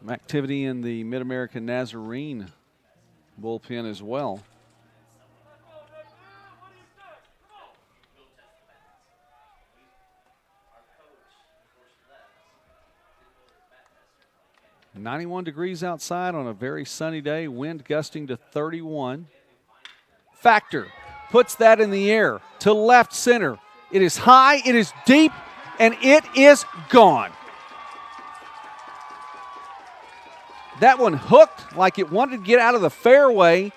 Some activity in the Mid-American Nazarene bullpen as well. .91 degrees outside on a very sunny day, wind gusting to 31. Factor puts that in the air to left center. It is high, it is deep, and it is gone. That one hooked like it wanted to get out of the fairway,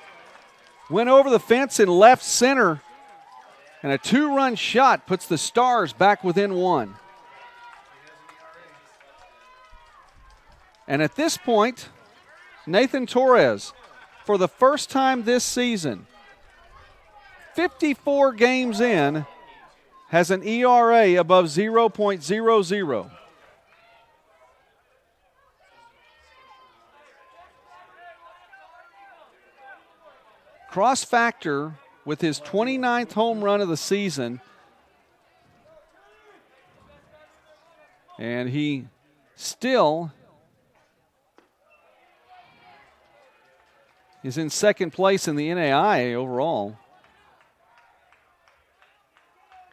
went over the fence in left center, and a 2-run shot puts the Stars back within 1. And at this point, Nathan Torres, for the first time this season, 54 games in, has an ERA above 0.00. Cross Factor with his 29th home run of the season. And he still is in second place in the NAIA overall.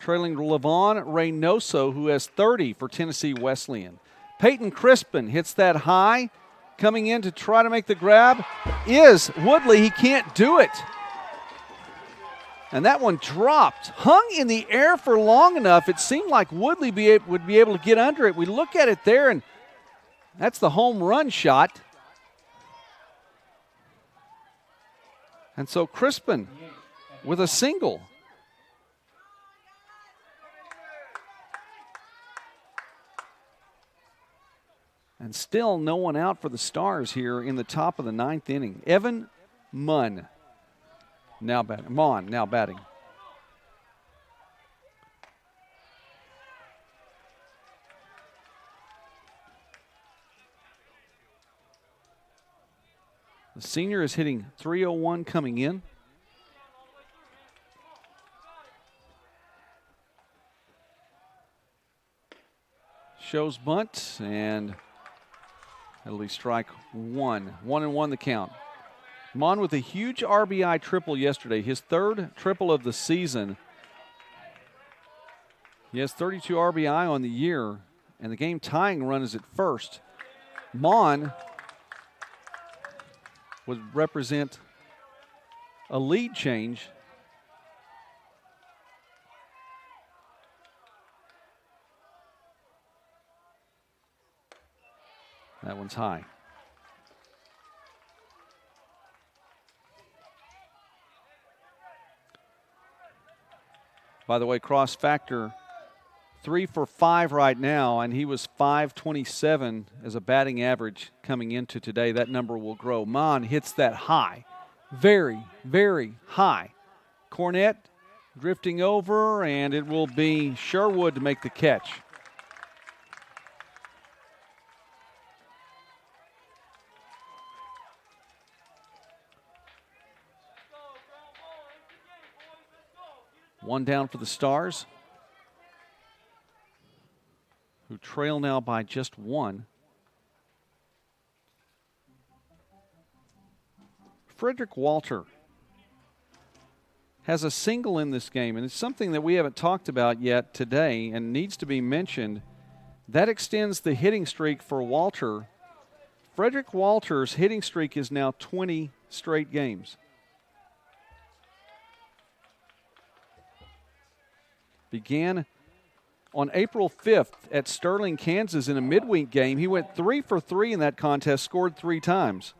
Trailing Levon Reynoso, who has 30 for Tennessee Wesleyan. Peyton Crispin hits that high. Coming in to try to make the grab is Woodley. He can't do it. And that one dropped. Hung in the air for long enough. It seemed like Woodley would be able to get under it. We look at it there, and that's the home run shot. And so Crispin with a single. And still no one out for the Stars here in the top of the 9th inning. Evan Mon now batting. The senior is hitting .301 coming in. Shows bunt, and that'll be strike 1. 1-1 the count. Mon with a huge RBI triple yesterday, his 3rd triple of the season. He has 32 RBI on the year, and the game tying run is at first. Mon would represent a lead change. That one's high. By the way, Cross Factor 3 for 5 right now, and he was .527 as a batting average coming into today. That number will grow. Mon hits that high. Very, very high. Cornett drifting over, and it will be Sherwood to make the catch. One down for the Stars, who trail now by just 1. Frederick Walter has a single in this game, and it's something that we haven't talked about yet today and needs to be mentioned. That extends the hitting streak for Walter. Frederick Walter's hitting streak is now 20 straight games. Began on April 5th at Sterling, Kansas in a midweek game. He went 3 for 3 in that contest, scored 3 times.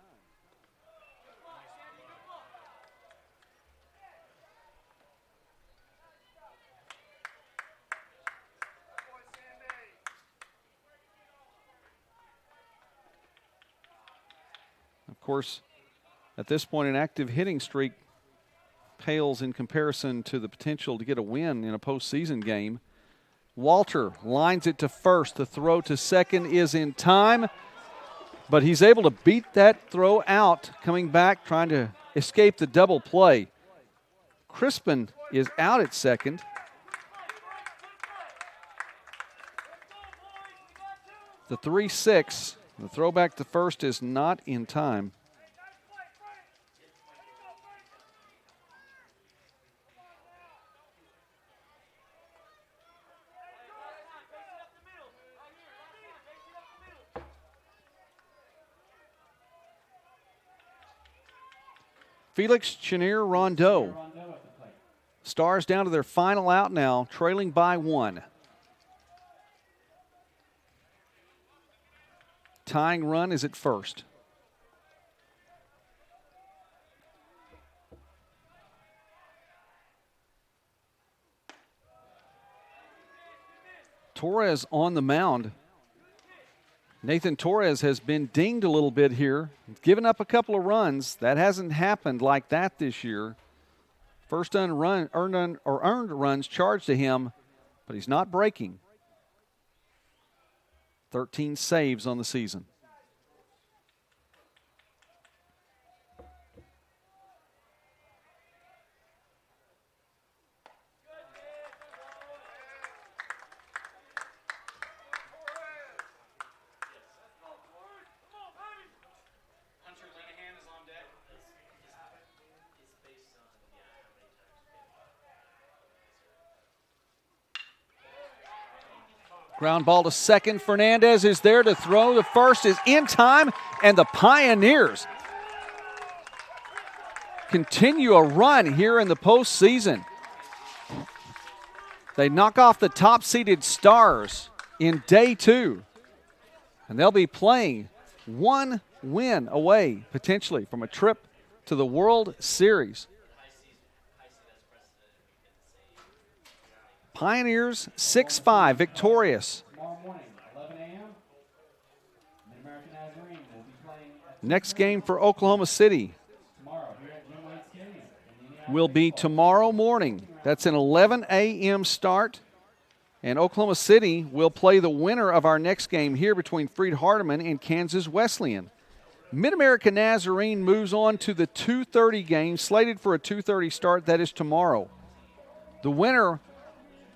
Of course, at this point, an active hitting streak pales in comparison to the potential to get a win in a postseason game. Walter lines it to first. The throw to second is in time, but he's able to beat that throw out, coming back, trying to escape the double play. Crispin is out at second. The 3-6, the throwback to first is not in time. Felix Chenier Rondeau. Stars down to their final out now, trailing by 1. Tying run is at first. Torres on the mound. Nathan Torres has been dinged a little bit here, given up a couple of runs. That hasn't happened like that this year. First earned runs charged to him, but he's not breaking. 13 saves on the season. Ground ball to second. Fernandez is there to throw. The first is in time, and the Pioneers continue a run here in the postseason. They knock off the top-seeded Stars in day 2, and they'll be playing one win away, potentially, from a trip to the World Series. Pioneers 6-5 victorious. Tomorrow morning, 11 a.m. Mid-American Nazarene will be playing Next game for Oklahoma City tomorrow here at Jim Wade Stadium. In Indianapolis. will be tomorrow morning. That's an 11 a.m. start. And Oklahoma City will play the winner of our next game here between Freed Hardeman and Kansas Wesleyan. Mid-America Nazarene moves on to the 2:30 game, slated for a 2:30 start. That is tomorrow. The winner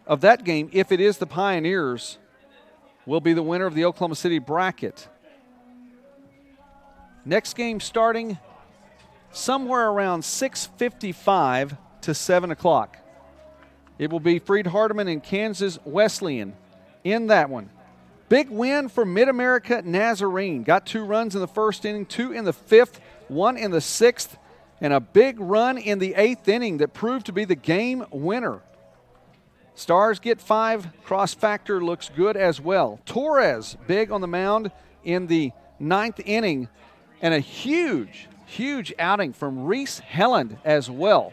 of that game, if it is the Pioneers, will be the winner of the Oklahoma City bracket. Next game starting somewhere around 6:55 to 7 o'clock. It will be Freed Hardeman and Kansas Wesleyan in that one. Big win for Mid-America Nazarene. Got 2 runs in the first inning, 2 in the 5th, 1 in the 6th, and a big run in the 8th inning that proved to be the game winner. Stars get 5. Cross factor looks good as well. Torres big on the mound in the 9th inning. And a huge, huge outing from Reese Helland as well.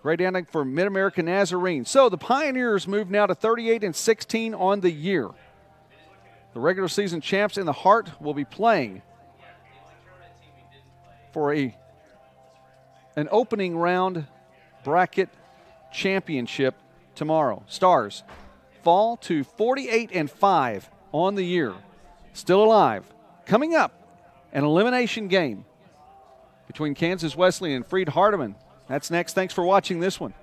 Great outing for Mid-America Nazarene. So the Pioneers move now to 38-16 on the year. The regular season champs in the Heart will be playing for an opening round bracket championship tomorrow. Stars fall to 48-5 on the year. Still alive. Coming up, an elimination game between Kansas Wesleyan and Freed Hardeman. That's next. Thanks for watching this one.